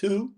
2,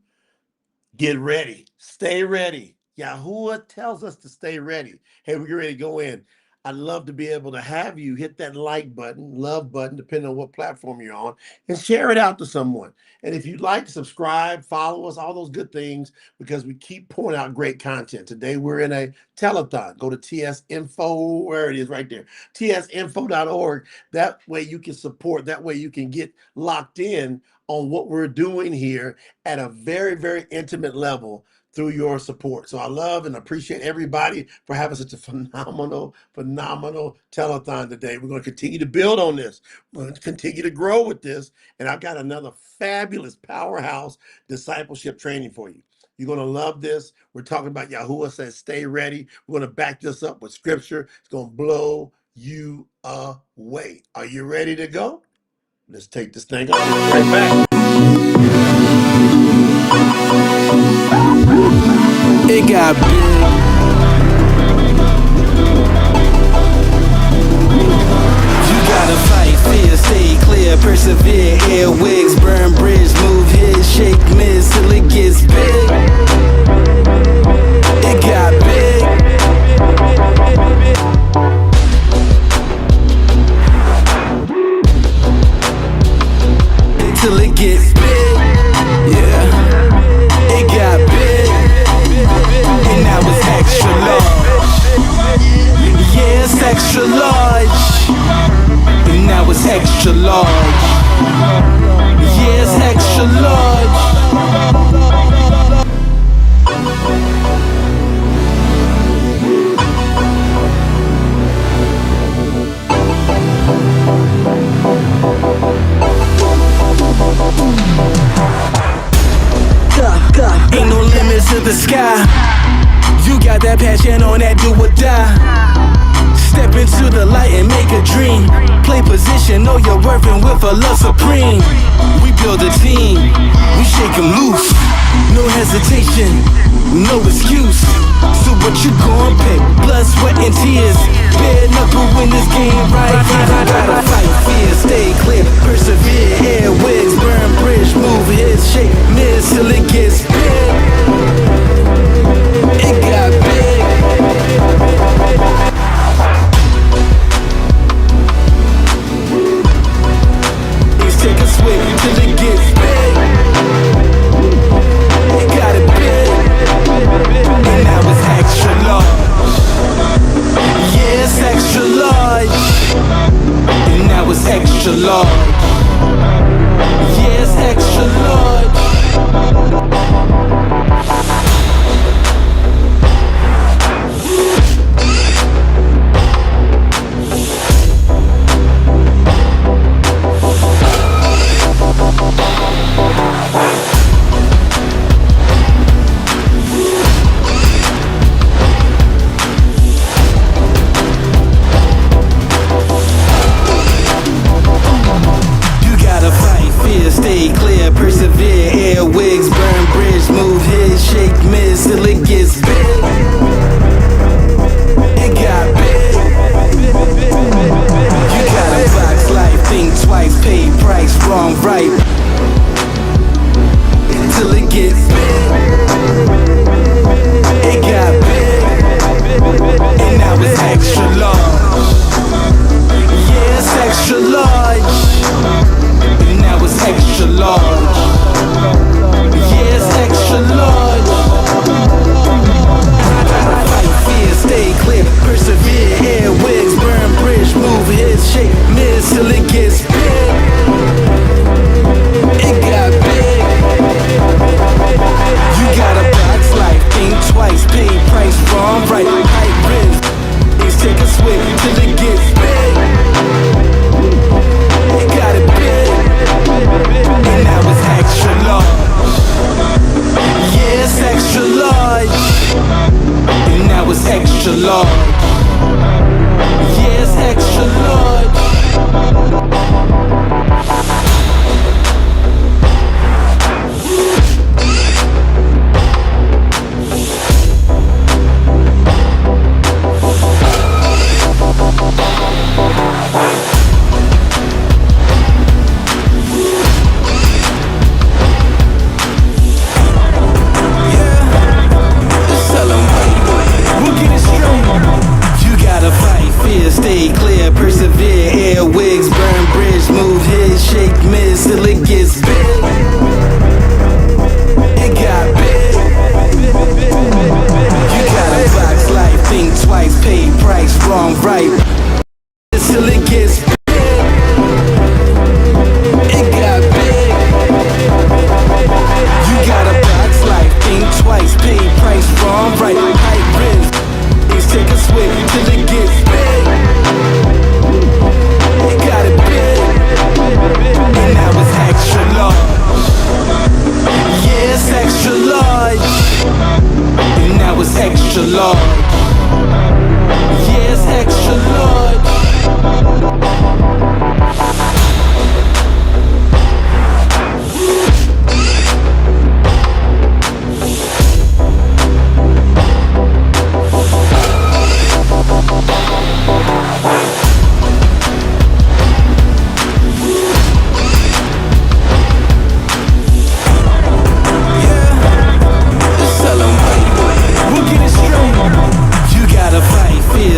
get ready. Stay ready. Yahuah tells us to stay ready. Hey, we're ready to go in. I'd love to be able to have you hit that like button, love button, depending on what platform you're on, and share it out to someone. And if you'd like to subscribe, follow us, all those good things, because we keep pouring out great content. Today, we're in a telethon. Go to TS Info, where it is right there, tsinfo.org. That way you can support, that way you can get locked in on what we're doing here at a very, very intimate level through your support. So I love and appreciate everybody for having such a phenomenal telethon today. We're going to continue to build on this. We're going to continue to grow with this. And I've got another fabulous powerhouse discipleship training for you. You're going to love this. We're talking about Yahuah says, stay ready. We're going to back this up with scripture. It's going to blow you away. Are you ready to go? Let's take this thing right back. It got big. You gotta fight, fear, stay clear, persevere, earwigs, burn bridge, move his, shake miss till it gets big. It got big. Till it gets big. Yeah. It got big. And now it's extra large. Yeah, it's extra large. And now it's extra large. Yeah, it's extra large. Ain't no limits to the sky. You got that passion on that do or die. Step into the light and make a dream. Play position, know your worth and with a love supreme. We build a team, we shake 'em loose. No hesitation, no excuse. So what you gon' pick? Blood, sweat and tears. Bare knuckle win this game right. I gotta fight, fear, stay clear, persevere. Airways, burn bridge, move his, shake miss till it gets big. It got big. Take a swing till it gets big. It got it big. And now it's extra large. Yeah, it's extra large. And now it's extra large. Yeah, it's extra large. Stay clear, persevere, airwigs, burn bridge, move his, shake miss till it gets big. It got big. You gotta box life, think twice, pay price, wrong, right. Till it gets big. It got big. And now it's extra large. Yeah, it's extra large. Now it's extra large. Yeah. till it gets big. It got big. You got a box life, think twice, pay price wrong, right, hype risk. Take a swig till it gets big. It got it big. And now it's extra large. Yeah, it's extra large. And now it's extra large. Yeah, it's extra large.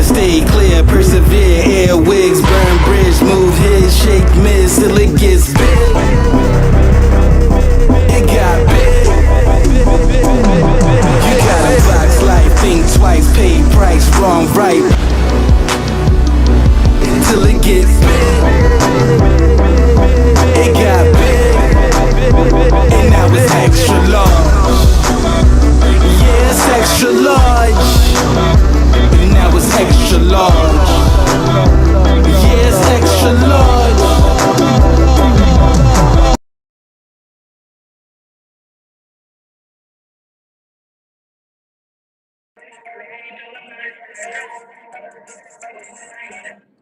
Stay clear, persevere, airwigs, burn bridge, move his, shake miss till it gets big. It got big. You got a box life, think twice, pay price, wrong, right, till it gets big. It got big. And now it's extra large. Yeah, it's extra large. Now it's extra large. Yeah, it's extra large.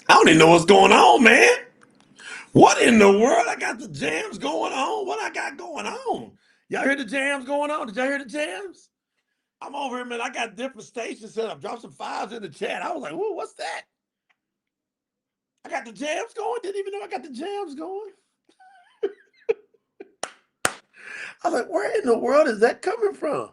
I don't even know what's going on, man. What in the world? I got the jams going on. What I got going on? Y'all hear the jams going on? Did y'all hear the jams? I'm over here, man. I got different stations set up. Drop some fives in the chat. I was like, whoa, what's that? I got the jams going. Didn't even know I got the jams going. I was like, where in the world is that coming from?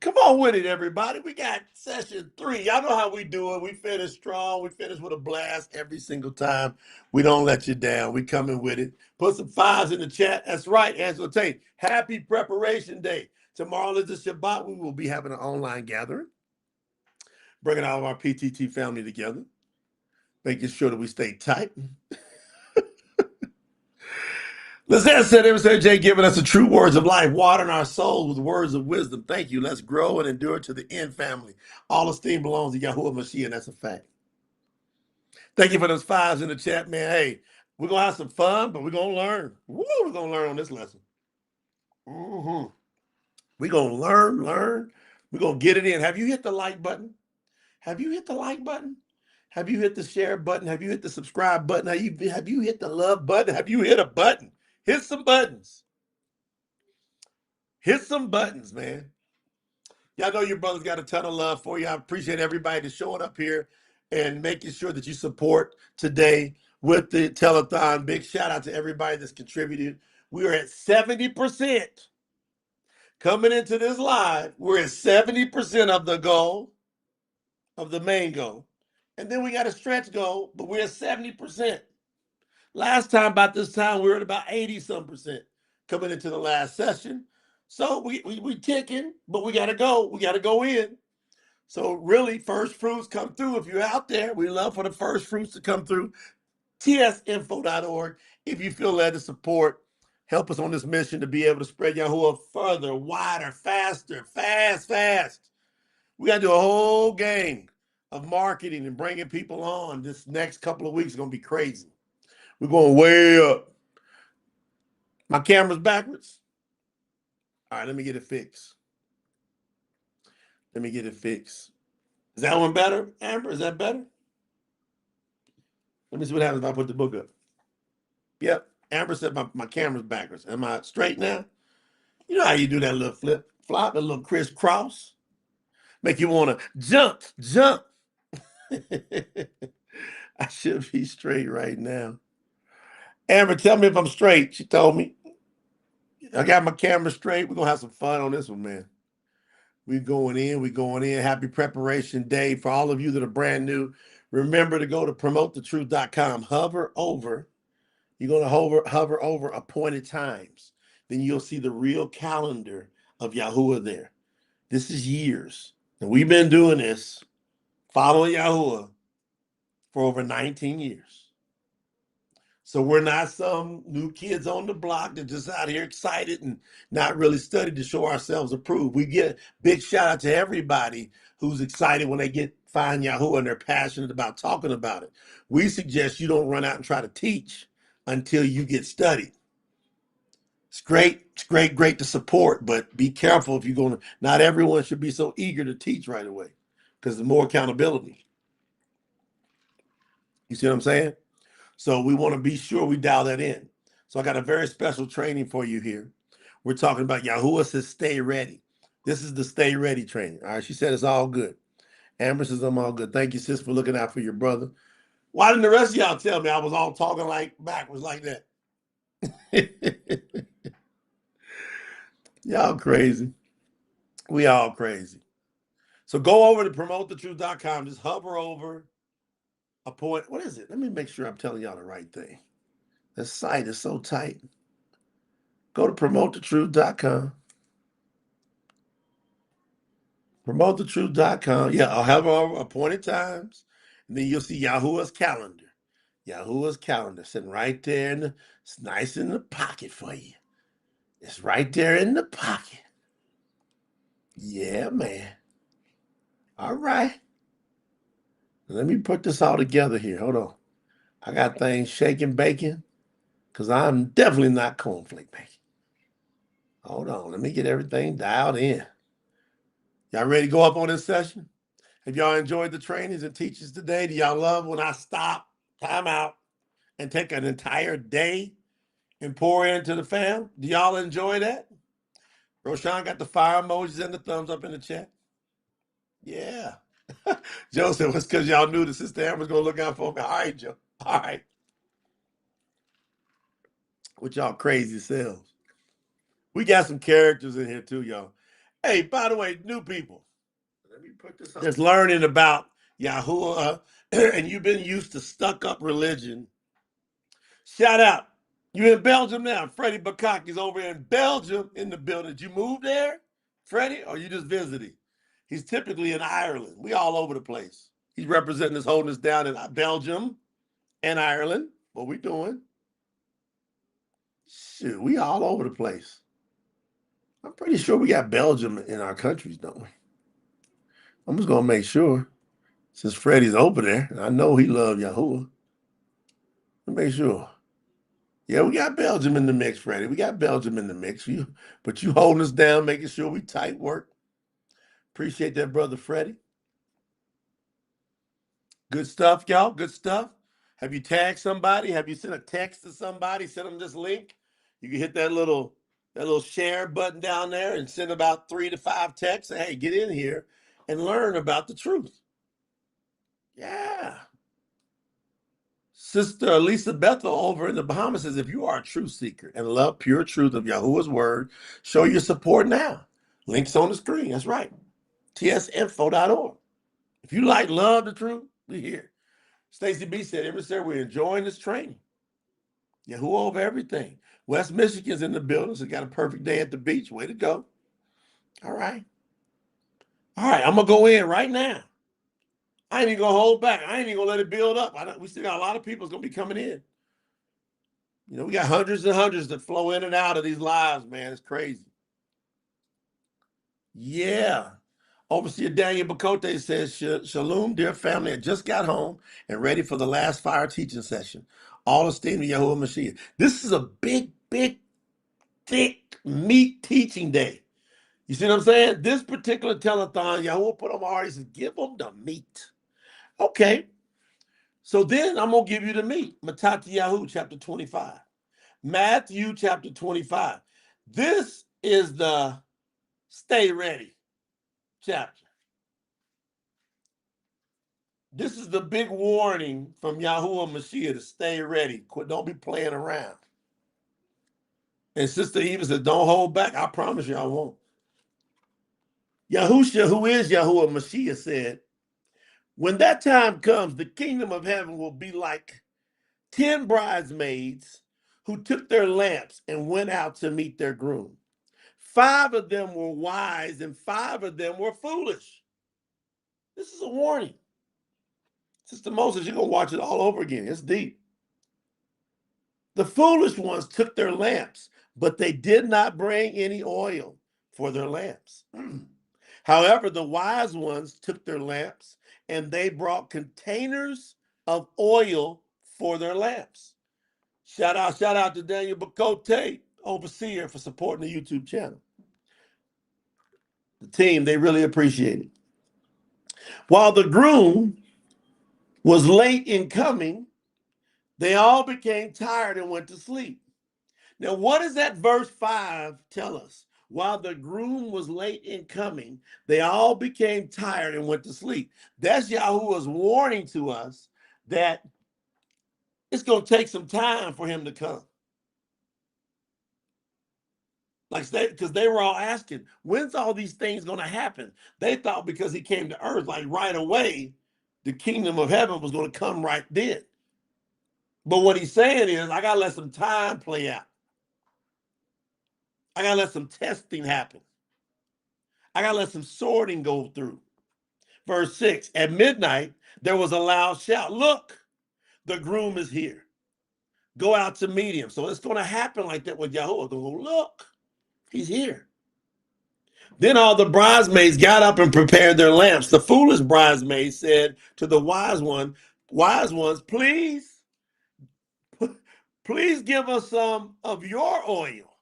Come on with it, everybody. We got session 3. Y'all know how we do it. We finish strong. We finish with a blast every single time. We don't let you down. We coming with it. Put some fives in the chat. That's right, Angela Tate. Happy Preparation Day. Tomorrow is the Shabbat. We will be having an online gathering, bringing all of our PTT family together, making sure that we stay tight. Lizette said, ever Jay giving us the true words of life, watering our souls with words of wisdom. Thank you. Let's grow and endure to the end, family. All esteem belongs to Yahuah Mashiach, and that's a fact. Thank you for those fives in the chat, man. Hey, we're going to have some fun, but we're going to learn. Woo, we're going to learn on this lesson. Mm-hmm. We're going to learn. We're going to get it in. Have you hit the like button? Have you hit the like button? Have you hit the share button? Have you hit the subscribe button? Have you hit the love button? Have you hit a button? Hit some buttons. Hit some buttons, man. Y'all know your brother's got a ton of love for you. I appreciate everybody that's showing up here and making sure that you support today with the telethon. Big shout out to everybody that's contributed. We are at 70%. Coming into this live, we're at 70% of the goal, of the main goal. And then we got a stretch goal, but we're at 70%. Last time, about this time, we were at about 80-some% coming into the last session. So we ticking, but we got to go. We got to go in. So really, first fruits come through. If you're out there, we love for the first fruits to come through. tsinfo.org. If you feel led to support, help us on this mission to be able to spread Yahuah further, wider, faster, fast. We got to do a whole game of marketing and bringing people on. This next couple of weeks is going to be crazy. We're going way up. My camera's backwards. All right, let me get it fixed. Is that one better, Amber? Is that better? Let me see what happens if I put the book up. Yep. Amber said my camera's backwards. Am I straight now? You know how you do that little flop, that little crisscross? Make you want to jump. I should be straight right now. Amber, tell me if I'm straight. She told me. I got my camera straight. We're going to have some fun on this one, man. We're going in. Happy Preparation Day. For all of you that are brand new, remember to go to promotethetruth.com. Hover over. You're going to hover over appointed times. Then you'll see the real calendar of Yahuah there. This is years. And we've been doing this, following Yahuah for over 19 years. So we're not some new kids on the block that just out here excited and not really studied to show ourselves approved. We get big shout out to everybody who's excited when they find Yahuah and they're passionate about talking about it. We suggest you don't run out and try to teach until you get studied. It's great to support, but be careful if you're going to. Not everyone should be so eager to teach right away because there's more accountability. You see what I'm saying? So we want to be sure we dial that in. So I got a very special training for you here. We're talking about Yahuah says stay ready. This is the stay ready training. All right. She said it's all good. Amber says I'm all good. Thank you, sis, for looking out for your brother. Why didn't the rest of y'all tell me I was all talking like backwards like that? Y'all crazy. We all crazy. So go over to promotethetruth.com. Just hover over a point. What is it? Let me make sure I'm telling y'all the right thing. The site is so tight. Go to promotethetruth.com. PromoteTheTruth.com. Yeah, I'll have our appointed times. And then you'll see Yahuah's calendar. Yahuah's calendar sitting right there. It's nice in the pocket for you. It's right there in the pocket. Yeah, man. All right. Let me put this all together here. Hold on. I got things shaking, baking, because I'm definitely not cornflake baking. Hold on. Let me get everything dialed in. Y'all ready to go up on this session? Have y'all enjoyed the trainings and teachings today? Do y'all love when I stop, time out, and take an entire day and pour into the fam? Do y'all enjoy that? Roshan got the fire emojis and the thumbs up in the chat. Yeah. Joseph, it's because y'all knew the Sister Amber's going to look out for me. All right, Joe. All right. With y'all crazy selves. We got some characters in here too, y'all. Hey, by the way, new people. Let me put this up. Just learning about Yahuah, and you've been used to stuck up religion. Shout out. You in Belgium now. Freddie Bakaki's over in Belgium in the building. Did you move there, Freddie, or you just visiting? He's typically in Ireland. We all over the place. He's representing us, holding us down in Belgium and Ireland. What we doing? Shoot, we all over the place. I'm pretty sure we got Belgium in our countries, don't we? I'm just gonna make sure. Since Freddie's over there, and I know he loves Yahuah. Let me make sure. Yeah, we got Belgium in the mix, Freddie. We got Belgium in the mix. But you holding us down, making sure we tight work. Appreciate that, brother Freddie. Good stuff, y'all. Good stuff. Have you tagged somebody? Have you sent a text to somebody? Send them this link. You can hit that little share button down there and send about 3 to 5 texts. Say, hey, get in here and learn about the truth. Yeah. Sister Lisa Bethel over in the Bahamas says, if you are a truth seeker and love pure truth of Yahuah's word, show your support now. Links on the screen. That's right. tsinfo.org. If you love the truth, we're here. Stacy B said, every sir, we're enjoying this training. Yahuah over everything. West Michigan's in the building, so got a perfect day at the beach. Way to go. All right. All right, I'm going to go in right now. I ain't even going to hold back. I ain't even going to let it build up. We still got a lot of people that's going to be coming in. You know, we got hundreds and hundreds that flow in and out of these lives, man. It's crazy. Yeah. Overseer Daniel Bakote says, Shalom, dear family. I just got home and ready for the last fire teaching session. All esteemed Yahuah Mashiach. This is a big, thick meat teaching day. You see what I'm saying? This particular telethon, Yahuah put on my heart. He says, give them the meat. Okay. So then I'm going to give you the meat. Matati Yahuah, chapter 25. Matthew, chapter 25. This is the stay ready chapter. This is the big warning from Yahuah Mashiach to stay ready. Don't be playing around. And Sister Eva said, don't hold back. I promise you I won't. Yahusha, who is Yahuah Mashiach, said, when that time comes, the kingdom of heaven will be like 10 bridesmaids who took their lamps and went out to meet their groom. 5 of them were wise and 5 of them were foolish. This is a warning. Sister Moses, you're going to watch it all over again. It's deep. The foolish ones took their lamps, but they did not bring any oil for their lamps. However, the wise ones took their lamps and they brought containers of oil for their lamps. Shout out to Daniel Bacote, overseer, for supporting the YouTube channel. The team, they really appreciate it. While the groom was late in coming, they all became tired and went to sleep. Now, what does that verse 5 tell us? While the groom was late in coming, they all became tired and went to sleep. That's Yahuah's warning to us that it's going to take some time for him to come. Like, because they were all asking, when's all these things going to happen? They thought because he came to earth, like right away, the kingdom of heaven was going to come right then. But what he's saying is, I got to let some time play out. I got to let some testing happen. I got to let some sorting go through. Verse 6, at midnight, there was a loud shout. Look, the groom is here. Go out to meet him. So it's going to happen like that with Yahuah. They'll go, look, he's here. Then all the bridesmaids got up and prepared their lamps. The foolish bridesmaids said to the wise ones, please give us some of your oil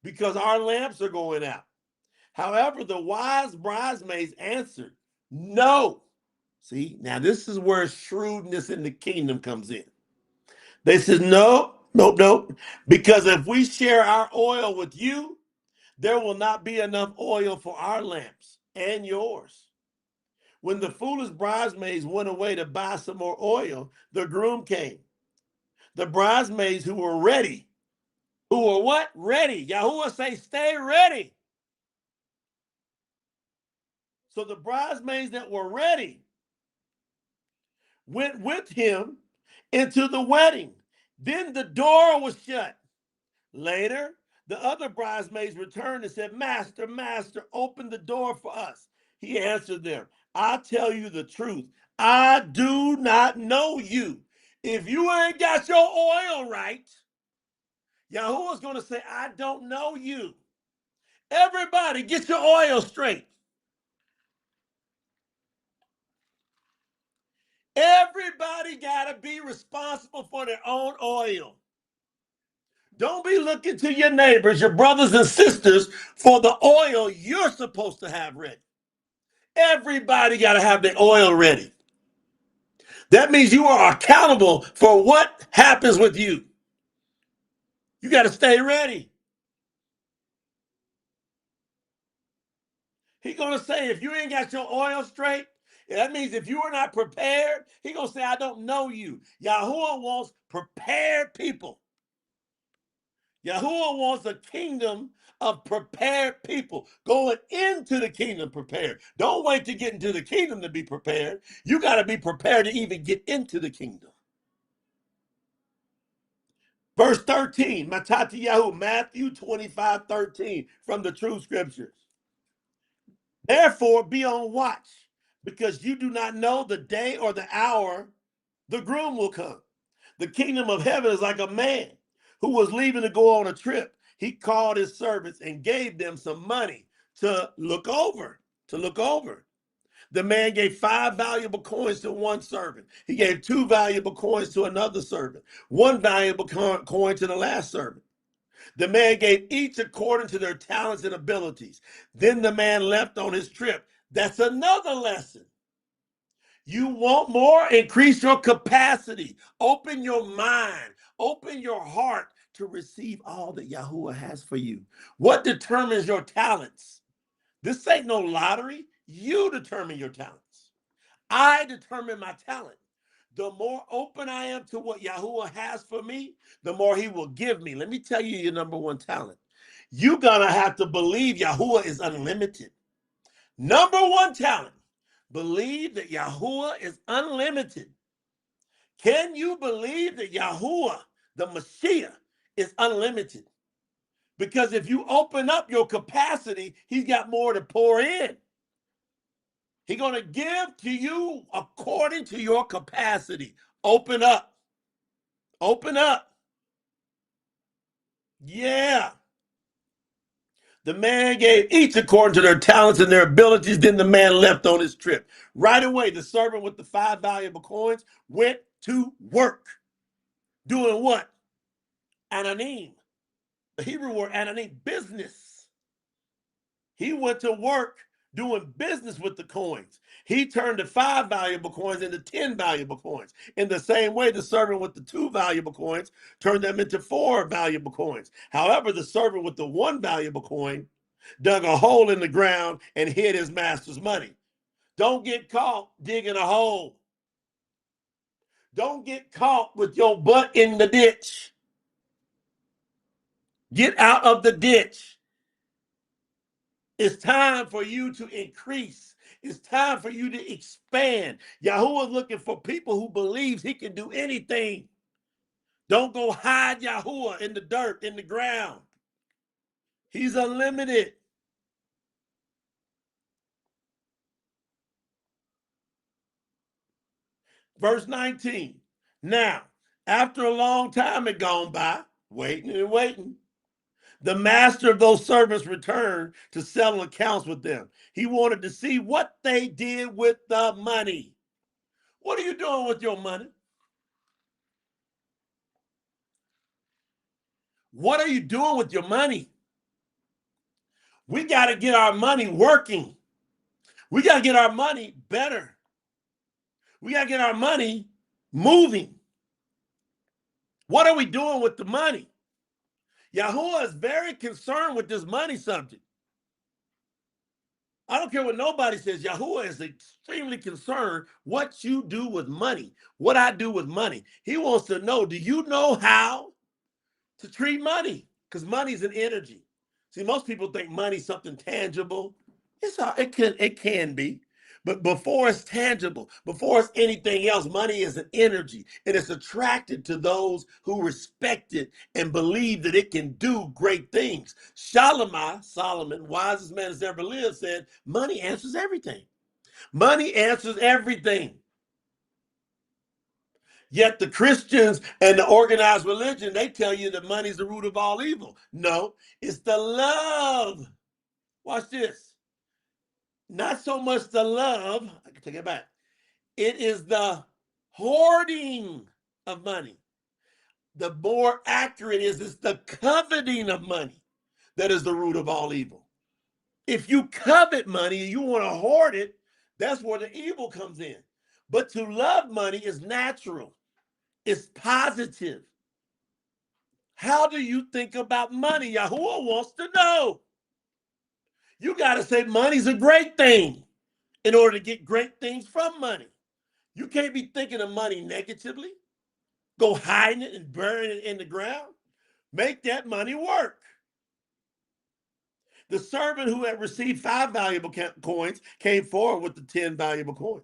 because our lamps are going out. However, the wise bridesmaids answered, no. See, now this is where shrewdness in the kingdom comes in. They said, no, nope. Because if we share our oil with you, there will not be enough oil for our lamps and yours. When the foolish bridesmaids went away to buy some more oil, the groom came. The bridesmaids who were ready, who were what? Ready. Yahuah say, stay ready. So the bridesmaids that were ready went with him into the wedding. Then the door was shut. Later, the other bridesmaids returned and said, Master, open the door for us. He answered them, I tell you the truth. I do not know you. If you ain't got your oil right, Yahuah's going to say, I don't know you. Everybody, get your oil straight. Everybody got to be responsible for their own oil. Don't be looking to your neighbors, your brothers and sisters, for the oil you're supposed to have ready. Everybody got to have their oil ready. That means you are accountable for what happens with you. You got to stay ready. He's going to say, if you ain't got your oil straight, that means if you are not prepared, he's going to say, I don't know you. Yahuah wants prepared people. Yahuah wants a kingdom of prepared people going into the kingdom prepared. Don't wait to get into the kingdom to be prepared. You got to be prepared to even get into the kingdom. Verse 13, Matati Yahu, Matthew 25:13 from the Truth Scriptures. Therefore, be on watch, because you do not know the day or the hour the groom will come. The kingdom of heaven is like a man who was leaving to go on a trip. He called his servants and gave them some money to look over. The man gave 5 valuable coins to one servant. He gave 2 valuable coins to another servant, 1 valuable coin to the last servant. The man gave each according to their talents and abilities. Then the man left on his trip. That's another lesson. You want more? Increase your capacity. Open your mind. Open your heart to receive all that Yahuah has for you. What determines your talents? This ain't no lottery. You determine your talents. I determine my talent. The more open I am to what Yahuah has for me, the more he will give me. Let me tell you your number one talent. You're going to have to believe Yahuah is unlimited. Number one talent, believe that Yahuah is unlimited. Can you believe that Yahuah, the Mashiach, is unlimited? Because if you open up your capacity, he's got more to pour in. He's going to give to you according to your capacity. Open up. Open up. Yeah. The man gave each according to their talents and their abilities. Then the man left on his trip. Right away, the servant with the 5 valuable coins went to work. Doing what? Ananim. The Hebrew word ananim, business. He went to work doing business with the coins. He turned the 5 valuable coins into 10 valuable coins. In the same way, the servant with the 2 valuable coins turned them into 4 valuable coins. However, the servant with the 1 valuable coin dug a hole in the ground and hid his master's money. Don't get caught digging a hole. Don't get caught with your butt in the ditch. Get out of the ditch. It's time for you to increase. It's time for you to expand. Yahuah is looking for people who believes he can do anything. Don't go hide Yahuah in the dirt, in the ground. He's unlimited. Verse 19. Now, after a long time had gone by, waiting and waiting, the master of those servants returned to settle accounts with them. He wanted to see what they did with the money. What are you doing with your money? What are you doing with your money? We got to get our money working. We got to get our money better. We got to get our money moving. What are we doing with the money? Yahuah is very concerned with this money subject. I don't care what nobody says. Yahuah is extremely concerned what you do with money, what I do with money. He wants to know, do you know how to treat money? Because money is an energy. See, most people think money's something tangible. It can be. But before it's tangible, before it's anything else, money is an energy, and it's attracted to those who respect it and believe that it can do great things. Solomon, wisest man that's ever lived, said, money answers everything. Money answers everything. Yet the Christians and the organized religion, they tell you that money's the root of all evil. No, it's the love. Watch this. Not so much the love, I can take it back. It is the hoarding of money. The more accurate is it's the coveting of money that is the root of all evil. If you covet money and you want to hoard it, that's where the evil comes in. But to love money is natural. It's positive. How do you think about money? Yahuah wants to know. You got to say money's a great thing in order to get great things from money. You can't be thinking of money negatively. Go hiding it and burying it in the ground. Make that money work. The servant who had received 5 valuable coins came forward with the 10 valuable coins.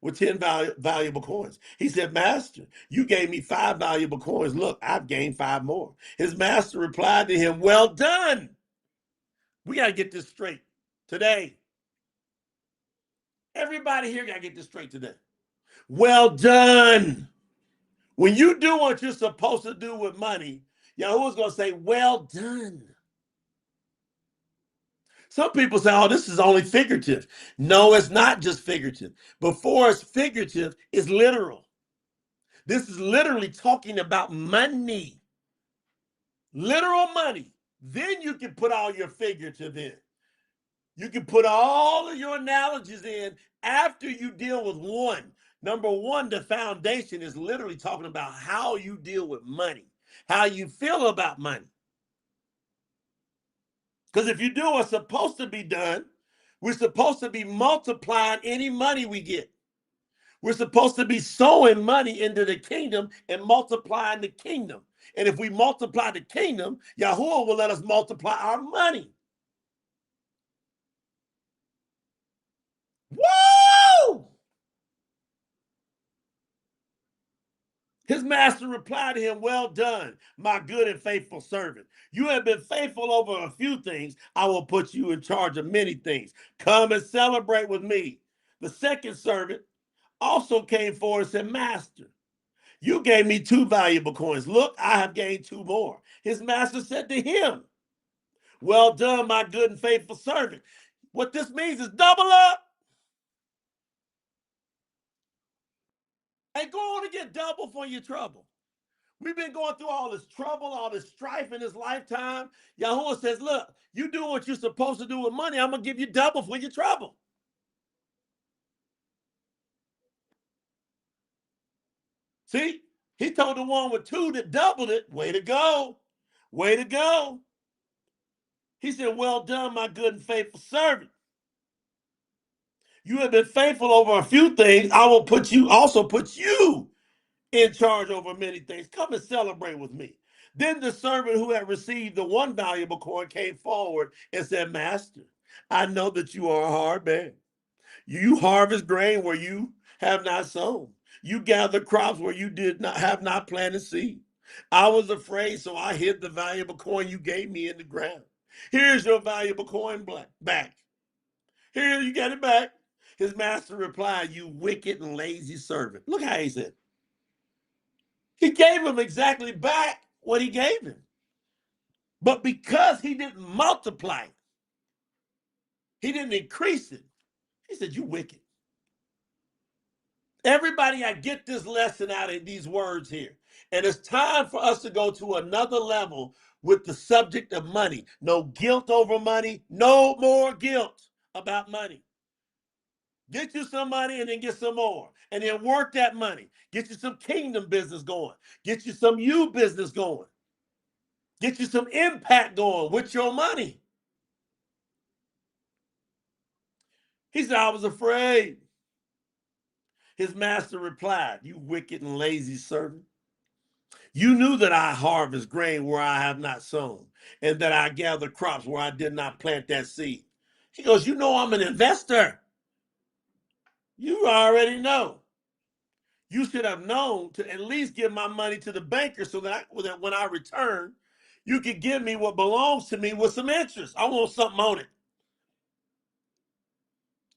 With 10 valuable coins. He said, Master, you gave me 5 valuable coins. Look, I've gained 5 more. His master replied to him, well done. We got to get this straight today. Everybody here got to get this straight today. Well done. When you do what you're supposed to do with money, Yahuah's going to say, well done. Some people say, oh, this is only figurative. No, it's not just figurative. Before it's figurative, it's literal. This is literally talking about money. Literal money. Then you can put all your figurative in. You can put all of your analogies in after you deal with one. Number one, the foundation is literally talking about how you deal with money, how you feel about money. Because if you do what's supposed to be done, we're supposed to be multiplying any money we get. We're supposed to be sowing money into the kingdom and multiplying the kingdom. And if we multiply the kingdom, Yahuah will let us multiply our money. Woo! His master replied to him, well done, my good and faithful servant. You have been faithful over a few things. I will put you in charge of many things. Come and celebrate with me. The second servant also came forward and said, Master, you gave me 2 valuable coins. Look, I have gained 2 more. His master said to him, well done, my good and faithful servant. What this means is double up. And go on and get double for your trouble. We've been going through all this trouble, all this strife in this lifetime. Yahuah says, look, you do what you're supposed to do with money. I'm going to give you double for your trouble. See, he told the one with 2 that doubled it, way to go. Way to go. He said, well done, my good and faithful servant. You have been faithful over a few things. I will put you in charge over many things. Come and celebrate with me. Then the servant who had received the 1 valuable coin came forward and said, Master, I know that you are a hard man. You harvest grain where you have not sown. You gather crops where you have not planted seed. I was afraid, so I hid the valuable coin you gave me in the ground. Here's your valuable coin back. Here, you get it back. His master replied, you wicked and lazy servant. Look how he said. He gave him exactly back what he gave him. But because he didn't multiply it, he didn't increase it, he said, you wicked. Everybody, I get this lesson out of these words here. And it's time for us to go to another level with the subject of money. No guilt over money. No more guilt about money. Get you some money and then get some more. And then work that money. Get you some kingdom business going. Get you some you business going. Get you some impact going with your money. He said, I was afraid. His master replied, you wicked and lazy servant. You knew that I harvest grain where I have not sown, and that I gather crops where I did not plant that seed. He goes, you know I'm an investor. You already know. You should have known to at least give my money to the banker so that when I return, you could give me what belongs to me with some interest. I want something on it.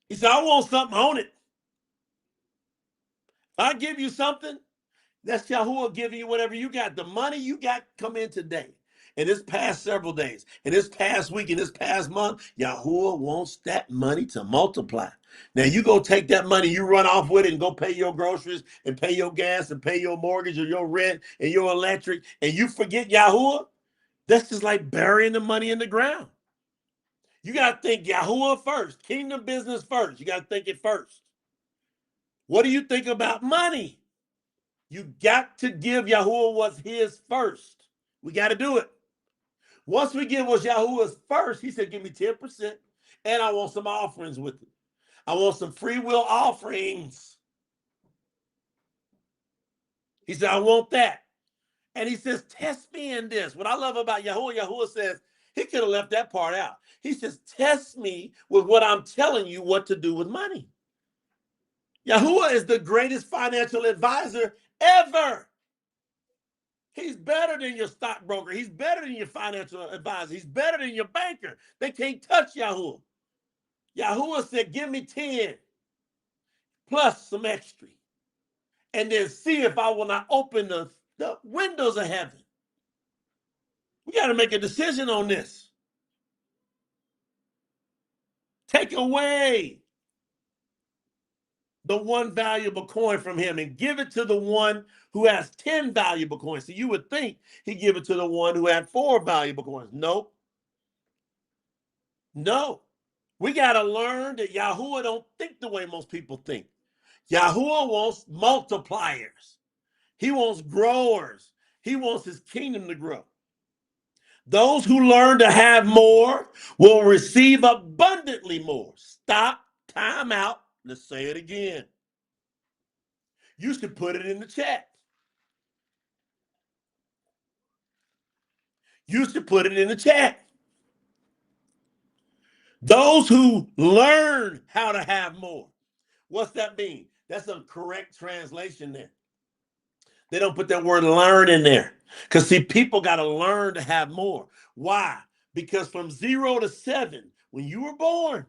He said, I want something on it. If I give you something, that's Yahuah giving you whatever you got. The money you got come in today. In this past several days, in this past week, in this past month, Yahuah wants that money to multiply. Now you go take that money, you run off with it and go pay your groceries and pay your gas and pay your mortgage or your rent and your electric, and you forget Yahuah. That's just like burying the money in the ground. You got to think Yahuah first, kingdom business first. You got to think it first. What do you think about money? You got to give Yahuah what's his first. We got to do it. Once we give what's Yahuah's first, he said, give me 10%, and I want some offerings with it. I want some free will offerings. He said, I want that. And he says, test me in this. What I love about Yahuah says, he could have left that part out. He says, test me with what I'm telling you what to do with money. Yahuah is the greatest financial advisor ever. He's better than your stockbroker. He's better than your financial advisor. He's better than your banker. They can't touch Yahuah. Yahuah said, give me 10 plus some extra. And then see if I will not open the windows of heaven. We got to make a decision on this. Take away the 1 valuable coin from him and give it to the one who has 10 valuable coins. So you would think he'd give it to the one who had 4 valuable coins. Nope. No. We got to learn that Yahuah don't think the way most people think. Yahuah wants multipliers. He wants growers. He wants his kingdom to grow. Those who learn to have more will receive abundantly more. Stop, time out. Let's say it again. You should put it in the chat. You should put it in the chat. Those who learn how to have more. What's that mean? That's a correct translation there. They don't put that word learn in there. Because, see, people got to learn to have more. Why? Because from 0 to 7, when you were born,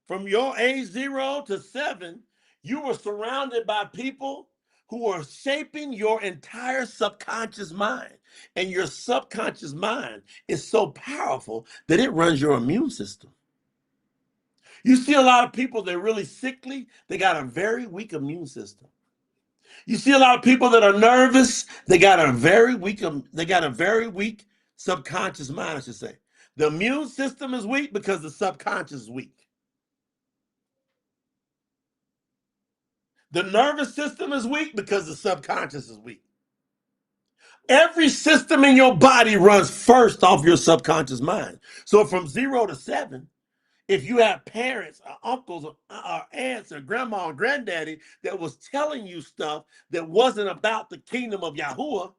From your age 0 to 7, you were surrounded by people who are shaping your entire subconscious mind. And your subconscious mind is so powerful that it runs your immune system. You see a lot of people, they're really sickly. They got a very weak immune system. You see a lot of people that are nervous. They got a very weak subconscious mind, I should say. The immune system is weak because the subconscious is weak. The nervous system is weak because the subconscious is weak. Every system in your body runs first off your subconscious mind. So from 0 to 7, if you have parents or uncles or aunts or grandma and granddaddy that was telling you stuff that wasn't about the kingdom of Yahuah,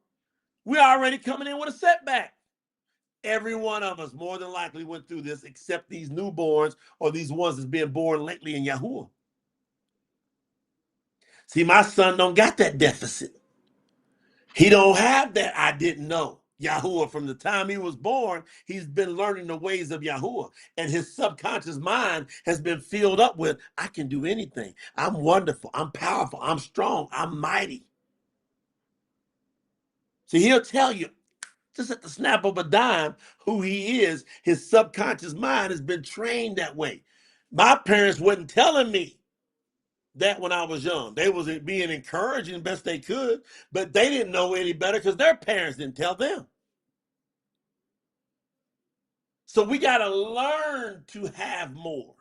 we're already coming in with a setback. Every one of us more than likely went through this, except these newborns or these ones that's being born lately in Yahuah. See, my son don't got that deficit. He don't have that I didn't know. Yahuah, from the time he was born, he's been learning the ways of Yahuah. And his subconscious mind has been filled up with, I can do anything. I'm wonderful. I'm powerful. I'm strong. I'm mighty. See, he'll tell you, just at the snap of a dime, who he is. His subconscious mind has been trained that way. My parents wasn't telling me that when I was young. They was being encouraging best they could, but they didn't know any better because their parents didn't tell them. So we got to learn to have more.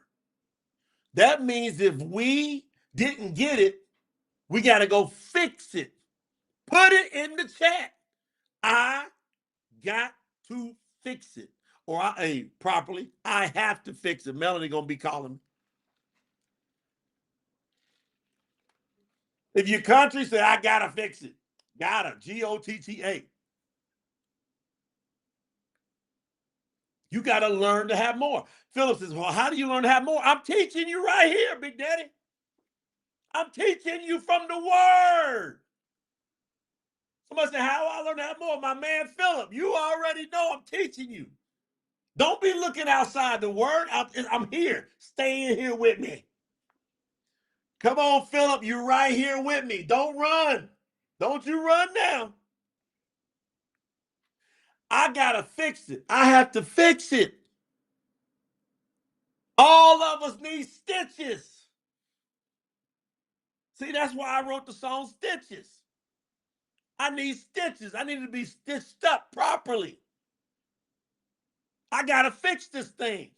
That means if we didn't get it, we got to go fix it. Put it in the chat. I got to fix it. Or properly, I have to fix it. Melanie going to be calling me. If your country say, I got to fix it. Gotta, G-O-T-T-A. You got to learn to have more. Philip says, well, how do you learn to have more? I'm teaching you right here, Big Daddy. I'm teaching you from the word. Somebody say, how do I learn to have more? My man, Philip, you already know I'm teaching you. Don't be looking outside the word. I'm here. Stay in here with me. Come on, Philip, you're right here with me. Don't run. Don't you run now. I got to fix it. I have to fix it. All of us need stitches. See, that's why I wrote the song Stitches. I need stitches. I need to be stitched up properly. I got to fix this thing.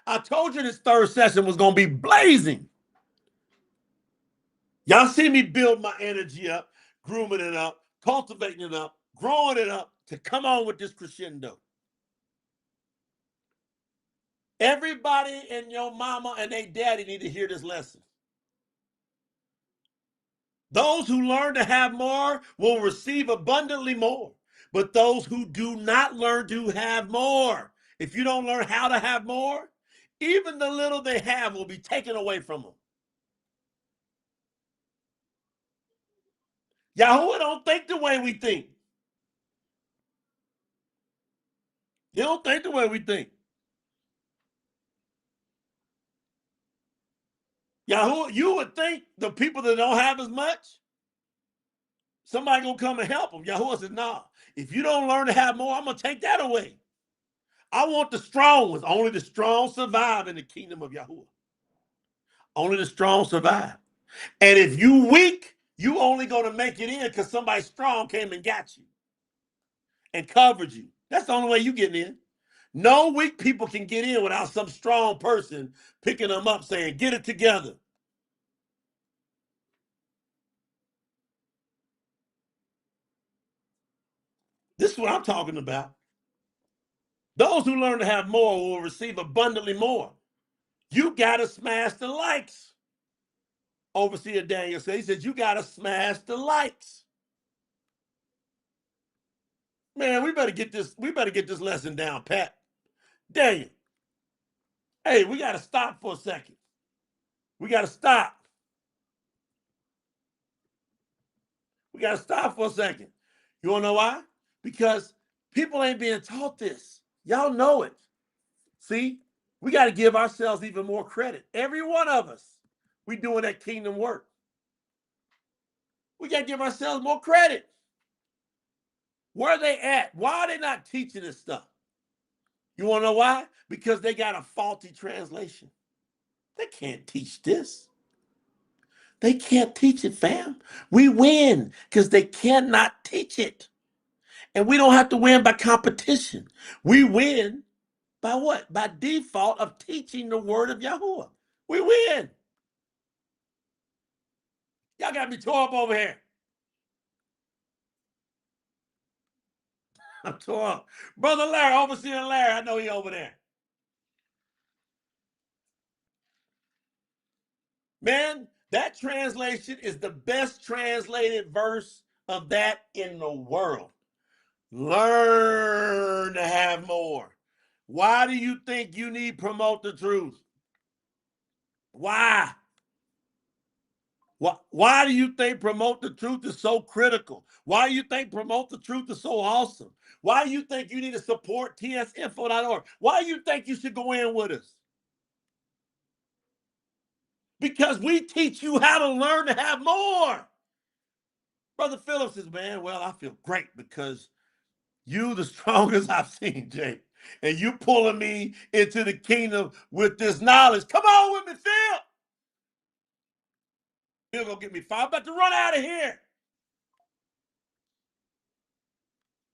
I told you this third session was going to be blazing. Y'all see me build my energy up, grooming it up, cultivating it up, growing it up to come on with this crescendo. Everybody and your mama and their daddy need to hear this lesson. Those who learn to have more will receive abundantly more. But those who do not learn to have more, if you don't learn how to have more, even the little they have will be taken away from them. Yahuah don't think the way we think. He don't think the way we think. Yahuah, you would think the people that don't have as much, somebody gonna come and help them. Yahuah said, nah, if you don't learn to have more, I'm gonna take that away. I want the strong ones. Only the strong survive in the kingdom of Yahuah. Only the strong survive. And if you weak, you only gonna make it in because somebody strong came and got you and covered you. That's the only way you getting in. No weak people can get in without some strong person picking them up saying, get it together. This is what I'm talking about. Those who learn to have more will receive abundantly more. You got to smash the likes. Overseer Daniel said, he said, you got to smash the likes. Man, we better get this lesson down, Pat. Daniel. Hey, we got to stop for a second. We got to stop. We got to stop for a second. You want to know why? Because people ain't being taught this. Y'all know it. See, We got to give ourselves even more credit. Every one of us, we doing that kingdom work. We got to give ourselves more credit. Where are they at? Why are they not teaching this stuff? You want to know why? Because they got a faulty translation. They can't teach this. They can't teach it, fam. We win because they cannot teach it. And we don't have to win by competition. We win by what? By default of teaching the word of Yahuah. We win. Y'all got me tore up over here. I'm tore up. Brother Larry, Overseer Larry, I know he over there. Man, that translation is the best translated verse of that in the world. Learn to have more. Why do you think you need to promote the truth? Why? Why do you think promote the truth is so critical? Why do you think promote the truth is so awesome? Why do you think you need to support tsinfo.org? Why do you think you should go in with us? Because we teach you how to learn to have more. Brother Phillips says, man, well, I feel great because you the strongest I've seen, Jay. And you pulling me into the kingdom with this knowledge. Come on with me, Phil. Phil gonna get me fired. I'm about to run out of here.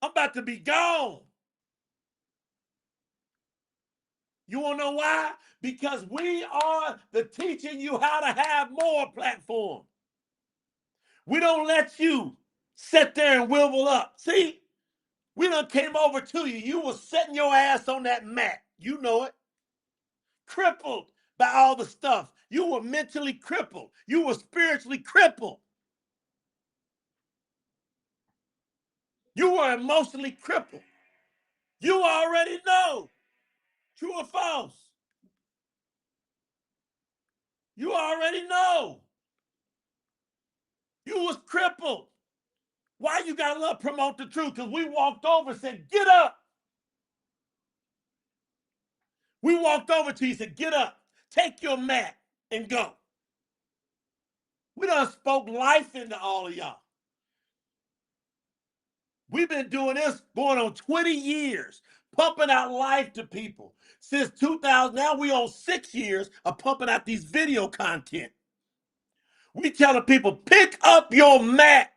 I'm about to be gone. You want to know why? Because we are the teaching you how to have more platform. We don't let you sit there and wivel up. See, we done came over to you. You was setting your ass on that mat. You know it. Crippled by all the stuff. You were mentally crippled. You were spiritually crippled. You were emotionally crippled. You already know. True or false? You already know. You was crippled. Why you gotta love promote the truth? Because we walked over and said, get up. We walked over to you and said, get up. Take your mat and go. We done spoke life into all of y'all. We've been doing this going on 20 years, pumping out life to people. Since 2000, now we on 6 years of pumping out these video content. We telling people, pick up your mat.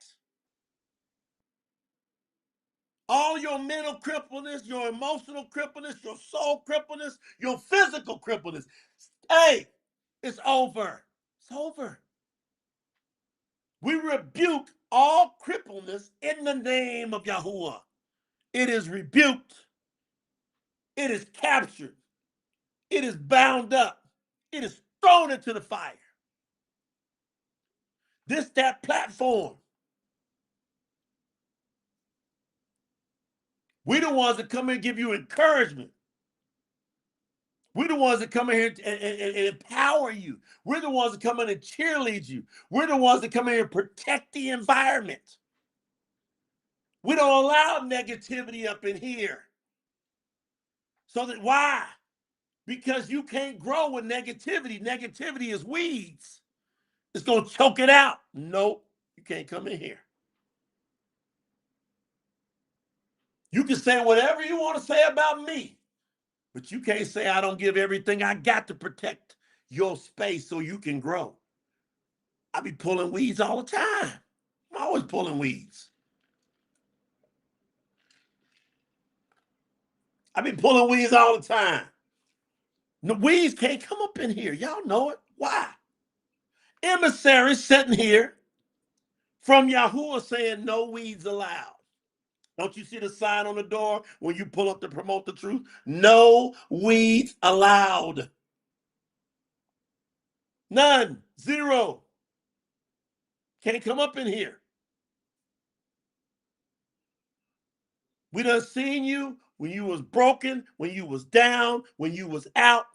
All your mental crippleness, your emotional crippleness, your soul crippleness, your physical crippleness. Hey, it's over. It's over. We rebuke all crippleness in the name of Yahuah. It is rebuked. It is captured. It is bound up. It is thrown into the fire. That platform. We the ones that come in and give you encouragement. We're the ones that come in here and empower you. We're the ones that come in and cheerlead you. We're the ones that come in here and protect the environment. We don't allow negativity up in here. So that why? Because you can't grow with negativity. Negativity is weeds. It's going to choke it out. Nope, you can't come in here. You can say whatever you want to say about me, but you can't say I don't give everything I got to protect your space so you can grow. I be pulling weeds all the time. I'm always pulling weeds. I be pulling weeds all the time. The weeds can't come up in here. Y'all know it. Why? Emissaries sitting here from Yahuah saying no weeds allowed. Don't you see the sign on the door when you pull up to promote the truth? No weeds allowed. None. Zero. Can't come up in here. We done seen you when you was broken, when you was down, when you was out.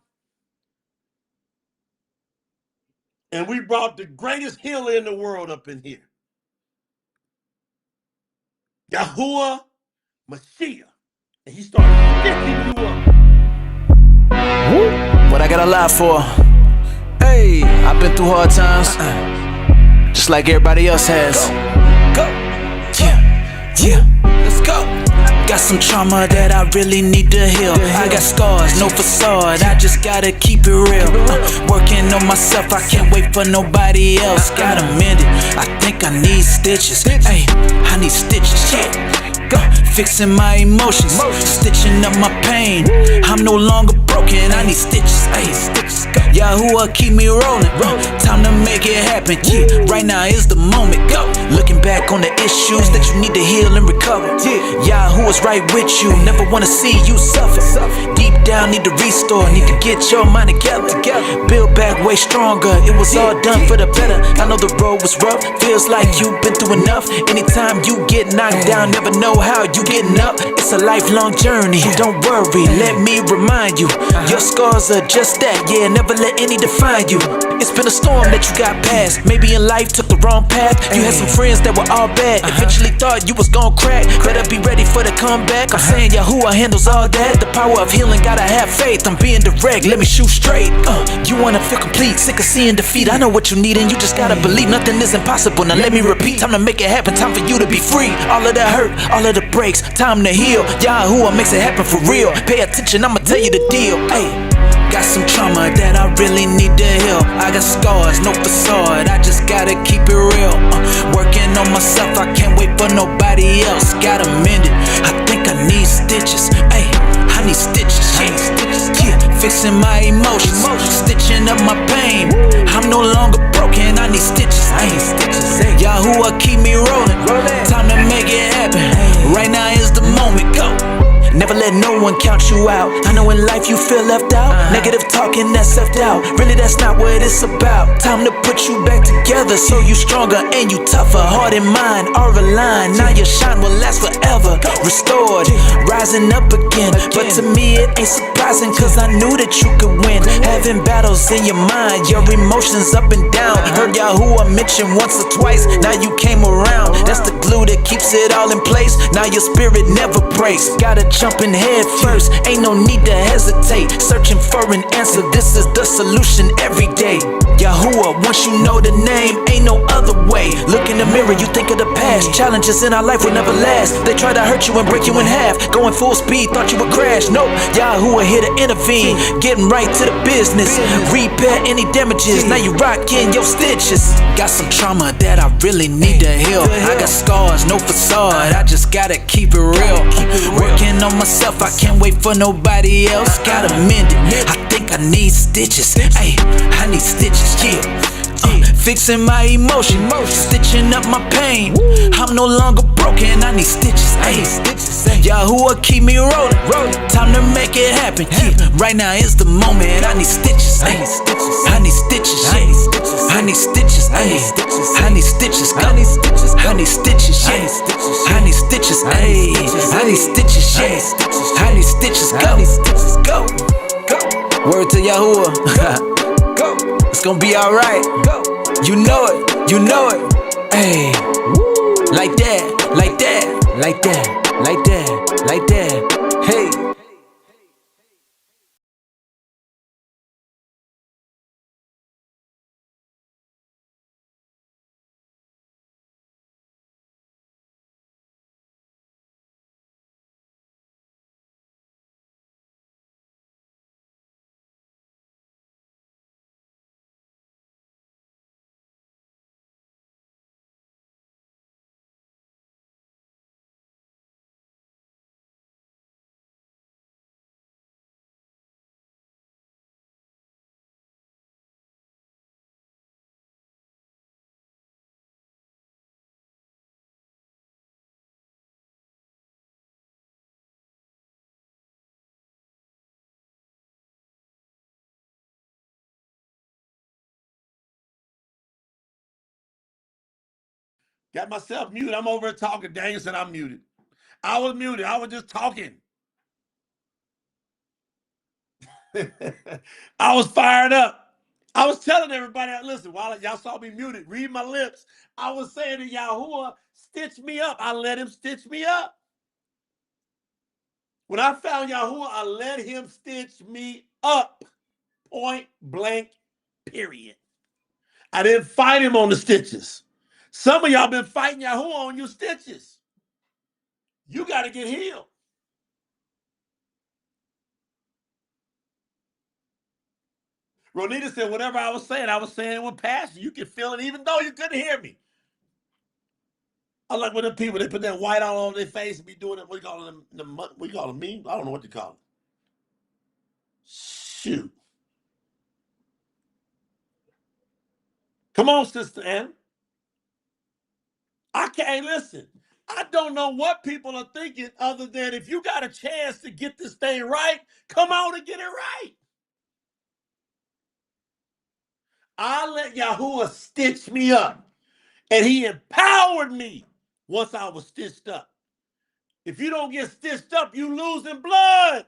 And we brought the greatest healer in the world up in here. Yahuah Mashiach. And he started lifting you up. alive for. Hey, I've been through hard times, just like everybody else has. Go. Yeah, let's go. Got some trauma that I really need to heal. I got scars, no facade, I just gotta keep it real. Working on myself, I can't wait for nobody else. Gotta mend it, I think I need stitches. Hey, I need stitches, yeah. Fixing my emotions, stitching up my pain. I'm no longer broken, I need stitches. Ay, Yahuah, keep me rolling. Time to make it happen. Yeah, right now is the moment. Go. Looking back on the issues that you need to heal and recover. Yahuah's right with you, never wanna see you suffer. Deep down, need to restore, need to get your mind together. Build back way stronger, it was all done for the better. I know the road was rough, feels like you've been through enough. Anytime you get knocked down, never know how you getting up. It's a lifelong journey, don't worry, let me remind you. Your scars are just that, yeah, never let any define you. It's been a storm that you got past, maybe in life took the wrong path. You had some friends that were all bad, eventually thought you was gon' crack. Better be ready for the comeback, I'm saying Yahuah handles all that. The power of healing, gotta have faith, I'm being direct, let me shoot straight. You wanna feel complete, sick of seeing defeat. I know what you need and you just gotta believe nothing is impossible. Now let me repeat, time to make it happen, time for you to be free. All of the hurt, all of the breaks, time to heal. Yahuah makes it happen for real. Pay attention, I'ma tell you the deal. Ay, got some trauma that I really need to heal. I got scars, no facade, I just gotta keep it real. Working on myself, I can't wait for nobody else. Gotta mend it, I think I need stitches. Ay, I need stitches, yeah. Fixing my emotions, stitching up my pain. I'm no longer broken, I need stitches. Yahuah, keep me rolling. Time to make it happen. Right now is the moment, go. Never let no one count you out. I know in life you feel left out. Negative talking, that's self-doubt. Really, that's not what it's about. Time to put you back together so you stronger and you tougher. Heart and mind are aligned. Now your shine will last forever. Restored, rising up again. But to me it ain't surprising, cause I knew that you could win. Having battles in your mind, your emotions up and down. Heard Yahuah mention once or twice, now you came around. That's the glue that keeps it all in place. Now your spirit never breaks. Gotta jumping head first, ain't no need to hesitate. Searching for an answer, this is the solution every day. Yahuah, once you know the name, ain't no other way. Look in the mirror, you think of the past. Challenges in our life will never last. They try to hurt you and break you in half. Going full speed, thought you would crash. Nope, Yahuah here to intervene. Getting right to the business. Repair any damages, now you rockin' your stitches. Got some trauma that I really need to heal. I got scars, no facade, I just gotta keep it real. Working on myself, I can't wait for nobody else. Gotta mend it, I think I need stitches. Ay, I need stitches, yeah. Fixing my emotion, stitching up my pain. I'm no longer broken, I need stitches. Ay, Yahuah, keep me rolling. Time to make it happen, yeah. Right now is the moment, I need stitches. Ay, I need stitches, yeah. I need stitches, ay. I need stitches, go. I need stitches, yeah. I need stitches, ay. I need stitches, yeah. I need stitches, go. Word to Yahuah. It's gonna be alright. You know it, you know it. Hey, like that, like that, like that, like that, like that. Hey. Got myself muted. I'm over here talking. Daniel said I'm muted. I was muted. I was just talking. I was fired up. I was telling everybody, listen, while y'all saw me muted, read my lips. I was saying to Yahuah, stitch me up. I let him stitch me up. When I found Yahuah, I let him stitch me up. Point blank, period. I didn't fight him on the stitches. Some of y'all been fighting Yahuah on your stitches. You got to get healed. Ronita said, whatever I was saying with passion. You can feel it even though you couldn't hear me. I like when the people, they put that white all on their face and be doing it. We call them, we call them memes. I don't know what to call them. Shoot. Come on, Sister Anna. I can't listen. I don't know what people are thinking other than if you got a chance to get this thing right, come on and get it right. I let Yahuah stitch me up, and he empowered me once I was stitched up. If you don't get stitched up, you losing blood.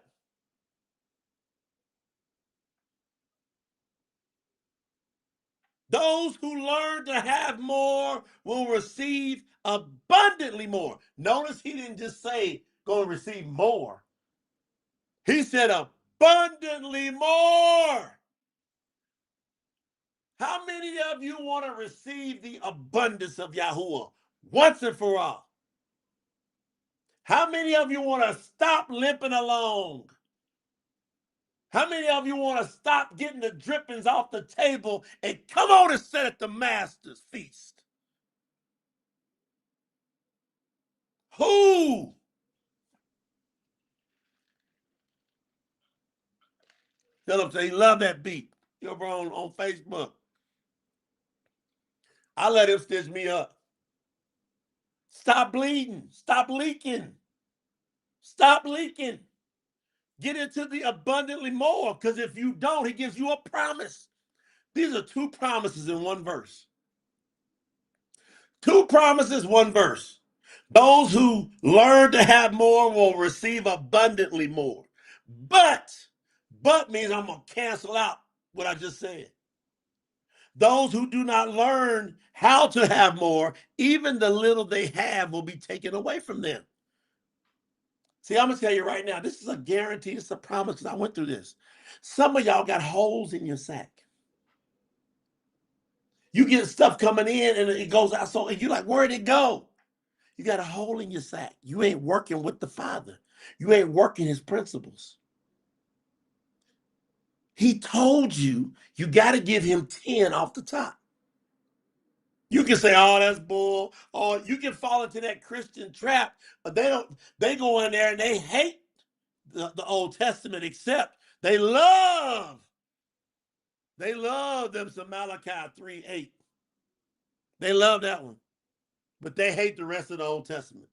Those who learn to have more will receive abundantly more. Notice he didn't just say going to receive more. He said abundantly more. How many of you want to receive the abundance of Yahuah once and for all? How many of you want to stop limping along? How many of you want to stop getting the drippings off the table and come on and sit at the master's feast? Who? Philip said he loved that beat. You over on Facebook. I let him stitch me up. Stop bleeding. Stop leaking. Stop leaking. Get into the abundantly more, because if you don't, he gives you a promise. These are two promises in one verse. Two promises, one verse. Those who learn to have more will receive abundantly more. But means I'm going to cancel out what I just said. Those who do not learn how to have more, even the little they have will be taken away from them. See, I'm going to tell you right now, this is a guarantee, it's a promise, because I went through this. Some of y'all got holes in your sack. You get stuff coming in and it goes out, so you're like, where'd it go? You got a hole in your sack. You ain't working with the Father. You ain't working his principles. He told you, you got to give him 10 off the top. You can say, oh, that's bull. Or you can fall into that Christian trap, but they go in there and they hate the Old Testament, except they love them some Malachi 3:8. They love that one, but they hate the rest of the Old Testament.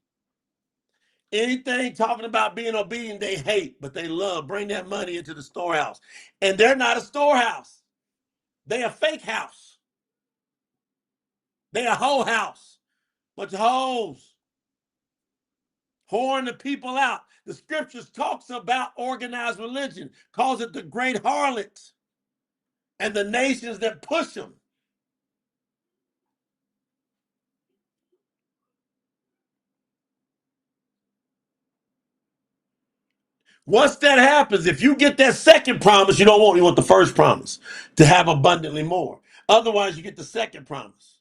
Anything talking about being obedient, they hate, but they love. Bring that money into the storehouse. And they're not a storehouse. They a fake house. They a whole house. Bunch of hoes. Whoring the people out. The scriptures talks about organized religion, calls it the great harlot, and the nations that push them. Once that happens, if you get that second promise, you want the first promise, to have abundantly more. Otherwise, you get the second promise.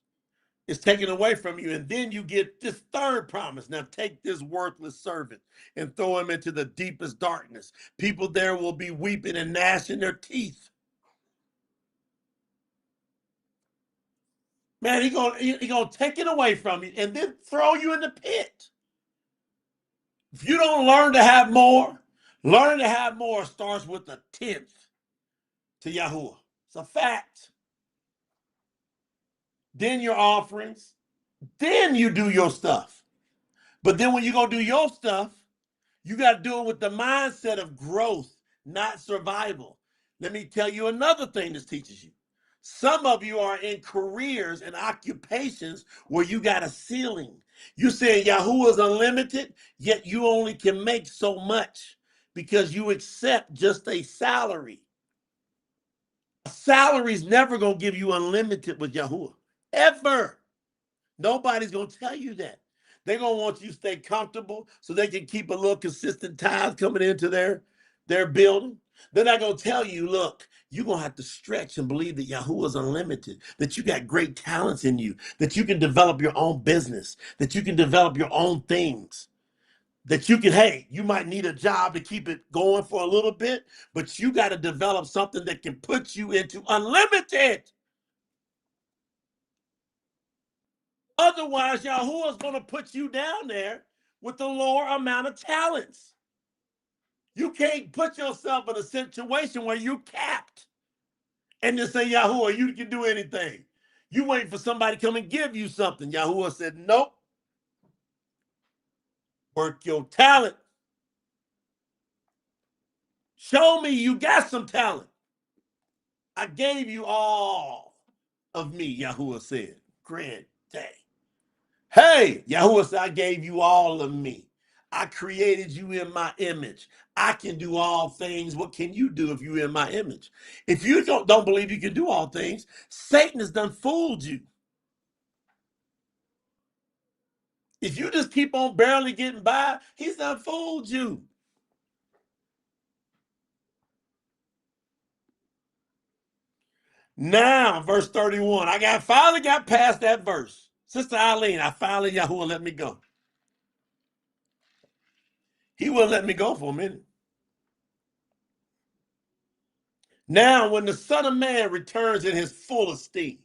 It's taken away from you, and then you get this third promise. Now take this worthless servant and throw him into the deepest darkness. People there will be weeping and gnashing their teeth. Man, he gonna take it away from you and then throw you in the pit. If you don't learn to have more, learning to have more starts with a 10th to Yahuah. It's a fact. Then your offerings. Then you do your stuff. But then when you go do your stuff, you got to do it with the mindset of growth, not survival. Let me tell you another thing this teaches you. Some of you are in careers and occupations where you got a ceiling. You're saying Yahuah is unlimited, yet you only can make so much because you accept just a salary. A salary's never going to give you unlimited with Yahuah. Ever. Nobody's going to tell you that. They're going to want you to stay comfortable so they can keep a little consistent tithe coming into their building. They're not going to tell you, look, you're going to have to stretch and believe that Yahuah is unlimited, that you got great talents in you, that you can develop your own business, that you can develop your own things, that you can, hey, you might need a job to keep it going for a little bit, but you got to develop something that can put you into unlimited. Otherwise, Yahuah is going to put you down there with a lower amount of talents. You can't put yourself in a situation where you're capped and just say, Yahuah, you can do anything. You waiting for somebody to come and give you something. Yahuah said, nope. Work your talent. Show me you got some talent. I gave you all of me, Yahuah said. Grand day. Hey, Yahuah said, I gave you all of me. I created you in my image. I can do all things. What can you do if you're in my image? If you don't believe you can do all things, Satan has done fooled you. If you just keep on barely getting by, he's done fooled you. Now, verse 31. I finally got past that verse. Sister Eileen, Yahuah let me go. He wouldn't let me go for a minute. Now, when the Son of Man returns in his full esteem,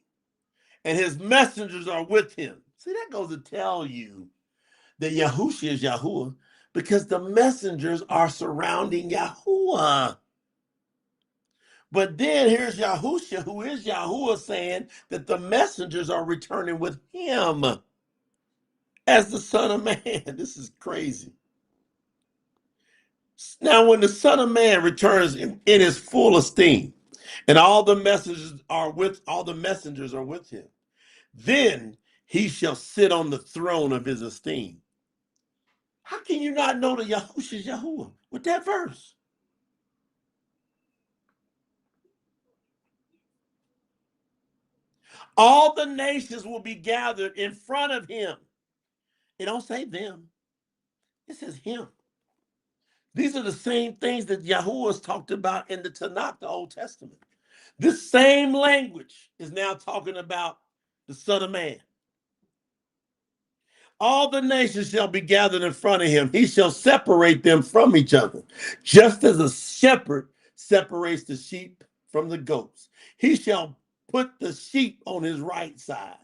and his messengers are with him. See, that goes to tell you that Yahushua is Yahuah because the messengers are surrounding Yahuah. But then here's Yahushua, who is Yahuah, saying that the messengers are returning with him as the Son of Man. This is crazy. Now, when the Son of Man returns in his full esteem, and all the messengers are with him, then he shall sit on the throne of his esteem. How can you not know that Yahushua is Yahuah with that verse? All the nations will be gathered in front of him. It don't say them. It says him. These are the same things that Yahuah has talked about in the Tanakh, the Old Testament. This same language is now talking about the Son of Man. All the nations shall be gathered in front of him. He shall separate them from each other, just as a shepherd separates the sheep from the goats. He shall put the sheep on his right side,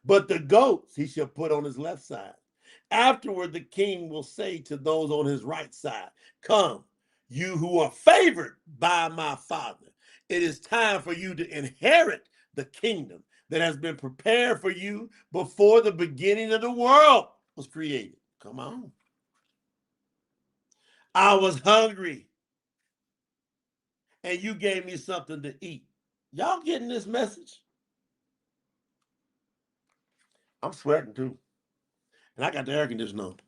but the goats he shall put on his left side. Afterward, the king will say to those on his right side, come, you who are favored by my Father. It is time for you to inherit the kingdom that has been prepared for you before the beginning of the world was created. Come on. I was hungry and you gave me something to eat. Y'all getting this message? I'm sweating too. And I got the air conditioner on.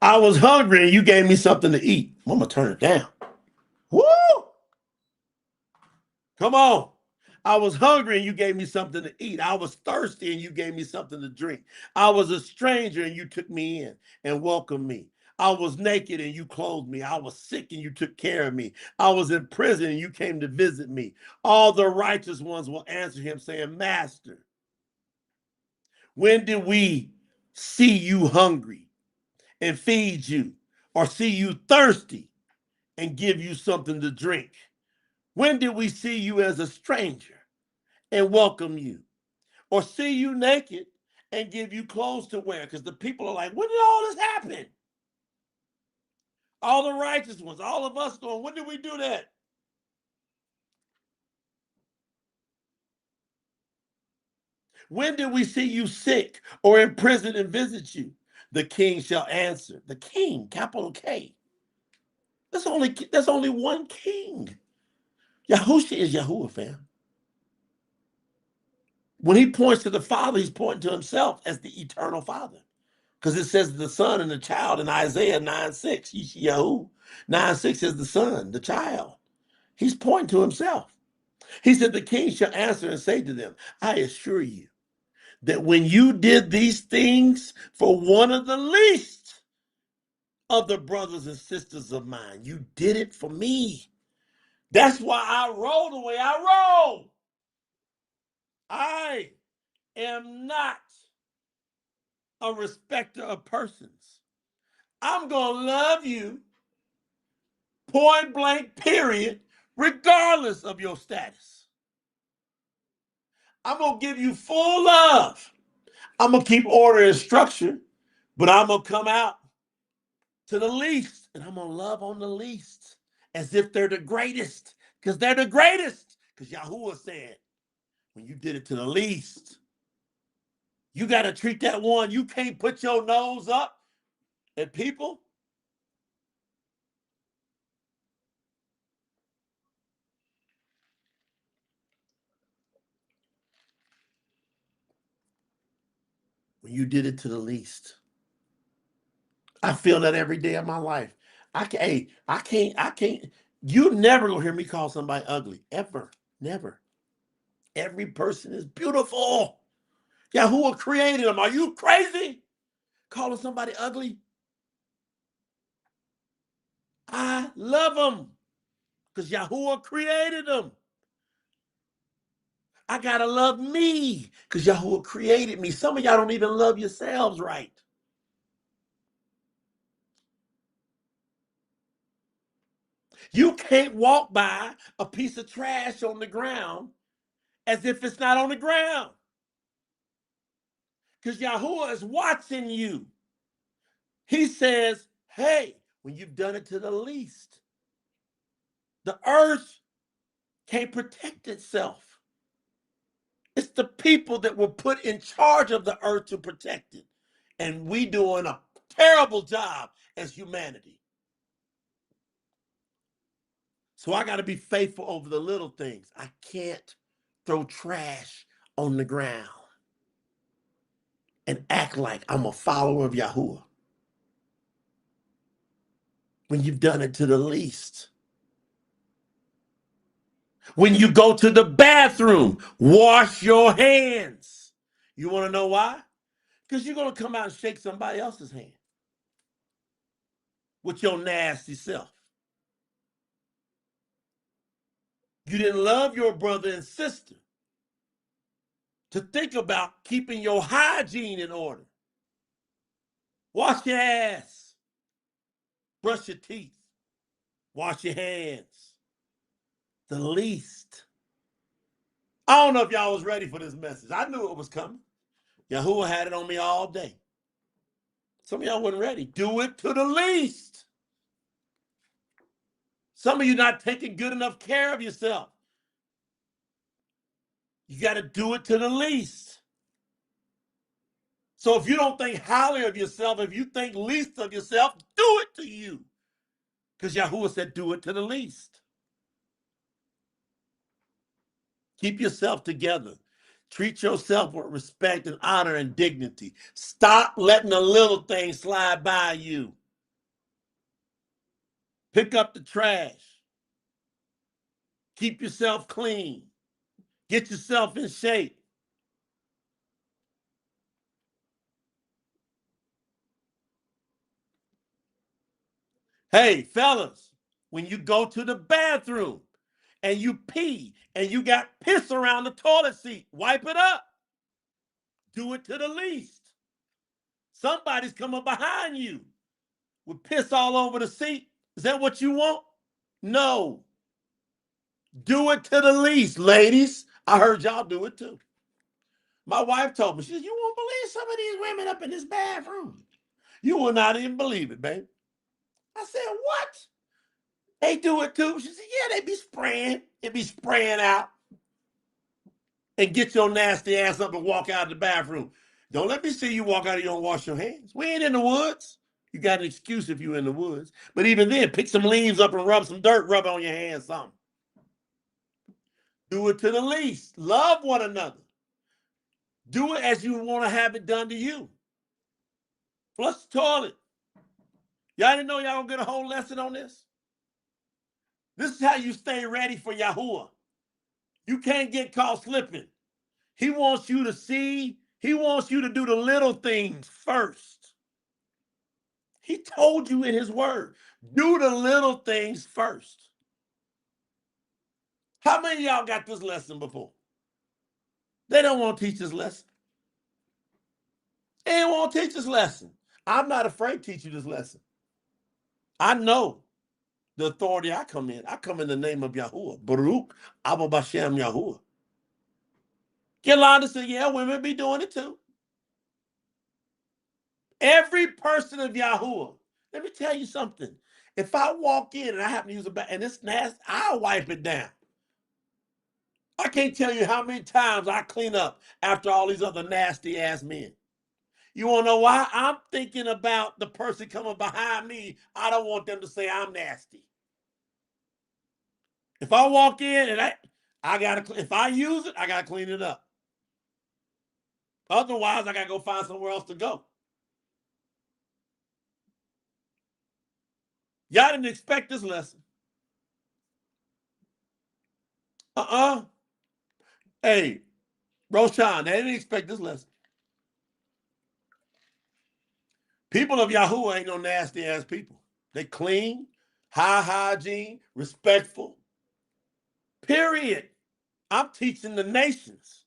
I was hungry and you gave me something to eat. I'm going to turn it down. Woo! Come on. I was hungry and you gave me something to eat. I was thirsty and you gave me something to drink. I was a stranger and you took me in and welcomed me. I was naked and you clothed me. I was sick and you took care of me. I was in prison and you came to visit me. All the righteous ones will answer him saying, Master, when did we see you hungry and feed you, or see you thirsty and give you something to drink? When did we see you as a stranger and welcome you, or see you naked and give you clothes to wear? Because the people are like, when did all this happen? All the righteous ones, all of us going, when did we do that? When did we see you sick or in prison and visit you? The king shall answer. The king, capital K. There's only one king. Yahushua is Yahuah, fam. When he points to the Father, he's pointing to himself as the eternal Father. Because it says the Son and the child in Isaiah 9:6. Yahuah 9:6 is the Son, the child. He's pointing to himself. He said, the king shall answer and say to them, I assure you that when you did these things for one of the least of the brothers and sisters of mine, you did it for me. That's why I roll the way I roll. I am not a respecter of persons. I'm going to love you, point blank, period, regardless of your status. I'm going to give you full love. I'm going to keep order and structure, but I'm going to come out to the least, and I'm going to love on the least as if they're the greatest, because they're the greatest. Because Yahuah said, when you did it to the least, you got to treat that one. You can't put your nose up at people. When you did it to the least. I feel that every day of my life. I can't. You never gonna hear me call somebody ugly. Ever. Never. Every person is beautiful. Yahuah created them. Are you crazy? Calling somebody ugly? I love them because Yahuah created them. I gotta love me because Yahuah created me. Some of y'all don't even love yourselves right. You can't walk by a piece of trash on the ground as if it's not on the ground. Because Yahuah is watching you. He says, hey, when you've done it to the least, the earth can't protect itself. It's the people that were put in charge of the earth to protect it. And we doing a terrible job as humanity. So I got to be faithful over the little things. I can't throw trash on the ground and act like I'm a follower of Yahuah when you've done it to the least. When you go to the bathroom, wash your hands. You want to know why? Because you're going to come out and shake somebody else's hand with your nasty self. You didn't love your brother and sister to think about keeping your hygiene in order. Wash your ass. Brush your teeth. Wash your hands. The least. I don't know if y'all was ready for this message. I knew it was coming. Yahuah had it on me all day. Some of y'all weren't ready. Do it to the least. Some of you not taking good enough care of yourself. You got to do it to the least. So if you don't think highly of yourself, if you think least of yourself, do it to you. Because Yahuah said, do it to the least. Keep yourself together. Treat yourself with respect and honor and dignity. Stop letting the little things slide by you. Pick up the trash. Keep yourself clean. Get yourself in shape. Hey, fellas, when you go to the bathroom and you pee and you got piss around the toilet seat, wipe it up. Do it to the least. Somebody's coming behind you with piss all over the seat. Is that what you want? No. Do it to the least, ladies. I heard y'all do it too. My wife told me, she said, you won't believe some of these women up in this bathroom. You will not even believe it, babe. I said, what? They do it too. She said, yeah, they be spraying. It be spraying out. And get your nasty ass up and walk out of the bathroom. Don't let me see you walk out and you don't wash your hands. We ain't in the woods. You got an excuse if you in the woods. But even then, pick some leaves up and rub some dirt, rub on your hands, something. Do it to the least. Love one another. Do it as you want to have it done to you. Flush the toilet. Y'all didn't know y'all gonna get a whole lesson on this? This is how you stay ready for Yahuah. You can't get caught slipping. He wants you to see, he wants you to do the little things first. He told you in his word, do the little things first. How many of y'all got this lesson before? They don't want to teach this lesson. They don't want to teach this lesson. I'm not afraid to teach you this lesson. I know the authority I come in. I come in the name of Yahuah. Baruch Abba Bashem Yahuah. Yolanda said, yeah, women be doing it too. Every person of Yahuah. Let me tell you something. If I walk in and I happen to use a bath and it's nasty, I'll wipe it down. I can't tell you how many times I clean up after all these other nasty ass men. You want to know why? I'm thinking about the person coming behind me. I don't want them to say I'm nasty. If I walk in and I gotta, if I use it, I gotta clean it up. Otherwise, I gotta go find somewhere else to go. Y'all didn't expect this lesson. Hey, Roshan, they didn't expect this lesson. People of Yahuah ain't no nasty ass people. They clean, high hygiene, respectful. Period. I'm teaching the nations.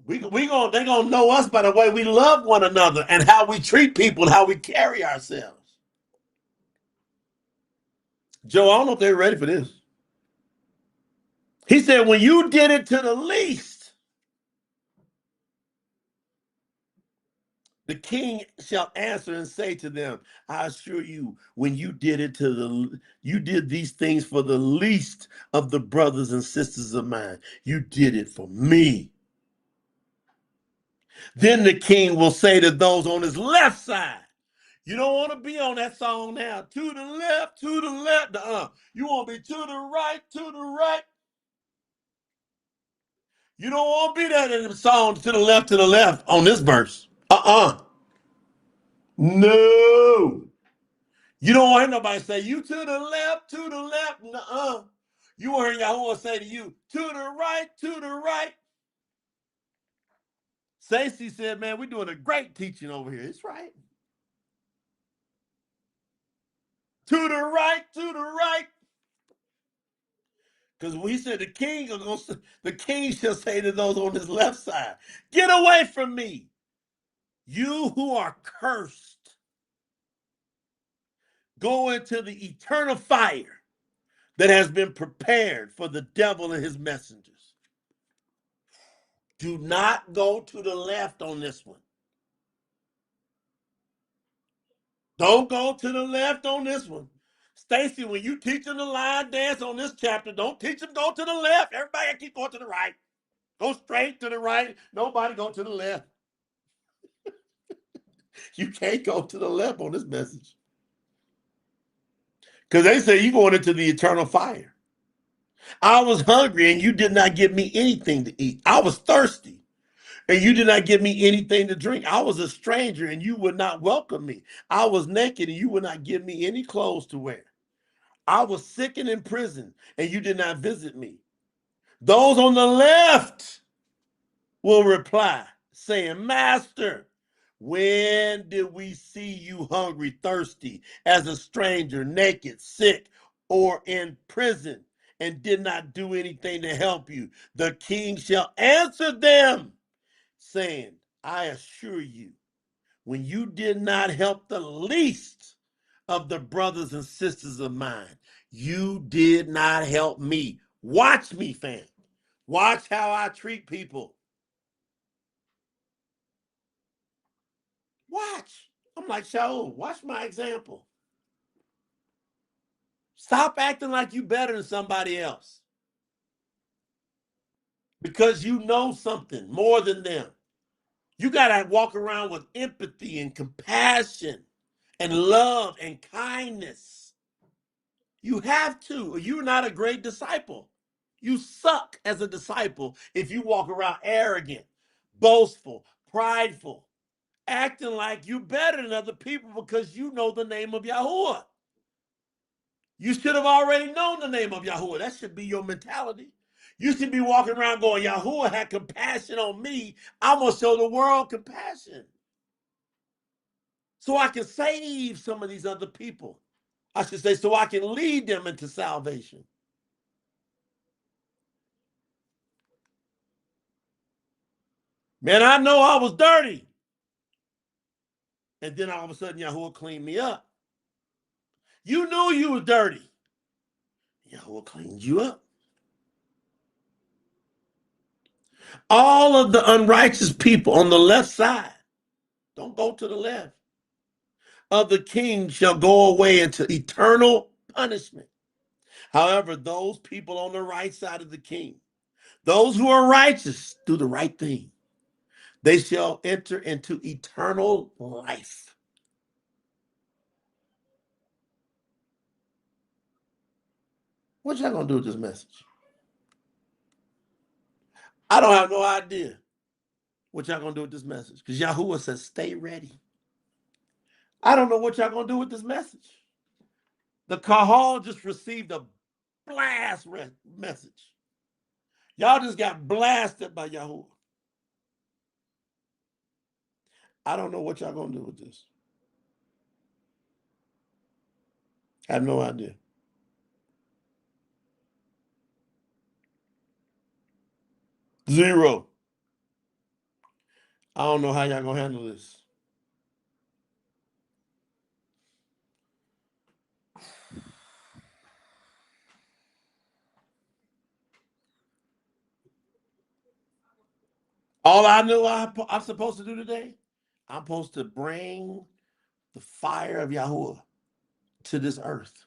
They're gonna know us by the way we love one another and how we treat people and how we carry ourselves. Joe, I don't know if they're ready for this. He said, when you did it to the least, the king shall answer and say to them, I assure you, when you did it you did these things for the least of the brothers and sisters of mine. You did it for me. Then the king will say to those on his left side, you don't want to be on that song now. To the left, to the left. You want to be to the right, to the right. You don't want to be that in the song to the left on this verse. No. You don't want to hear nobody say, you to the left, to the left. Nuh-uh. You want to hear Yahuah say to you, to the right, to the right. Stacey said, man, we're doing a great teaching over here. It's right. To the right, to the right. Because we said the king shall say to those on his left side, get away from me, you who are cursed. Go into the eternal fire that has been prepared for the devil and his messengers. Do not go to the left on this one. Don't go to the left on this one. Stacy, when you teach them the line dance on this chapter, don't teach them go to the left. Everybody keep going to the right. Go straight to the right. Nobody go to the left. You can't go to the left on this message. Because they say you're going into the eternal fire. I was hungry and you did not give me anything to eat. I was thirsty and you did not give me anything to drink. I was a stranger and you would not welcome me. I was naked and you would not give me any clothes to wear. I was sick and in prison and you did not visit me. Those on the left will reply, saying, Master, when did we see you hungry, thirsty, as a stranger, naked, sick, or in prison, and did not do anything to help you? The king shall answer them, saying, I assure you, when you did not help the least of the brothers and sisters of mine, you did not help me. Watch me, fam. Watch how I treat people. Watch. I'm like, Shaul, watch my example. Stop acting like you better than somebody else because you know something more than them. You got to walk around with empathy and compassion and love and kindness. You have to, or you're not a great disciple. You suck as a disciple if you walk around arrogant, boastful, prideful, acting like you're better than other people because you know the name of Yahuah. You should have already known the name of Yahuah. That should be your mentality. You should be walking around going, Yahuah had compassion on me. I'm going to show the world compassion so I can save some of these other people. I should say, so I can lead them into salvation. Man, I know I was dirty. And then all of a sudden, Yahuah cleaned me up. You knew you were dirty. Yahuah cleaned you up. All of the unrighteous people on the left side, don't go to the left, of the king shall go away into eternal punishment. However, those people on the right side of the king, those who are righteous, do the right thing, they shall enter into eternal life. What y'all gonna do with this message? I don't have no idea what y'all gonna do with this message, because Yahuah says, stay ready. I don't know what y'all gonna do with this message. The Kahal just received a blast message. Y'all just got blasted by Yahuah. I don't know what y'all gonna do with this. I have no idea. Zero. I don't know how y'all gonna handle this. All I know I'm supposed to do today, I'm supposed to bring the fire of Yahuah to this earth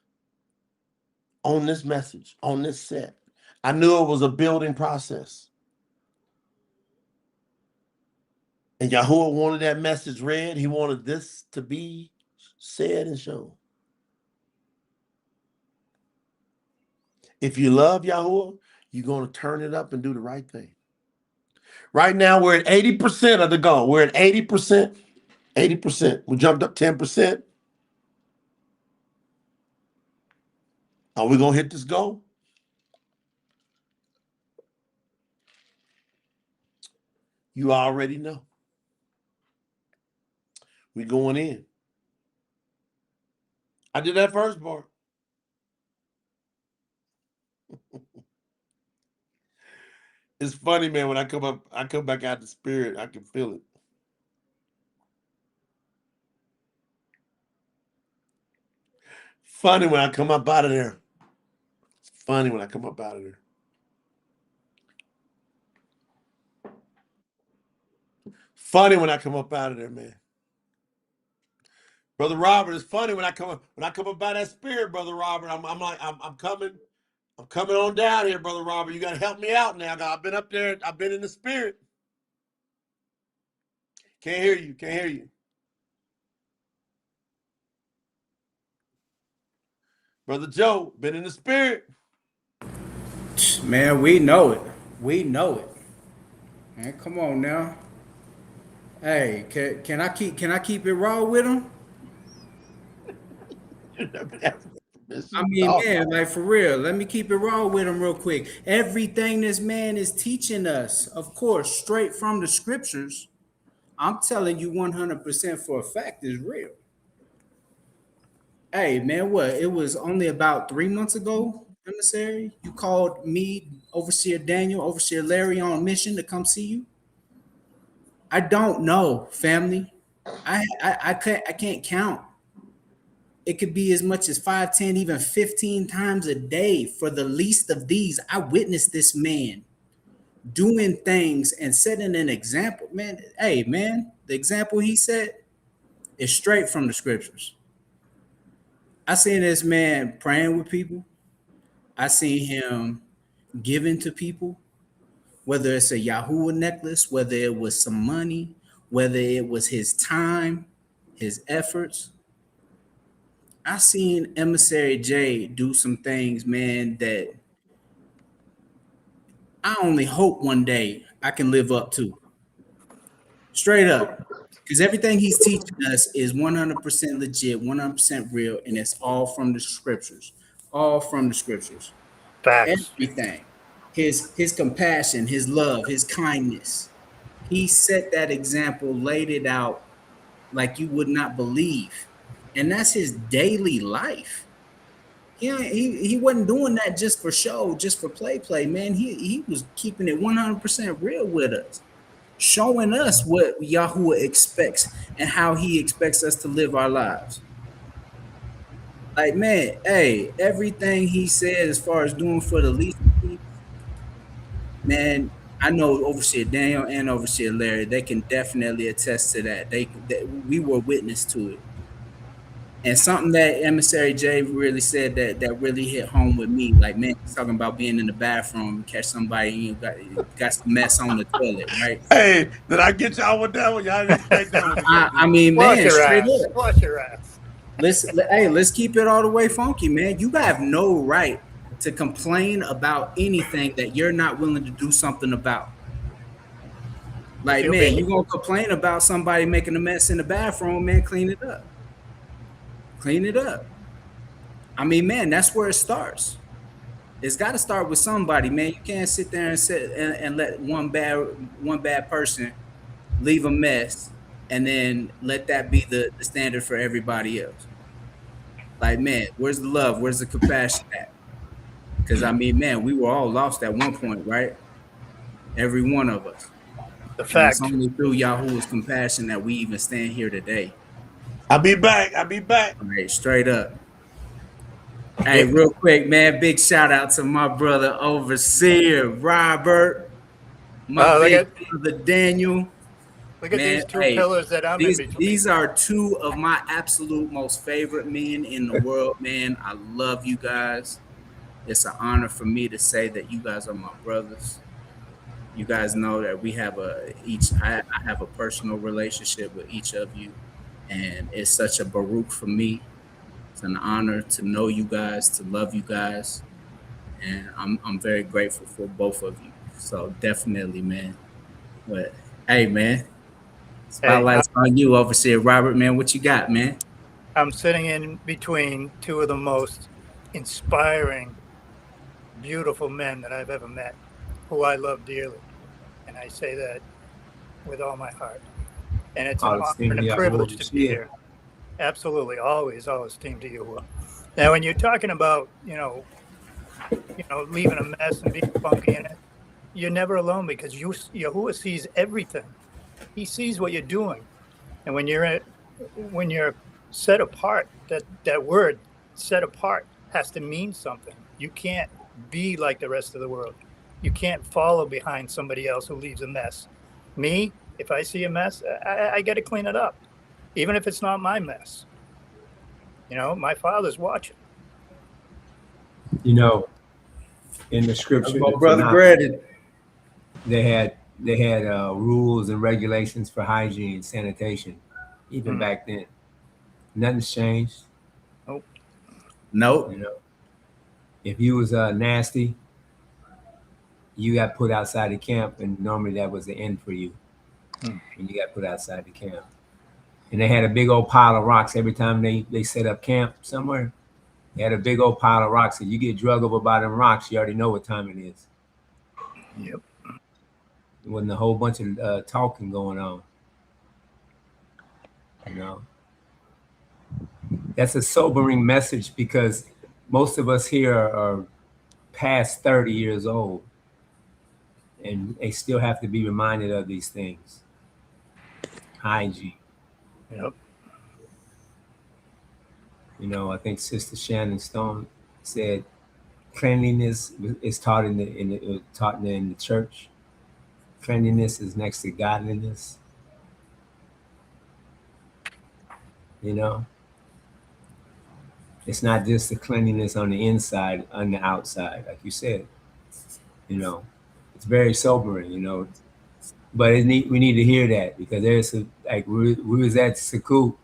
on this message, on this set. I knew it was a building process. And Yahuah wanted that message read. He wanted this to be said and shown. If you love Yahuah, you're going to turn it up and do the right thing. Right now, we're at 80% of the goal. We're at 80%. 80%. We jumped up 10%. Are we going to hit this goal? You already know. We going in. I did that first part. It's funny, man, when I come back out the spirit, I can feel it. Funny when I come up out of there. It's funny when I come up out of there. Funny when I come up out of there, man. Brother Robert, it's funny when I come up by that spirit, Brother Robert. I'm coming on down here, Brother Robert. You gotta help me out now. I've been up there, I've been in the spirit. Can't hear you. Brother Joe, been in the spirit. Man, we know it. We know it. Man, come on now. Hey, can I keep it raw with him? I mean, man, like for real. Let me keep it raw with him real quick. Everything this man is teaching us, of course, straight from the scriptures, I'm telling you 100% for a fact is real. Hey, man, what? It was only about 3 months ago, emissary. You called me, Overseer Daniel, Overseer Larry on mission to come see you. I don't know, family. I can't count. It could be as much as 5, 10, even 15 times a day for the least of these. I witnessed this man doing things and setting an example. Man, hey, man, the example he set is straight from the scriptures. I seen this man praying with people. I seen him giving to people, whether it's a Yahuah necklace, whether it was some money, whether it was his time, his efforts. I seen Emissary J do some things, man, that I only hope one day I can live up to. Straight up. Because everything he's teaching us is 100% legit, 100% real, and it's all from the scriptures. All from the scriptures. Facts. Everything. His compassion, his love, his kindness. He set that example, laid it out like you would not believe. And that's his daily life. He wasn't doing that just for show, just for play, man. He was keeping it 100% real with us. showing us what Yahuah expects and how he expects us to live our lives. Like, man, hey, everything he said as far as doing for the least of these, man, I know Overseer Daniel and Overseer Larry, they can definitely attest to that. We were witness to it. And something that Emissary J really said that really hit home with me, like, man, he's talking about being in the bathroom and catch somebody, you know, got some mess on the toilet, right? Hey, did I get y'all with that one? Y'all didn't expect that one to go, I did you? mean, Flush man, your straight ass. up. Flush your ass. Let's keep it all the way funky, man. You have no right to complain about anything that you're not willing to do something about. Like, You man, mean you gonna complain about somebody making a mess in the bathroom, man, clean it up. Clean it up. I mean, man, that's where it starts. It's got to start with somebody, man. You can't sit there and and let one bad person leave a mess and then let that be the standard for everybody else. Like, man, where's the love? Where's the compassion at? Because I mean, man, we were all lost at one point, right? Every one of us. the And it's fact? only through Yahuwah's compassion that we even stand here today. I'll be back. I'll be back. All right, straight up. Hey, real quick, man, big shout out to my brother Overseer Robert, my Oh, big brother Daniel. look at Man, these two hey, pillars that I'm in between. these are two of my absolute most favorite men in the world, man. I love you guys. It's an honor for me to say that you guys are my brothers. You guys know that we have I have a personal relationship with each of you, and it's such a baruch for me. It's an honor to know you guys, to love you guys, and I'm very grateful for both of you. So definitely, man. But hey, man, Hey, spotlight's on you, Overseer Robert. Man, what you got, man? I'm sitting in between two of the most inspiring, beautiful men that I've ever met, who I love dearly, and I say that with all my heart. And it's an All honor esteem and a Yahuwah privilege to be Mashiach. here. Absolutely, always esteemed to you. Now, when you're talking about, leaving a mess and being funky in it, you're never alone because Yahuwah sees everything. He sees what you're doing, and when you're set apart, that word set apart has to mean something. You can't be like the rest of the world. You can't follow behind somebody else who leaves a mess. Me, if I see a mess, I got to clean it up, even if it's not my mess. My father's watching. You know, in the That's scripture, my the brother Tanakh, Brandon. they had rules and regulations for hygiene and sanitation, even Mm. back then. Nothing's changed. Nope. Nope. You know, if you was nasty, you got put outside the camp, and normally that was the end for you. Mm. When you got put outside the camp, and they had a big old pile of rocks every time they set up camp somewhere. They had a big old pile of rocks. If you get drug over by them rocks, you already know what time it is. Yep. There wasn't a whole bunch of talking going on. You know, that's a sobering message because most of us here are past 30 years old, and they still have to be reminded of these things. Hygiene. Yep. You know, I think Sister Shannon Stone said cleanliness is taught in the church. Cleanliness is next to godliness. You know, it's not just the cleanliness on the inside, on the outside, like you said. You know, it's very sobering. You know, but we need to hear that because like we was at Sukkot,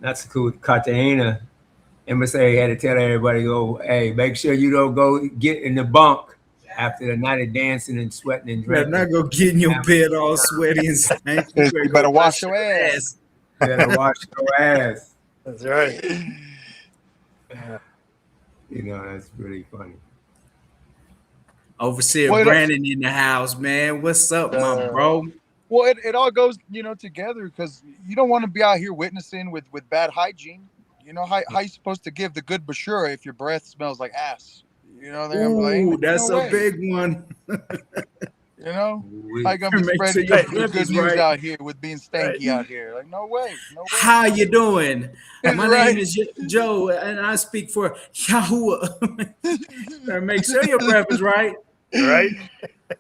not Sukkot, Cartagena, emissary had to tell everybody, go, hey, make sure you don't go get in the bunk after the night of dancing and sweating and You better drinking. not go get in your bed all sweaty and stank. You better, You go better wash your your ass. You better wash your ass. That's right. Yeah. You know, that's really funny. Overseer Well, Brandon in the house, man. What's up, my bro? well, it all goes, together because you don't want to be out here witnessing with bad hygiene. How you supposed to give the good bashura if your breath smells like ass? They're gonna be like, Ooh, ain't that's no a way. big one. You know, We, how you gonna be Make sure spreading your the breath good is news right. out here with being stanky Right. out here? Like, no way, no way. How you doing? My Right. name is Joe, and I speak for Yahuah. Better make sure your breath is right. Right.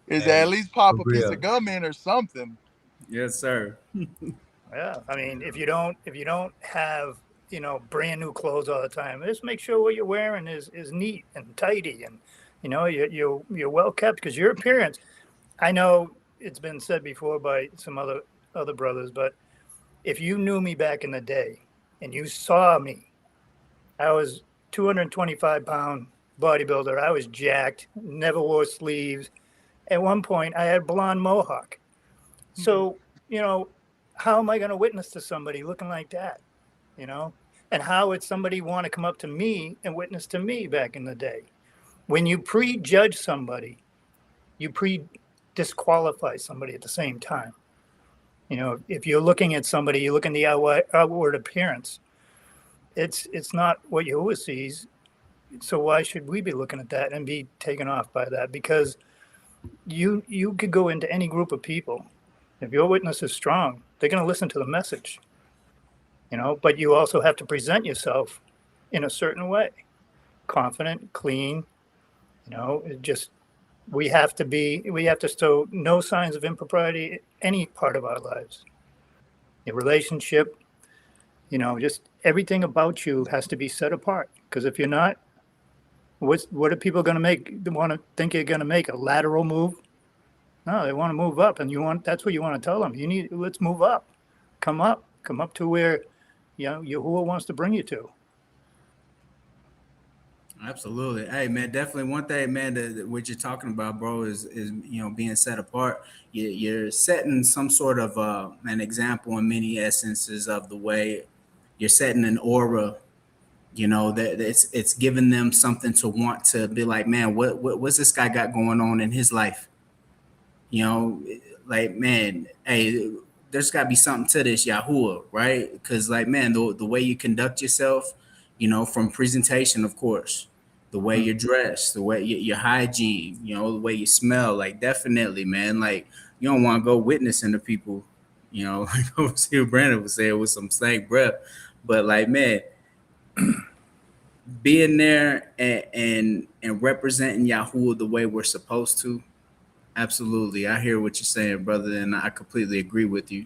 Is hey, at least pop for a piece real. of gum in or something. Yes, sir. Yeah. I mean, if you don't have, brand new clothes all the time, just make sure what you're wearing is neat and tidy, and you're well kept, because your appearance. I know it's been said before by some other brothers, but if you knew me back in the day and you saw me, I was 225-pound bodybuilder. I was jacked, never wore sleeves. At one point, I had blonde mohawk. So, how am I going to witness to somebody looking like that? You know, and how would somebody want to come up to me and witness to me back in the day? When you prejudge somebody, you disqualify somebody at the same time. If you're looking at somebody, you look in the outward appearance. It's not what Yahuwah sees. So why should we be looking at that and be taken off by that? Because you could go into any group of people. If your witness is strong, they're going to listen to the message. But you also have to present yourself in a certain way, confident, clean. It just we have to show no signs of impropriety any part of our lives. Your relationship, just everything about you has to be set apart. Because if you're not, what are people going to make? They want to think you're going to make a lateral move? No, they want to move up, and that's what you want to tell them. Let's move up, come up to where Yahuwah wants to bring you to. Absolutely. Hey, man, definitely one thing, man, that what you're talking about, bro, is being set apart. You're setting some sort of an example in many essences of the way you're setting an aura. That it's giving them something to want to be like, man, what's this guy got going on in his life? Like, man, hey, there's got to be something to this Yahuwah, right? Because, like, man, the way you conduct yourself, from presentation, of course, the way you're dressed, the way your hygiene, the way you smell, like, definitely, man, like, you don't want to go witnessing to people, like Overseer Brandon was saying with some stank breath, but, like, man, being there and representing Yahuwah the way we're supposed to. Absolutely. I hear what you're saying, brother, and I completely agree with you.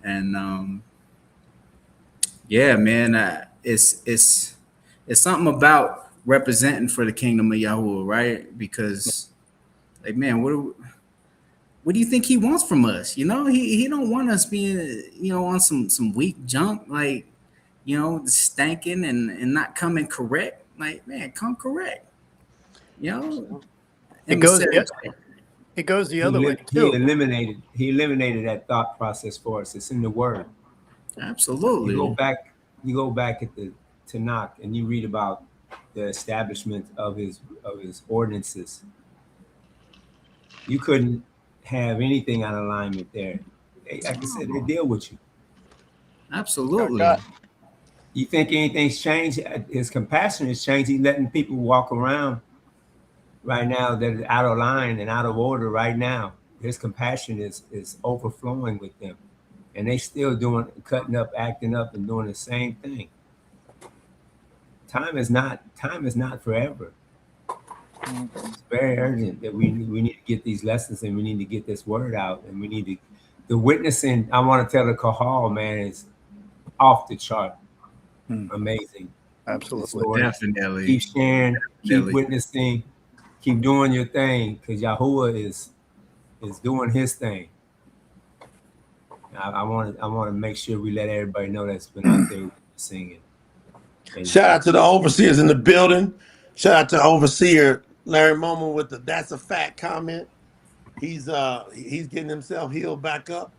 And yeah, man, it's something about representing for the kingdom of Yahuwah, right? Because, like, man, what do you think he wants from us? He don't want us being, on some weak junk, like, stanking and not coming correct. Like, man, come correct. It goes Emissary. the it goes the he, other way he too. eliminated that thought process for us. It's in the word. You go Absolutely. back, at the Tanakh and you read about the establishment of his ordinances. You couldn't have anything out of alignment there. Like I said, they deal with you. Absolutely. You think anything's changed? His compassion has changed. He's letting people walk around right now that are out of line and out of order right now. His compassion is overflowing with them. And they still cutting up, acting up, and doing the same thing. Time is not forever. It's very urgent that we need to get these lessons and we need to get this word out and we need to the witnessing. I want to tell the Kahal, man, is off the chart. Amazing. Absolutely. Definitely. Keep sharing, keep Definitely. witnessing, keep doing your thing, because Yahuwah is doing his thing. I want to make sure we let everybody know that's been out there singing. And Shout out to the overseers in the building. Shout out to Overseer Larry Momo with the "that's a fact" comment. He's getting himself healed back up.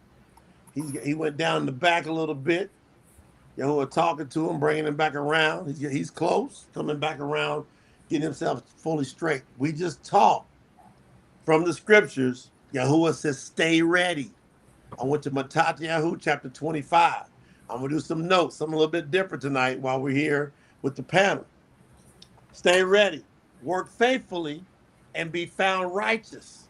He went down in the back a little bit. Yahuwah talking to him, bringing him back around. He's close, coming back around, getting himself fully straight. We just taught from the scriptures. Yahuwah says, "Stay ready." I went to Matthias chapter 25. I'm gonna do some notes, something a little bit different tonight while we're here with the panel. Stay ready, work faithfully, and be found righteous.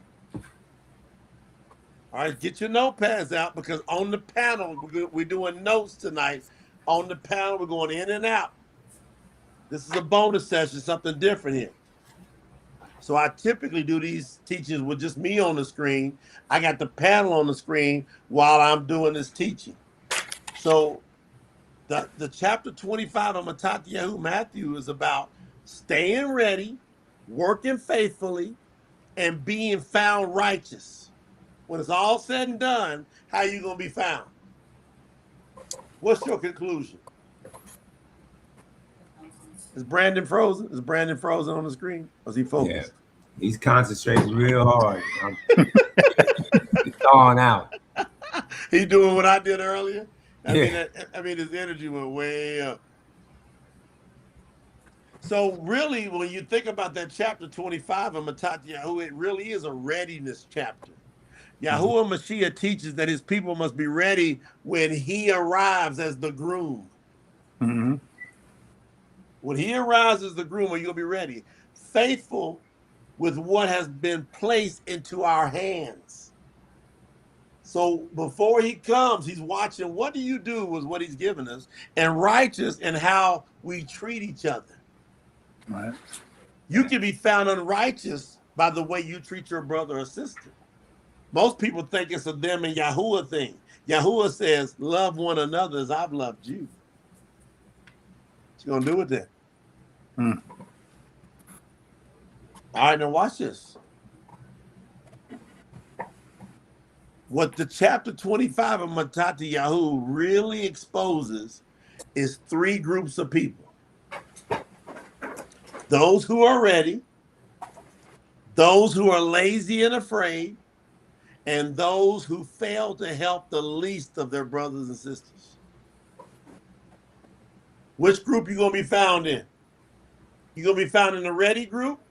All right, get your notepads out because on the panel, we're doing notes tonight. On the panel, we're going in and out. This is a bonus session, something different here. So I typically do these teachings with just me on the screen. I got the panel on the screen while I'm doing this teaching. So the chapter 25 of Yahuah Matthew is about staying ready, working faithfully, and being found righteous. When it's all said and done, how you going to be found? What's your conclusion? Is Brandon frozen? Is Brandon frozen on the screen? Or is he focused? Yeah. He's concentrating real hard. He's thawing out. He doing what I did earlier. Yeah. I mean, his energy went way up. So really, when you think about that chapter 25 of Yahuah, it really is a readiness chapter. Yahuah Mashiach teaches that his people must be ready when he arrives as the groom. Mm-hmm. When he arrives as the groom, are you going to be ready? Faithful with what has been placed into our hands. So before he comes, he's watching what do you do with what he's given us, and righteous in how we treat each other. Right. You can be found unrighteous by the way you treat your brother or sister. Most people think it's a them and Yahuah thing. Yahuah says, love one another as I've loved you. What you going to do with that? All right, now watch this. What the chapter 25 of Yahuah really exposes is three groups of people. Those who are ready, those who are lazy and afraid, and those who fail to help the least of their brothers and sisters. Which group you going to be found in? You going to be found in the ready group,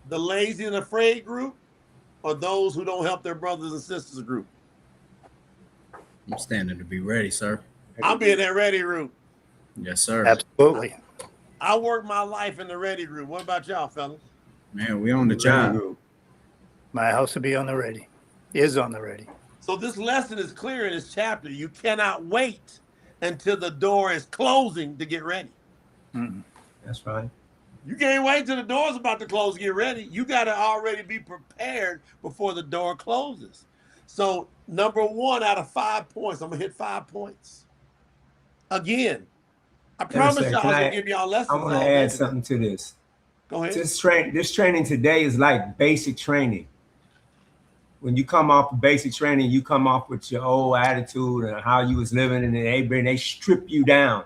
the lazy and afraid group, or those who don't help their brothers and sisters group? I'm standing to be ready, sir. I'll be in that ready group. Yes, sir. Absolutely. I work my life in the ready group. What about y'all, fellas? Man, we on the job. My house will be on the ready. Is on the ready. So this lesson is clear in this chapter. You cannot wait until the door is closing to get ready. Mm-hmm. That's right. You can't wait till the door's about to close to get ready. You got to already be prepared before the door closes. So number 1 out of 5 points, I'm going to hit 5 points. Again, I promise y'all I was going to give y'all lessons. I want to add something to this. Go ahead. This training today is like basic training. When you come off of basic training, you come off with your old attitude and how you was living, and they strip you down.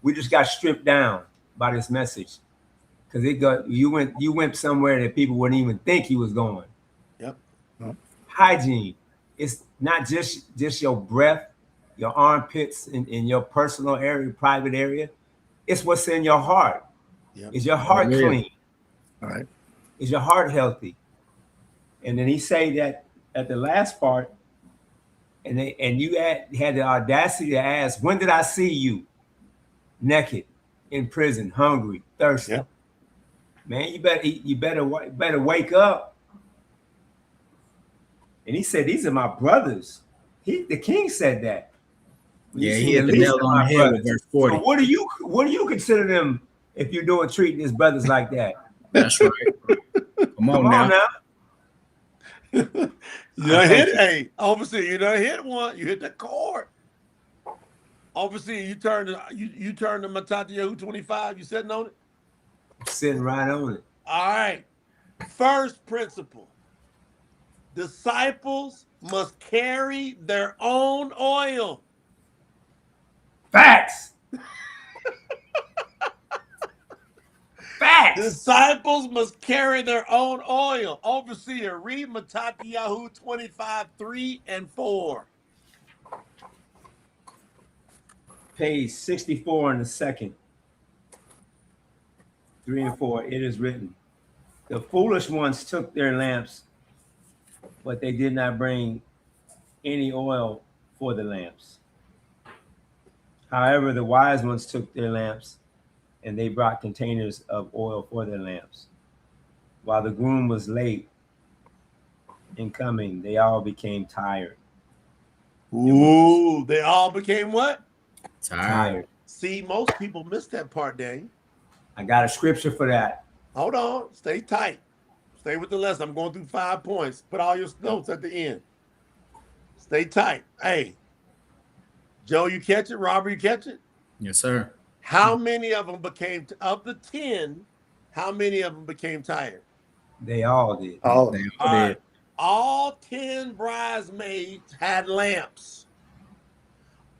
We just got stripped down by this message because you went somewhere that people wouldn't even think you was going. Yep. Hygiene. It's not just your breath, your armpits in your personal area, private area. It's what's in your heart. Yep. Is your heart clean? All right. Is your heart healthy? And then he say that at the last part, and you had the audacity to ask, when did I see you naked, in prison, hungry, thirsty? Yep. Man, you better wake up. And he said, these are my brothers. The king said that. Yeah, he hit the nail on the head with verse 40. So what do you consider them if you're treating his brothers like that? That's right. Come on now. You done hit it. Hey, overseer, you done hit one. You hit the chord. Overseer, you turned to Yahuah 25. You sitting on it? Sitting right on it. All right. First principle. Disciples must carry their own oil. Facts. Facts. Disciples must carry their own oil. Overseer, read Yahuah 25, 3 and 4. Page 64 in the second. 3 and 4. It is written, the foolish ones took their lamps, but they did not bring any oil for the lamps. However, the wise ones took their lamps, and they brought containers of oil for their lamps. While the groom was late in coming, they all became tired Ooh, they all became what? Tired. See, most people miss that part, Daniel. I got a scripture for that. Hold on. Stay tight. Stay with the lesson. I'm going through 5 points. Put all your notes at the end. Stay tight. Hey, Joe, you catch it? Robert, you catch it? Yes, sir. How many of them became, of the 10, how many of them became tired? They all did. All They All all right. did. All 10 bridesmaids had lamps.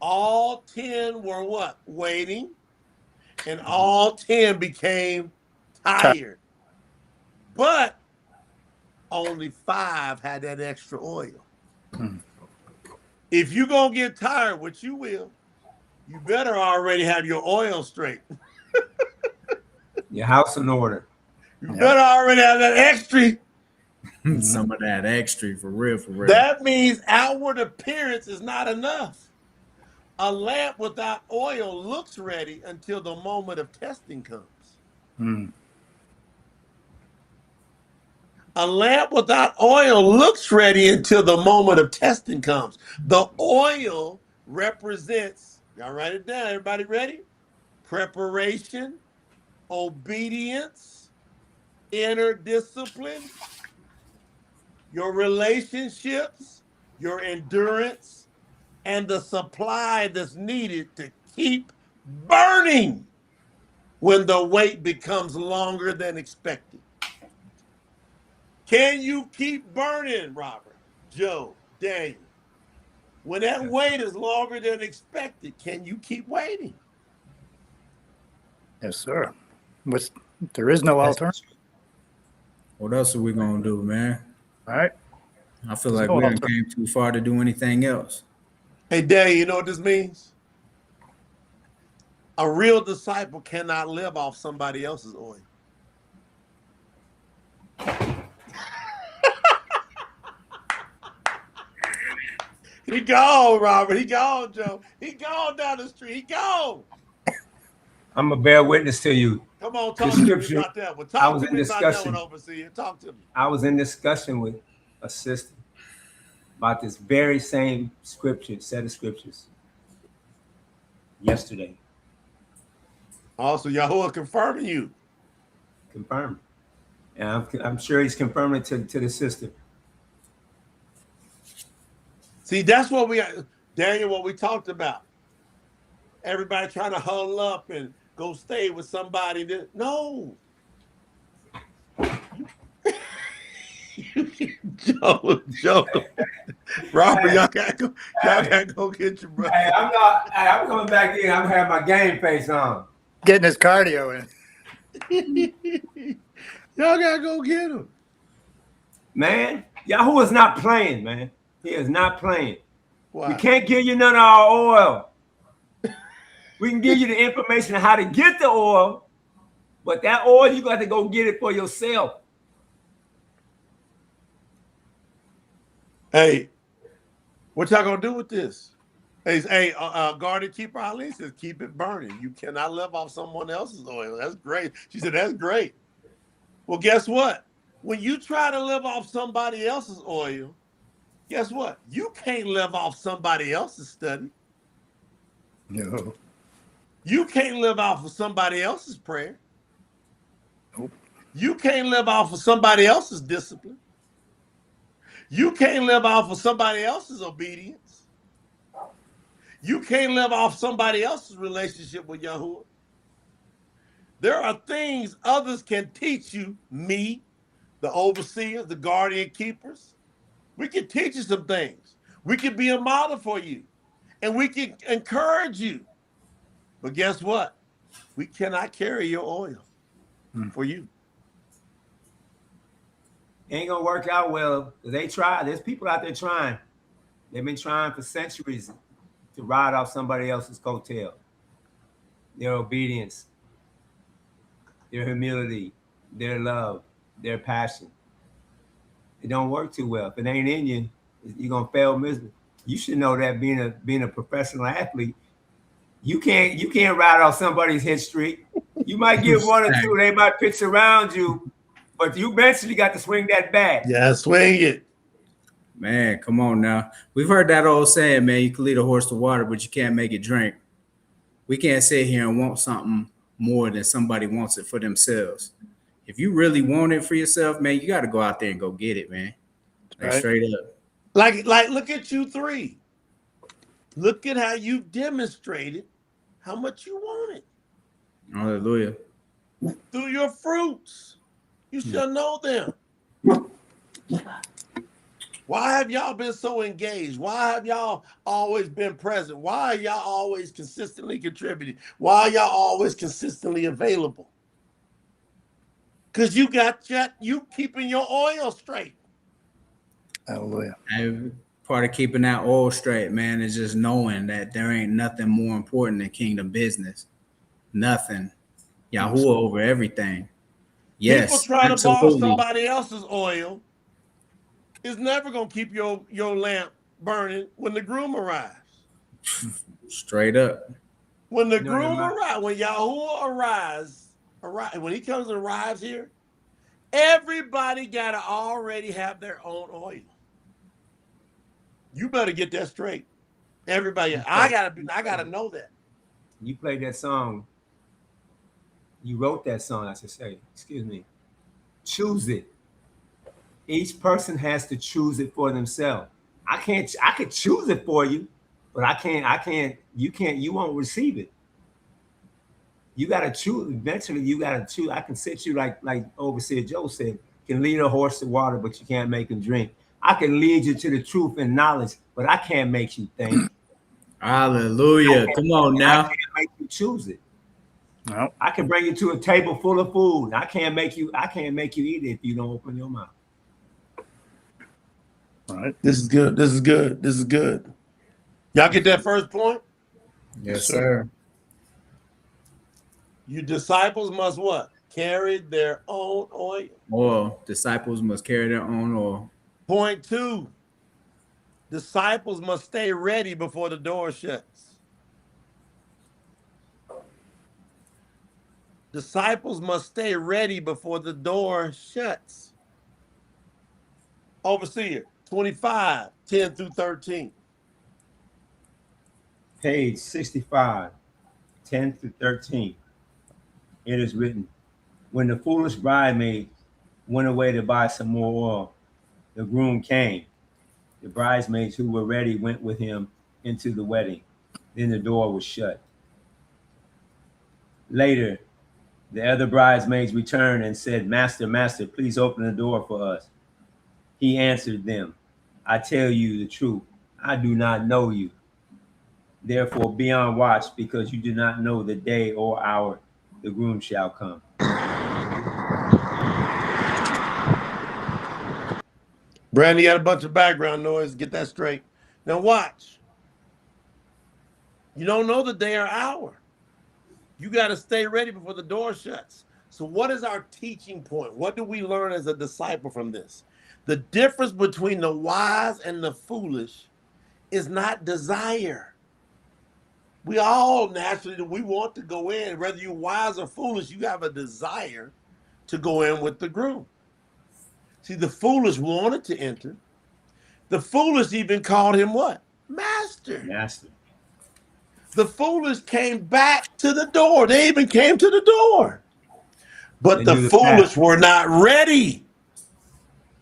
All 10 were what? Waiting. And all 10 became tired. But only 5 had that extra oil. If you're going to get tired, which you will, you better already have your oil straight. Your house in order. You better already have that extra. Some of that extra for real, for real. That means outward appearance is not enough. A lamp without oil looks ready until the moment of testing comes. A lamp without oil looks ready until the moment of testing comes. The oil represents, y'all write it down, everybody ready? Preparation, obedience, inner discipline, your relationships, your endurance, and the supply that's needed to keep burning when the wait becomes longer than expected. Can you keep burning, Robert, Joe, Daniel? When that wait is longer than expected, can you keep waiting? Yes, sir. There is no alternative. What else are we gonna do, man? All right. I feel like we done came too far to do anything else. Hey, Daniel, you know what this means? A real disciple cannot live off somebody else's oil. He gone, Robert. He gone, Joe. He gone down the street. He gone. I'm a bear witness to you. Come on, talk to me about that one. Talk to me about that one, overseer. Talk to me. I was in discussion with a sister about this very same scripture, set of scriptures, yesterday. Also, Yahuah confirming you. Confirmed. And I'm sure he's confirming it to the sister. See, that's what we, Daniel, what we talked about. Everybody trying to huddle up and go stay with somebody that, no. Joe, Robert, y'all gotta go get your brother. Hey, I'm coming back in. I'm having my game face on. Getting his cardio in. Y'all gotta go get him. Man, Yahuah is not playing, man. He is not playing. Why? We can't give you none of our oil. We can give you the information on how to get the oil, but that oil, you got to go get it for yourself. Hey, what y'all gonna do with this? Hey, guardian keeper Ali says, keep it burning. You cannot live off someone else's oil. That's great. She said, that's great. Well, guess what? When you try to live off somebody else's oil, guess what? You can't live off somebody else's study. No. You can't live off of somebody else's prayer. Nope. You can't live off of somebody else's discipline. You can't live off of somebody else's obedience. You can't live off somebody else's relationship with Yahuah. There are things others can teach you, me, the overseers, the guardian keepers. We can teach you some things. We can be a model for you. And we can encourage you. But guess what? We cannot carry your oil for you. Ain't gonna work out well because they try. There's people out there trying. They've been trying for centuries to ride off somebody else's coattail. Their obedience, their humility, their love, their passion. It don't work too well. If it ain't in you, you're gonna fail miserably. You should know that being a professional athlete, you can't ride off somebody's hit streak. You might get one or two, they might pitch around you, but you eventually got to swing that bat. Yeah, swing it. Man, come on now. We've heard that old saying, man, you can lead a horse to water, but you can't make it drink. We can't sit here and want something more than somebody wants it for themselves. If you really want it for yourself, man, you got to go out there and go get it, man. Like Right. straight up. Like, look at you three. Look at how you've demonstrated how much you want it. Hallelujah. Through your fruits. You shall know them. Why have y'all been so engaged? Why have y'all always been present? Why are y'all always consistently contributing? Why are y'all always consistently available? Because you keeping your oil straight. Hallelujah. And part of keeping that oil straight, man, is just knowing that there ain't nothing more important than kingdom business. Nothing. Yahuah over everything. Yes, People try to borrow absolutely. somebody else's oil is never going to keep your lamp burning when the groom arrives. Straight up. When the You know, groom arrives, when Yahuah arrives, when he comes and arrives here, everybody got to already have their own oil. You better get that straight. Everybody, I gotta know that. You played that song. You wrote that song, I should say. Excuse me. Choose it. Each person has to choose it for themselves. I could choose it for you, but you won't receive it. You gotta choose. Eventually, you gotta choose. I can set you like Overseer Joe said, can lead a horse to water, but you can't make him drink. I can lead you to the truth and knowledge, but I can't make you think. Hallelujah. Come on I now. can't make you choose it. No. I can bring you to a table full of food. I can't make you eat it if you don't open your mouth. All right. This is good. This is good. This is good. Y'all get that first point? Yes, sir. You disciples must what? Carry their own oil. Oil. Disciples must carry their own oil. Point 2. Disciples must stay ready before the door shuts. Disciples must stay ready before the door shuts. Overseer, 25, 10 through 13. Page 65, 10 through 13. It is written, when the foolish bridesmaid went away to buy some more oil, the groom came. The bridesmaids who were ready went with him into the wedding. Then the door was shut. Later, the other bridesmaids returned and said, Master, Master, please open the door for us. He answered them, I tell you the truth, I do not know you. Therefore be on watch, because you do not know the day or hour the groom shall come. Brandon, you got a bunch of background noise. Get that straight. Now watch. You don't know the day or hour. You got to stay ready before the door shuts. So what is our teaching point? What do we learn as a disciple from this? The difference between the wise and the foolish is not desire. We all naturally, we want to go in. Whether you're wise or foolish, you have a desire to go in with the groom. See, the foolish wanted to enter. The foolish even called him what? Master. Master. The foolish came back to the door. They even came to the door. But the foolish were not ready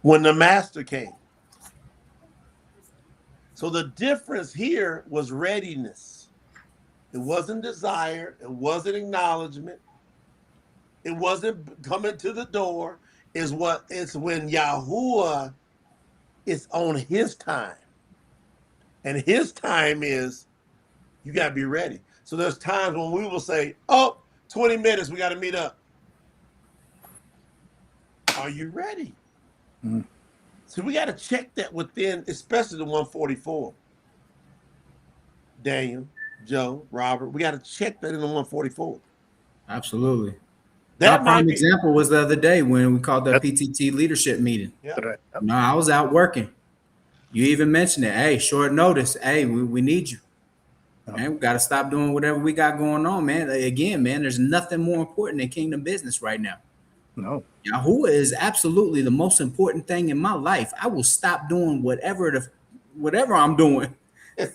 when the master came. So the difference here was readiness. It wasn't desire. It wasn't acknowledgement. It wasn't coming to the door. It's when Yahuah is on his time. And his time is, you got to be ready. So there's times when we will say, 20 minutes, we got to meet up. Are you ready? Mm. So we got to check that within, especially the 144. Daniel, Joe, Robert, we got to check that in the 144. Absolutely. That prime example was the other day when we called the PTT leadership meeting. Yeah. No, I was out working. You even mentioned it. Hey, short notice. Hey, we need you. Man, we got to stop doing whatever we got going on, man. Again, man, there's nothing more important than kingdom business right now. No. Yahuah is absolutely the most important thing in my life. I will stop doing whatever I'm doing. But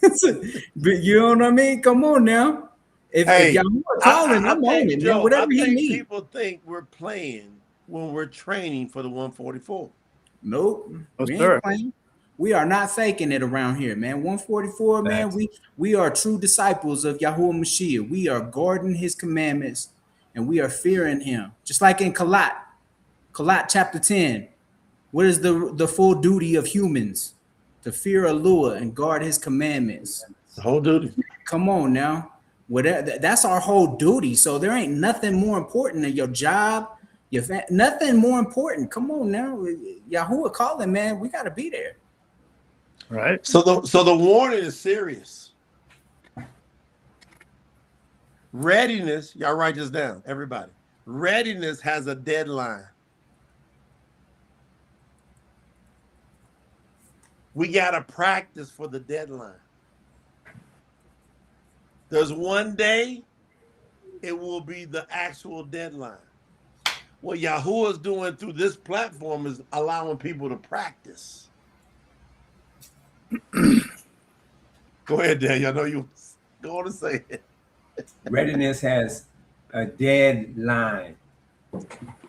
you know what I mean? Come on now. If Hey, Yahuah calling, I I'm on think, it, man. Joe, I Whatever he think needs. people think we're playing when we're training for the 144. Nope, No, we ain't sir. playing. We are not faking it around here, man. 144, man. Facts. We are true disciples of Yahuwah Mashiach. We are guarding his commandments and we are fearing him. Just like in Kalat chapter 10. What is the full duty of humans? To fear Allah and guard his commandments. The whole duty. Come on now. Whatever, that's our whole duty. So there ain't nothing more important than your job, nothing more important. Come on now. Yahuwah calling, man. We got to be there. Right. So the warning is serious. Readiness, y'all write this down, everybody. Readiness has a deadline. We got to practice for the deadline. There's one day, it will be the actual deadline. What Yahuwah is doing through this platform is allowing people to practice. Go ahead, Daniel. I know you go on to say it. Readiness has a deadline.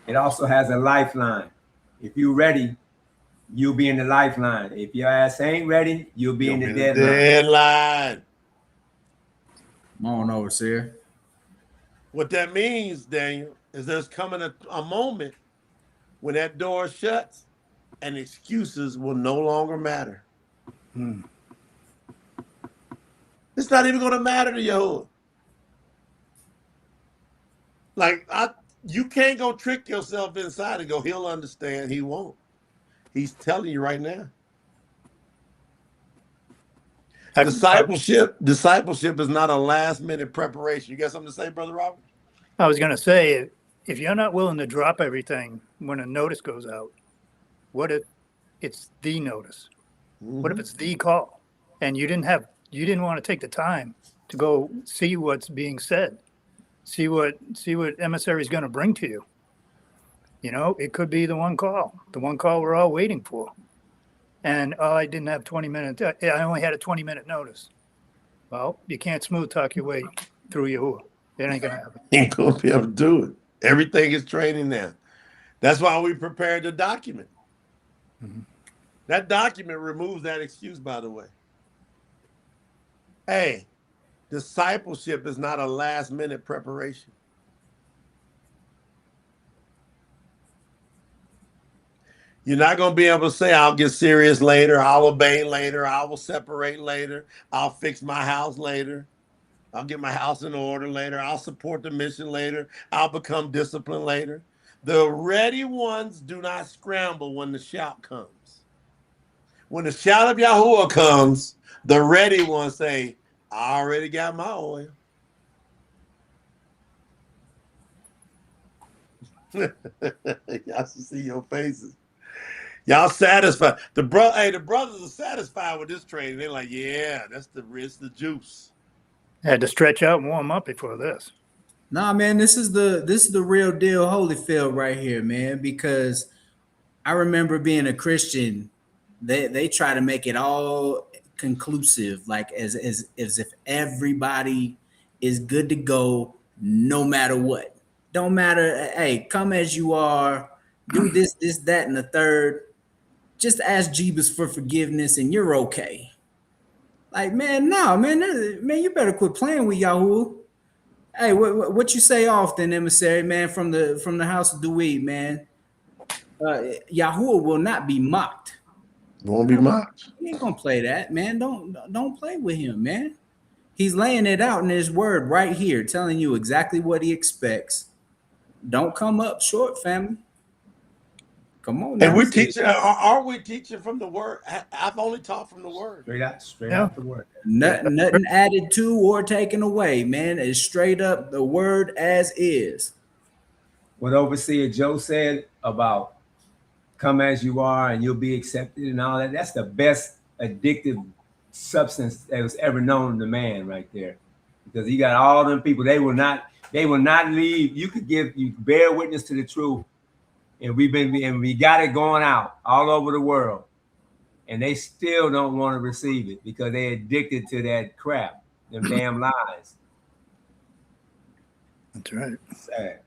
It also has a lifeline. If you're ready, you'll be in the lifeline. If your ass ain't ready, you'll be in the deadline. Deadline. Come on, overseer. What that means, Daniel, is there's coming a moment when that door shuts and excuses will no longer matter. It's not even going to matter to Yahuwah. Like, you can't go trick yourself inside and go, he'll understand. He won't. He's telling you right now. Discipleship is not a last minute preparation. You got something to say, Brother Robert? I was going to say, if you're not willing to drop everything when a notice goes out, what if it's the notice? Mm-hmm. What if it's the call and you didn't want to take the time to go see what's being said, see what emissary is going to bring to you? You know, it could be the one call we're all waiting for. And I didn't have 20 minutes. I only had a 20-minute notice. Well, you can't smooth talk your way through Yahuwah. It ain't going to happen. You ain't going to be able to do it. Everything is training now. That's why we prepared the document. Mm-hmm. That document removes that excuse, by the way. Hey, discipleship is not a last-minute preparation. You're not going to be able to say, I'll get serious later, I'll obey later, I will separate later, I'll fix my house later, I'll get my house in order later, I'll support the mission later, I'll become disciplined later. The ready ones do not scramble when the shout comes. When the shout of Yahuwah comes, the ready ones say, I already got my oil. Y'all should see your faces. Y'all satisfied. The brothers are satisfied with this training. They're like, yeah, it's the juice. I had to stretch out and warm up before this. Nah, man, this is the real deal Holyfield right here, man, because I remember being a Christian, they try to make it all conclusive, like as if everybody is good to go no matter what. Don't matter, hey, come as you are, do this, that, and the third. Just ask Jeebus for forgiveness and you're okay. Like, man, no, man, you better quit playing with Yahuwah. Hey, what you say often, emissary, man, from the house of Dewey, man. Yahuwah will not be mocked. Won't be mocked. He ain't gonna play that, man. Don't play with him, man. He's laying it out in his word right here, telling you exactly what he expects. Don't come up short, family. Come on. And we're teaching. Are we teaching from the word? I've only taught from the word. Straight out the word. Nothing added to or taken away, man. It's straight up the word as is. What Overseer Joe said about come as you are and you'll be accepted and all that, that's the best addictive substance that was ever known to man right there. Because he got all them people, they will not leave. You could bear witness to the truth and we got it going out all over the world, and they still don't want to receive it because they're addicted to that crap, them damn lies. That's right. Sad.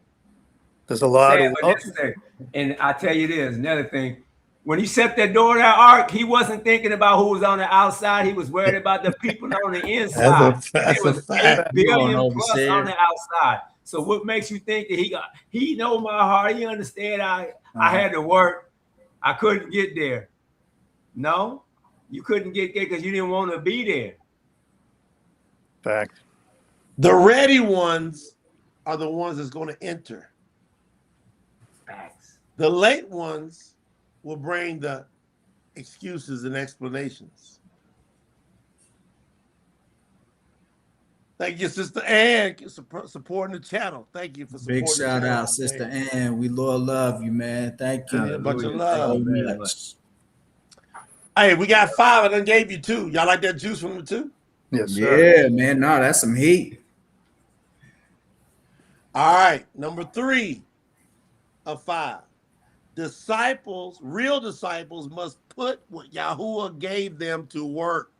There's a lot Sad, of but necessary. And I tell you this, another thing. When he set that door of that ark, he wasn't thinking about who was on the outside. He was worried about the people on the inside. There That's a was 8 fact. billion Come on, plus overseer. on the outside. So what makes you think that he know my heart? He understand I had to work. I couldn't get there. No, you couldn't get there because you didn't want to be there. fact. The ready ones are the ones that's going to enter. Facts. The late ones will bring the excuses and explanations. Thank you, Sister Ann, supporting the channel. Thank you for supporting Big the shout channel. out, Sister Ann. We love you, man. Thank you. A bunch of Hallelujah. love. Thank you very Very much. much. Hey, we got 5. I done gave you 2. Y'all like that juice from the 2? Yes, sir. Yeah, man. No, that's some heat. All right, number 3 of 5. Disciples, real disciples, must put what Yahuah gave them to work.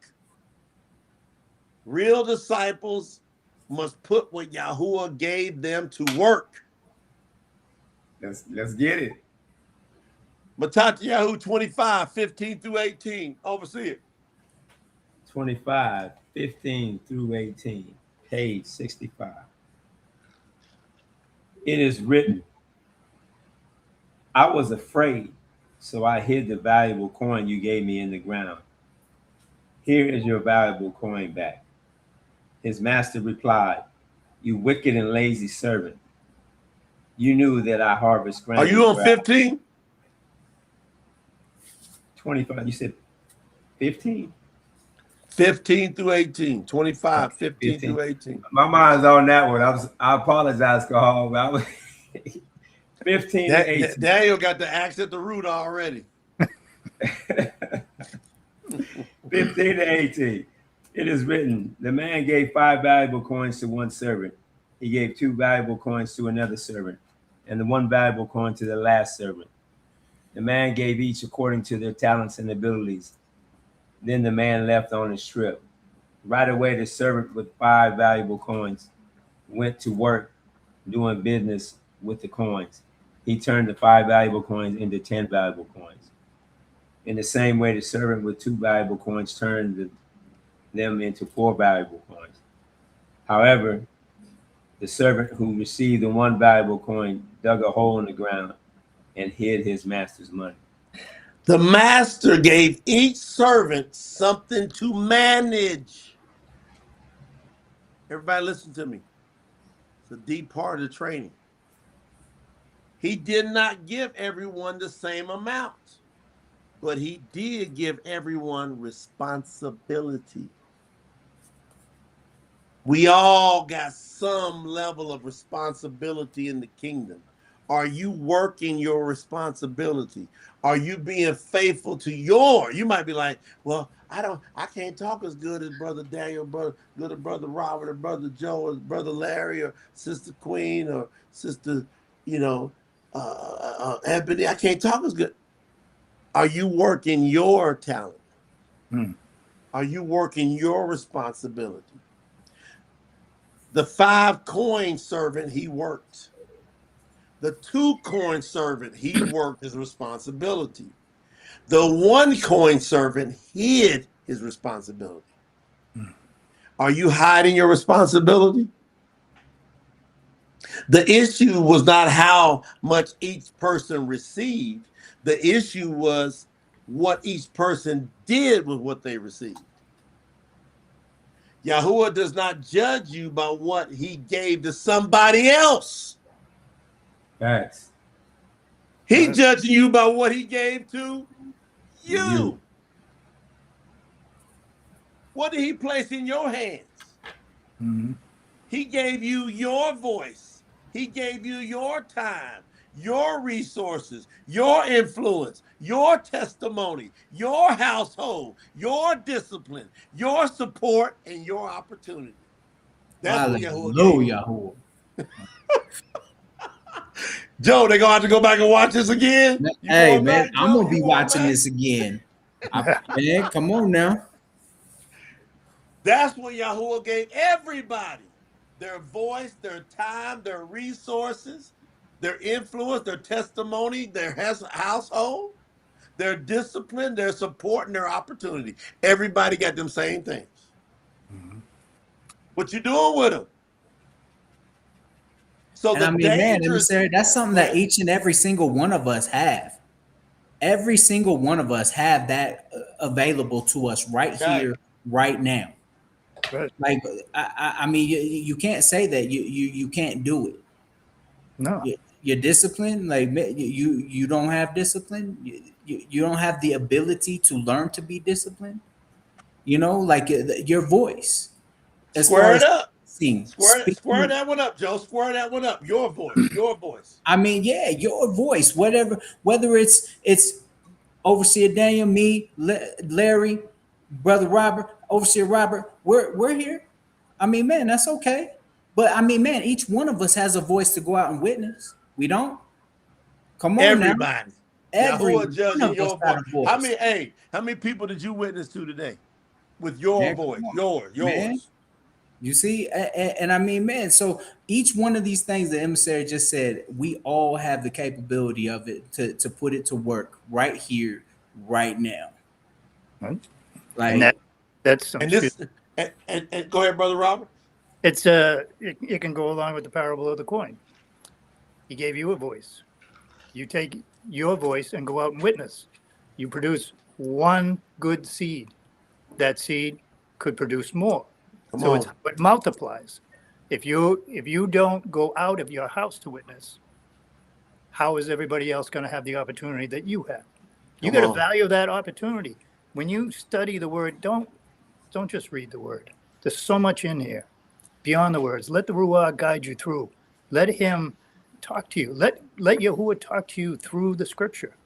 Real disciples must put what Yahuah gave them to work. Let's get it. Matatiyahu 25, 15 through 18. Overseer. 25, 15 through 18, page 65. It is written, I was afraid, so I hid the valuable coin you gave me in the ground. Here is your valuable coin back. His master replied, you wicked and lazy servant. You knew that I harvest grain. Are you on 15? 25, you said 15? 15 through 18. 25, 15 15. through 18. My mind's on that one. I apologize, Kahal. I was 15 to 18. Daniel got the axe at the root already. 15 to 18. It is written, the man gave 5 valuable coins to one servant. He gave 2 valuable coins to another servant, and the 1 valuable coin to the last servant. The man gave each according to their talents and abilities. Then the man left on his trip. Right away, the servant with 5 valuable coins went to work doing business with the coins. He turned the 5 valuable coins into 10 valuable coins. In the same way, the servant with 2 valuable coins turned them into 4 valuable coins. However, the servant who received the 1 valuable coin dug a hole in the ground and hid his master's money. The master gave each servant something to manage. Everybody listen to me. It's a deep part of the training. He did not give everyone the same amount, but he did give everyone responsibility. We all got some level of responsibility in the kingdom. Are you working your responsibility? Are you being faithful to you might be like, well, I can't talk as good as Brother Daniel, good as Brother Robert, or Brother Joe, or Brother Larry, or Sister Queen, or Sister, Ebony. I can't talk as good. Are you working your talent? Are you working your responsibility? The 5 coin servant, he worked. The 2 coin servant, he worked his responsibility. The 1 coin servant hid his responsibility. Are you hiding your responsibility? The issue was not how much each person received. The issue was what each person did with what they received. Yahuah does not judge you by what he gave to somebody else. Facts. He judging you by what he gave to you. What did he place in your hands? He gave you your voice. He gave you your time, your resources, your influence, your testimony, your household, your discipline, your support, and your opportunity. That's what Yahuah gave you. Joe, they gonna have to go back and watch this again. You Hey going man, back, I'm Joe? gonna You be going watching back? this again. Man, come on now. That's when Yahuah gave everybody their voice, their time, their resources, their influence, their testimony, their household, their discipline, their support, and their opportunity. Everybody got them same things. What you doing with them? So And the I mean, man, dangers. emissary, that's something Go that ahead. each and every single one of us have. Every single one of us have that available to us right Okay. here, right now. Right. Like, I mean, you can't say that you can't do it. No. Your discipline, like you don't have discipline. You don't have the ability to learn to be disciplined. You know, like your voice, as far Square it as up. Square speaking. that one up, Joe. Square that one up. Your voice. Your voice. I mean, yeah, your voice, whatever, whether it's Overseer Daniel, me, Larry, Brother Robert, Overseer Robert, we're here. I mean, man, that's okay. But I mean, man, each one of us has a voice to go out and witness. We don't? Come on now. Everybody. Every Yahuwah one judging of us your got voice. a voice. How many people did you witness to today with your Man, voice? come on, man. Yours. You see, and I mean, man, so each one of these things the emissary just said, we all have the capability of it to put it to work right here, right now. Right. And Like, that's some And this and go ahead, Brother Robert. it's it can go along with the parable of the coin. He gave you a voice. You take your voice and go out and witness. You produce one good seed. That seed could produce more. Come So on. it multiplies. If you don't go out of your house to witness, how is everybody else going to have the opportunity that you have? You Come got to on. value that opportunity. When you study the word, don't just read the word. There's so much in here beyond the words. Let the Ruah guide you through. Let him talk to you. Let Yahuah talk to you through the scripture.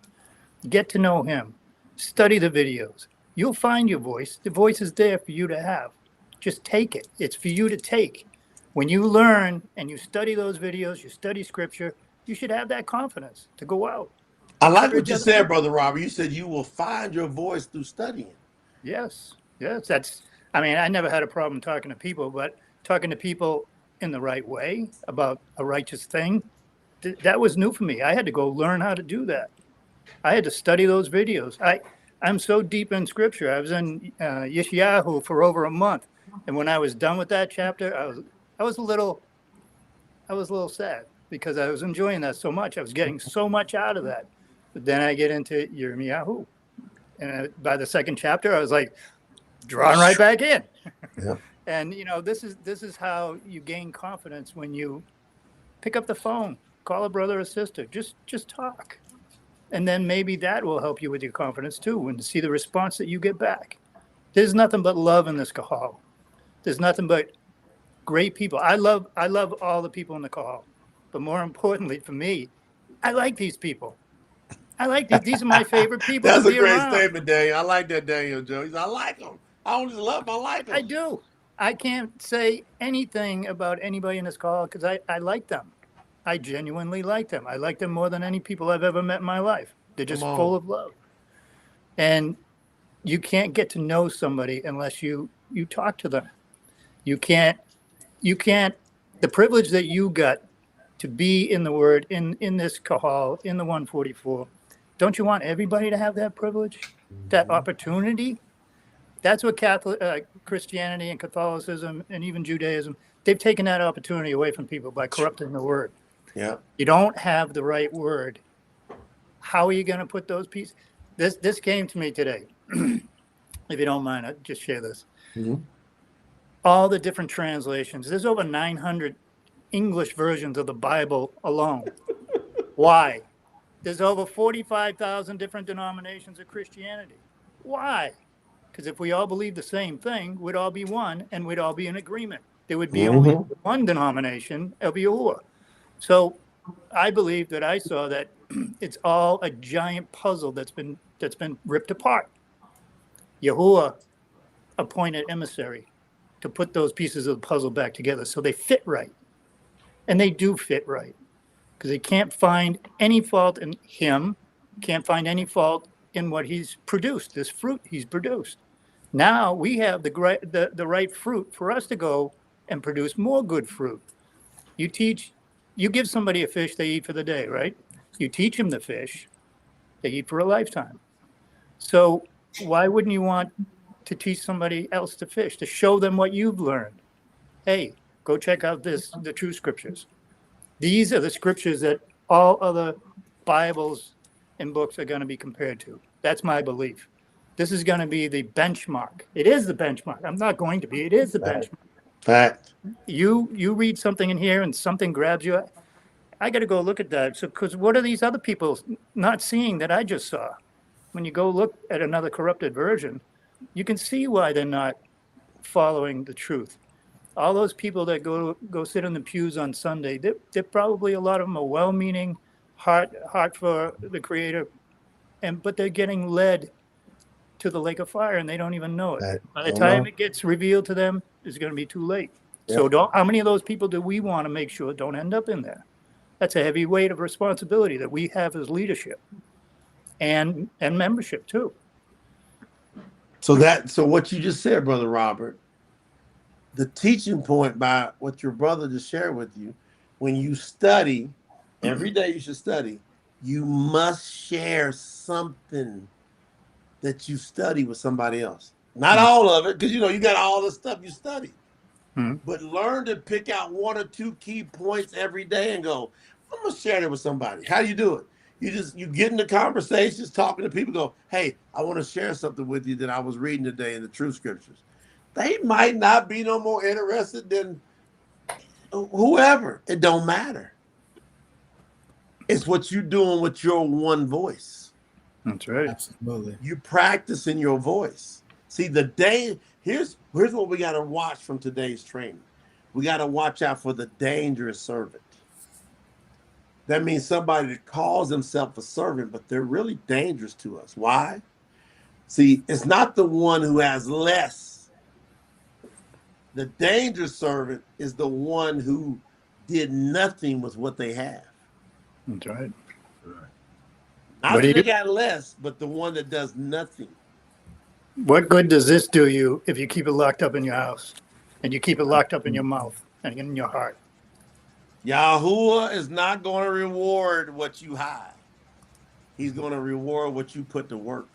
Get to know him. Study the videos. You'll find your voice. The voice is there for you to have. Just take it. It's for you to take. When you learn and you study those videos, you study scripture, you should have that confidence to go out. I like what Encourage you other said, people. Brother Robert. You said you will find your voice through studying. Yes. That's, I mean, I never had a problem talking to people, but talking to people in the right way about a righteous thing, that was new for me. I had to go learn how to do that. I had to study those videos. I'm so deep in scripture. I was in Yeshayahu for over a month, and when I was done with that chapter, I was a little sad because I was enjoying that so much. I was getting so much out of that. But then I get into Yirmiyahu, and by the second chapter, I was like drawn right back in. Yeah. And this is how you gain confidence when you pick up the phone, call a brother or sister, just talk. And then maybe that will help you with your confidence too, and see the response that you get back. There's nothing but love in this kahal. There's nothing but great people. I love all the people in the kahal, but more importantly for me, I like these people. I like these are my favorite people to That's a be great around. statement, Daniel. I like that, Daniel Joe. He said, I like them. I don't just love them, I like I them. do. I can't say anything about anybody in this call because I like them. I genuinely like them. I like them more than any people I've ever met in my life. They're Come just full on. of love. And you can't get to know somebody unless you talk to them. You can't the privilege that you got to be in the word in this kahal in the 144. Don't you want everybody to have that privilege, that opportunity? That's what Catholic Christianity and Catholicism and even Judaism, they've taken that opportunity away from people by corrupting the word. Yeah. You don't have the right word. How are you going to put those pieces? This came to me today. If you don't mind, I'll just share this. Mhm. All the different translations. There's over 900 English versions of the Bible alone. Why? There's over 45,000 different denominations of Christianity. Why? Because if we all believe the same thing, we'd all be one and we'd all be in agreement. There would be only one denomination of Yahuah. So I believe that I saw that it's all a giant puzzle that's been ripped apart. Yahuah appointed emissary to put those pieces of the puzzle back together so they fit right. And they do fit right. because they can't find any fault in him, can't find any fault in what he's produced, this fruit he's produced. Now we have the right fruit for us to go and produce more good fruit. You teach, you give somebody a fish they eat for the day, right? You teach them the fish, they eat for a lifetime. So why wouldn't you want to teach somebody else to fish, to show them what you've learned? Hey, go check out the True Scriptures. These are the scriptures that all other Bibles and books are going to be compared to. That's my belief. This is going to be the benchmark. It is the benchmark. I'm not going to be. It is the benchmark. Fact. You read something in here and something grabs you. I got to go look at that. So, because what are these other people not seeing that I just saw? When you go look at another corrupted version, you can see why they're not following the truth. All those people that go sit in the pews on Sunday, they're probably, a lot of them are well-meaning, heart for the Creator, but they're getting led to the lake of fire and they don't even know it. Right. By the Don't time know. it gets revealed to them, it's going to be too late. Yep. So how many of those people do we want to make sure don't end up in there? That's a heavy weight of responsibility that we have as leadership and membership too. So what you just said, Brother Robert, the teaching point by what your brother just shared with you, when you study, every day you should study, you must share something that you study with somebody else. Not all of it, because you got all the stuff you study. But learn to pick out one or two key points every day and go, I'm gonna share that with somebody. How do you do it? You get into conversations, talking to people, go, hey, I want to share something with you that I was reading today in the Truth Scriptures. They might not be no more interested than whoever. It don't matter. It's what you're doing with your one voice. That's right. Absolutely. You practicing your voice. See, here's what we got to watch from today's training. We got to watch out for the dangerous servant. That means somebody that calls themselves a servant, but they're really dangerous to us. Why? See, it's not the one who has less. The dangerous servant is the one who did nothing with what they have. That's right. Not that they got less, but the one that does nothing. What good does this do you if you keep it locked up in your house and you keep it locked up in your mouth and in your heart? Yahuah is not going to reward what you hide. He's going to reward what you put to work.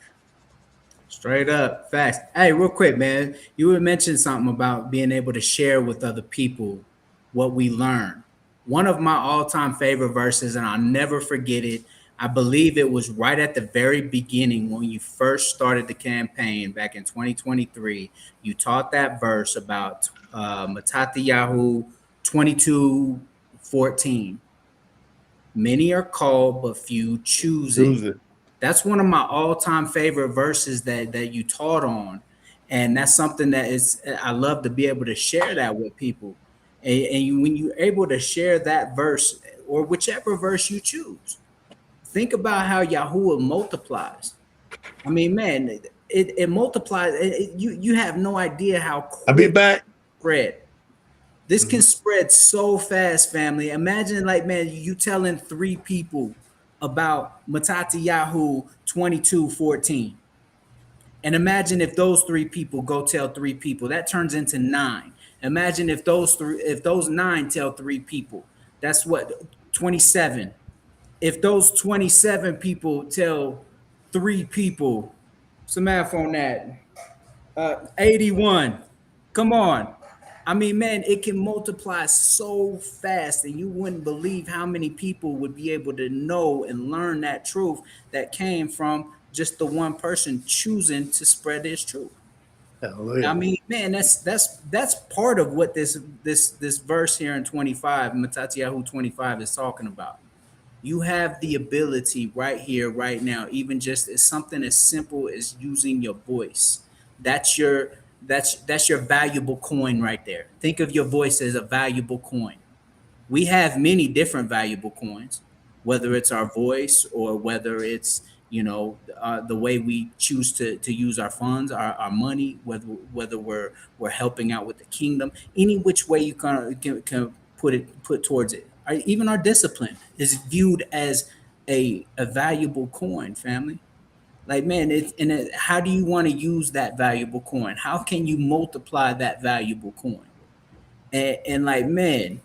Straight up, fast. Hey, real quick, man. You would mention something about being able to share with other people what we learn. One of my all-time favorite verses, and I'll never forget it. I believe it was right at the very beginning when you first started the campaign back in 2023. You taught that verse about Yahuah 22:14. Many are called, but few choose it. That's one of my all-time favorite verses that you taught on. And that's something that I love to be able to share that with people. And when you're able to share that verse or whichever verse you choose, think about how Yahuah multiplies. I mean, man, it multiplies. You have no idea how quick I'll be back. Spread. This can spread so fast, family. Imagine, like, man, you telling 3 people about Yahuah 22:14. And imagine if those 3 people go tell 3 people. That turns into 9. Imagine if those 9 tell 3 people. That's what, 27. If those 27 people tell 3 people, some math on that. 81. Come on. I mean, man, it can multiply so fast, and you wouldn't believe how many people would be able to know and learn that truth that came from just the one person choosing to spread his truth. Hallelujah. I mean, man, that's part of what this verse here in 25, Yahuah 25 is talking about. You have the ability right here, right now, even just as something as simple as using your voice. That's your valuable coin right there. Think of your voice as a valuable coin. We have many different valuable coins, whether it's our voice or whether it's the way we choose to use our funds, our money, whether we're helping out with the kingdom, any which way you can put towards it. even our discipline is viewed as a valuable coin, family. Like, man, how do you want to use that valuable coin? How can you multiply that valuable coin? And like, man,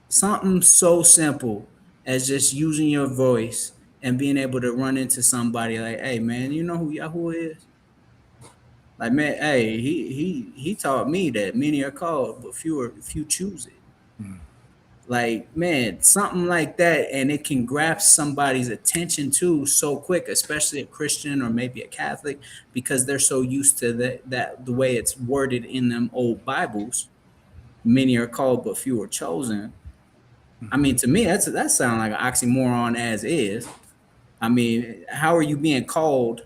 something so simple as just using your voice and being able to run into somebody like, hey, man, you know who Yahuah is? Like, man, hey, he taught me that many are called, but few choose it. Like, man, something like that, and it can grasp somebody's attention too so quick, especially a Christian or maybe a Catholic, because they're so used to that the way it's worded in them old Bibles. Many are called, but few are chosen. I mean, to me, that sounds like an oxymoron as is. I mean, how are you being called,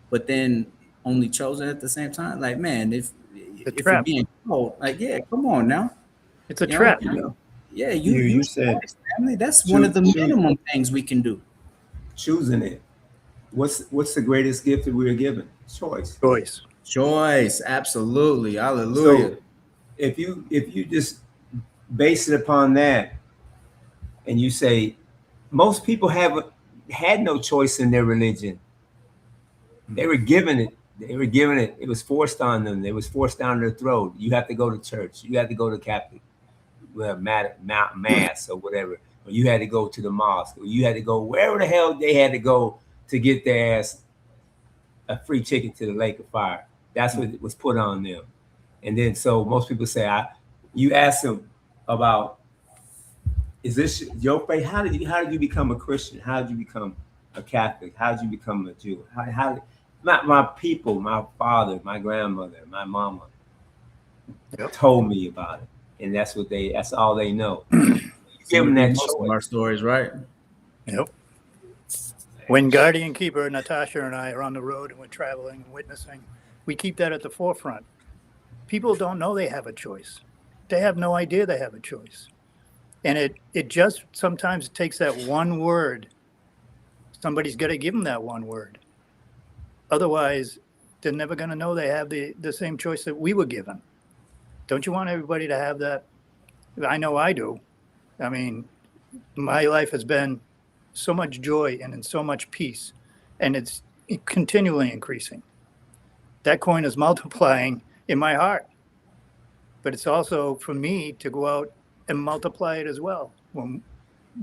but then only chosen at the same time? Like, man, The if you're trap. being called, like, yeah, come on now, It's a you know, trap. yeah, You you said family. That's one of the minimum things we can do. choosing it. What's the greatest gift that we are given? Choice. Choice. Choice, absolutely, hallelujah. So if you just base it upon that, and you say most people had no choice in their religion. They were given it. They were given it. It was forced on them. It was forced down their throat. You have to go to church. You have to go to Catholic, well, mass or whatever. Or you had to go to the mosque. Or you had to go wherever the hell they had to go to get their ass a free ticket to the lake of fire. That's what was put on them. And then so most people say, you ask them about, is this your faith? How did you become a Christian? How did you become a Catholic? How did you become a Jew? My people, my father, my grandmother, my mama told me about it. And that's all they know. You give them that choice. Our stories, right? Yep. When Guardian Keeper, Natasha and I are on the road and we're traveling and witnessing, we keep that at the forefront. People don't know they have a choice. They have no idea they have a choice. And it just sometimes takes that one word. Somebody's got to give them that one word. Otherwise, they're never going to know they have the same choice that we were given. Don't you want everybody to have that? I know I do. I mean, my life has been so much joy and in so much peace, and it's continually increasing. That coin is multiplying in my heart, but it's also for me to go out and multiply it as well. When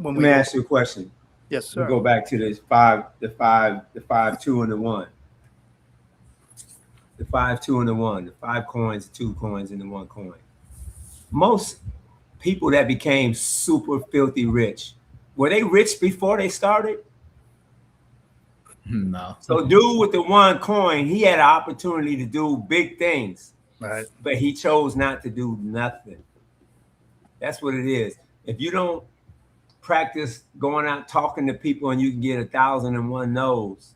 Let we me ask you a question. Yes, sir. We go back to the five, 2, and the 1. The 5, 2, and the 1. The 5 coins, 2 coins, and the 1 coin. Most people that became super filthy rich, were they rich before they started? No. So dude with the 1 coin, he had an opportunity to do big things, Right. but he chose not to do nothing. That's what it is. If you don't practice going out talking to people and you can get 1,001 no's,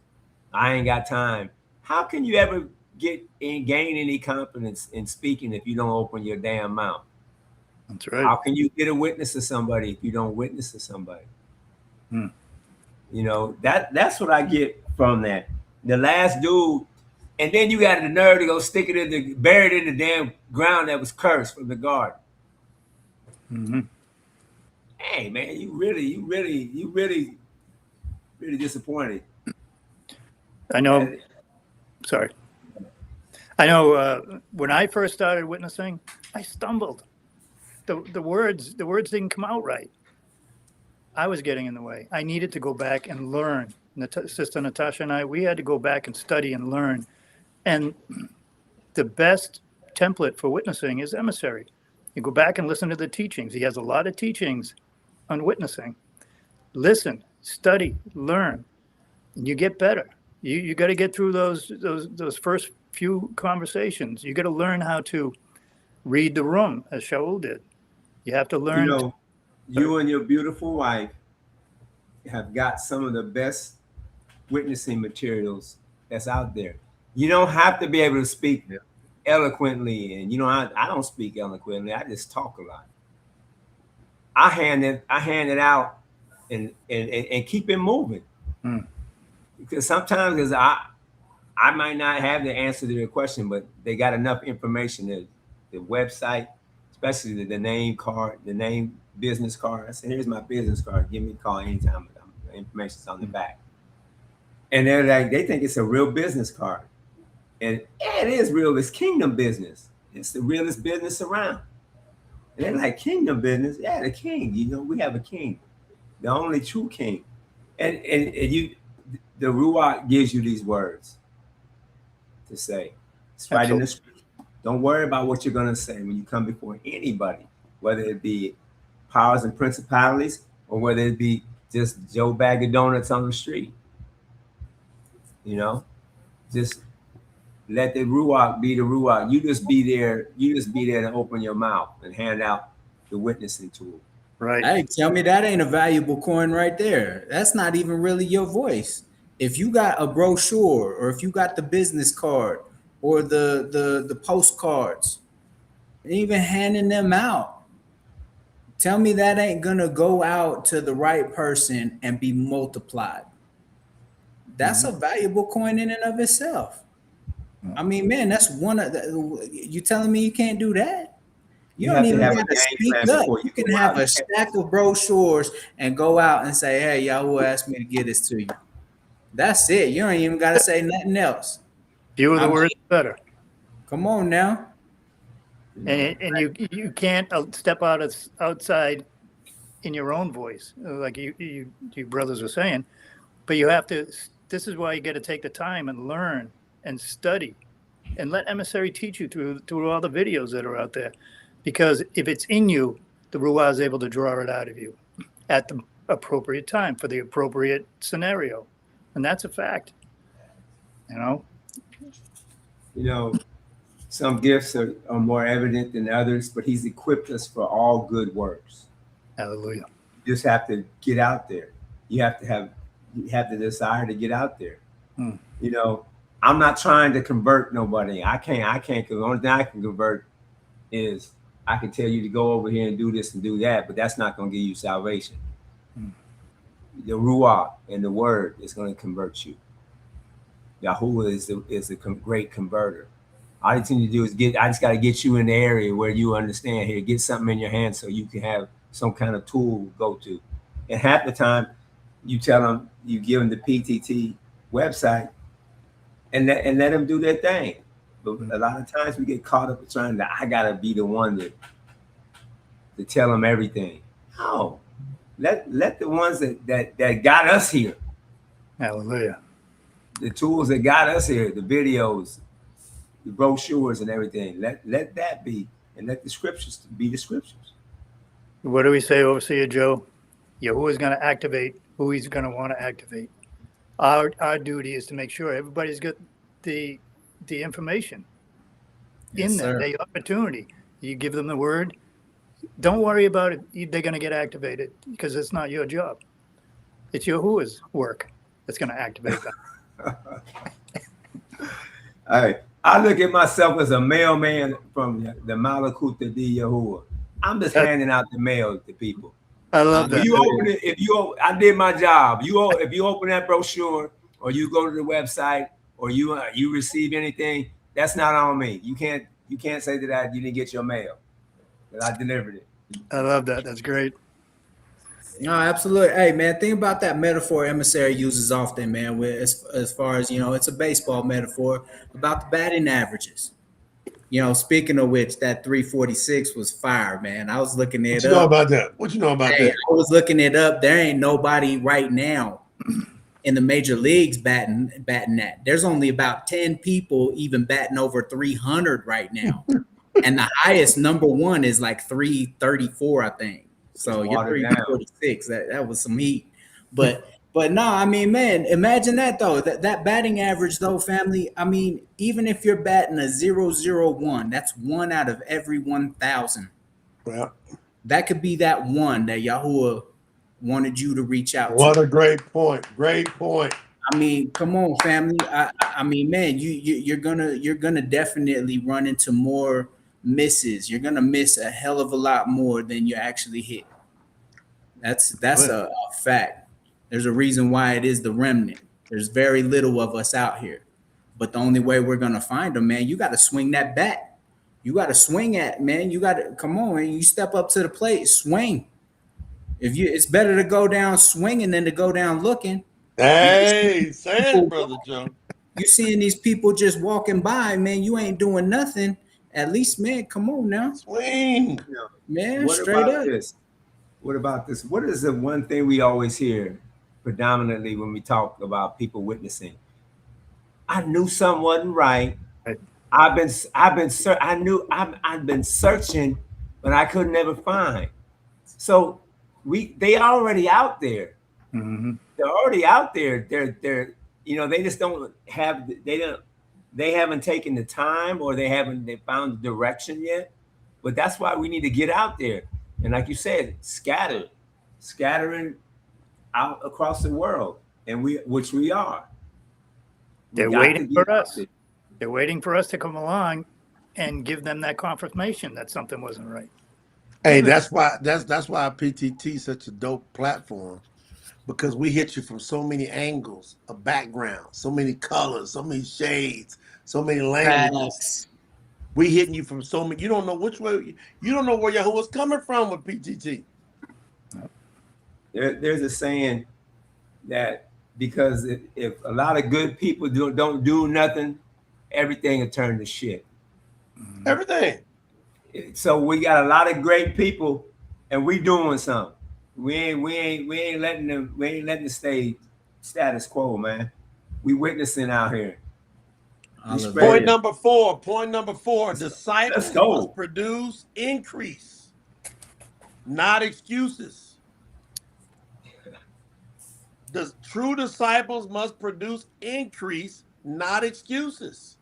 I ain't got time. How can you ever gain any confidence in speaking if you don't open your damn mouth? That's right. How can you get a witness to somebody if you don't witness to somebody? You know, that's what I get from that. The last dude, and then you got the nerve to go stick it bury it in the damn ground that was cursed from the garden. Hey man, you really disappointed. I know. Sorry. I know when I first started witnessing, I stumbled. The words didn't come out right. I was getting in the way. I needed to go back and learn. Sister Natasha and I, we had to go back and study and learn. And the best template for witnessing is emissary. You go back and listen to the teachings. He has a lot of teachings on witnessing. Listen, study, learn, and you get better. You got to get through those first few conversations. You got to learn how to read the room, as Shaul did. You have to learn. You know, you and your beautiful wife have got some of the best witnessing materials that's out there. You don't have to be able to speak eloquently, and I don't speak eloquently. I just talk a lot. I hand it out and keep it moving. Because sometimes I might not have the answer to their question, but they got enough information. The website, especially the name card, the name business card. I said, here's my business card. Give me a call anytime. The information's on the back. And they're like, they think it's a real business card. And yeah, it is real. It's kingdom business. It's the realest business around. And they're like, kingdom business? Yeah, the king. You know, we have a king, the only true king. And you, the Ruach gives you these words to say. It's right in the scripture. Don't worry about what you're going to say when you come before anybody, whether it be powers and principalities or whether it be just Joe Bag of Donuts on the street. You know, just let the Ruach be the Ruach. You just be there. You just be there to open your mouth and hand out the witnessing tool. Right. Hey, tell me that ain't a valuable coin right there. That's not even really your voice. If you got a brochure or if you got the business card or the postcards, even handing them out, tell me that ain't gonna go out to the right person and be multiplied. That's a valuable coin in and of itself. I mean, man, that's one of the, you telling me you can't do that? You don't even got to speak up. You can have a stack of brochures and go out and say, hey, Yahuah asked me to get this to you. That's it. You don't even got to say nothing else. Fewer the words, better. Come on now. And you can't step outside in your own voice, like you brothers were saying, but you have to. This is why you got to take the time and learn and study, and let emissary teach you through all the videos that are out there, because if it's in you, the Ruah is able to draw it out of you at the appropriate time for the appropriate scenario, and that's a fact. You know. Some gifts are more evident than others, but he's equipped us for all good works. Hallelujah. You just have to get out there. You have the desire to get out there. You know, I'm not trying to convert nobody. I can't. The only thing I can convert is I can tell you to go over here and do this and do that, but that's not going to give you salvation. The Ruach and the Word is going to convert you. Yahuah is a great converter. All you need to do is I just got to get you in the area where you understand here, get something in your hand so you can have some kind of tool to go to. And half the time you tell them, you give them the PTT website and let them do their thing. But a lot of times we get caught up in trying to, I got to be the one to tell them everything. No, let the ones that got us here. Hallelujah. The tools that got us here, the videos, the brochures and everything. Let that be, and let the scriptures be the scriptures. What do we say, Overseer Joe? Yahuah is going to activate who he's going to want to activate. Our duty is to make sure everybody's got the information in there, the opportunity. You give them the word. Don't worry about it. They're going to get activated because it's not your job. It's Yahuah's work that's going to activate them. All right. I look at myself as a mailman from the Malakut to Yahuah. I'm just handing out the mail to people. I love that. You open it. I did my job. If you open that brochure or you go to the website or you receive anything, that's not on me. You can't say that you didn't get your mail, that I delivered it. I love that. That's great. No, absolutely. Hey, man, think about that metaphor emissary uses often, man. As far as, it's a baseball metaphor about the batting averages. Speaking of which, that 346 was fire, man. I was looking it up. What you know about that? What you know about that? I was looking it up. There ain't nobody right now in the major leagues batting that. There's only about 10 people even batting over 300 right now. And the highest number one is like 334, I think. So you're 346. That was some heat. But no, I mean, man, imagine that though. That batting average though, family. I mean, even if you're batting a 0.001, that's 1 out of every 1,000. Well, that could be that one that Yahuah wanted you to reach out to. What a great point. Great point. I mean, come on, family. I mean, man, you're gonna definitely run into more misses. You're gonna miss a hell of a lot more than you actually hit. That's a fact. There's a reason why it is the remnant. There's very little of us out here, but the only way we're gonna find them, man, you got to swing that bat. You got to swing at, man. You got to come on, man. You step up to the plate, swing. It's better to go down swinging than to go down looking. Hey, say it, brother Joe. You seeing these people just walking by, man. You ain't doing nothing. At least, man, come on now, Swing. man. What Straight about up. this? What about this? What is the one thing we always hear predominantly when we talk about people witnessing? I knew something wasn't right. Right. I've been I've been searching, but I could never find. So they already out there. Mm-hmm. They're already out there. They're they just don't have they haven't taken the time, or they found the direction yet. But that's why we need to get out there. And like you said, scattering out across the world. And which we are. We They're got waiting to get for out us. there. They're waiting for us to come along and give them that confirmation that something wasn't right. Hey, that's why PTT is such a dope platform, because we hit you from so many angles of background, so many colors, so many shades, so many languages. Facts. We hitting you from so many. You don't know which way. You don't know where Yahuah's coming from with PTT. There's a saying that because if a lot of good people don't do nothing, everything will turn to shit. Everything. So we got a lot of great people, and we doing something. We ain't letting them stay status quo, man. We witnessing out here. Point number four. Let's Disciples go. must produce increase, not excuses. The true disciples must produce increase, not excuses.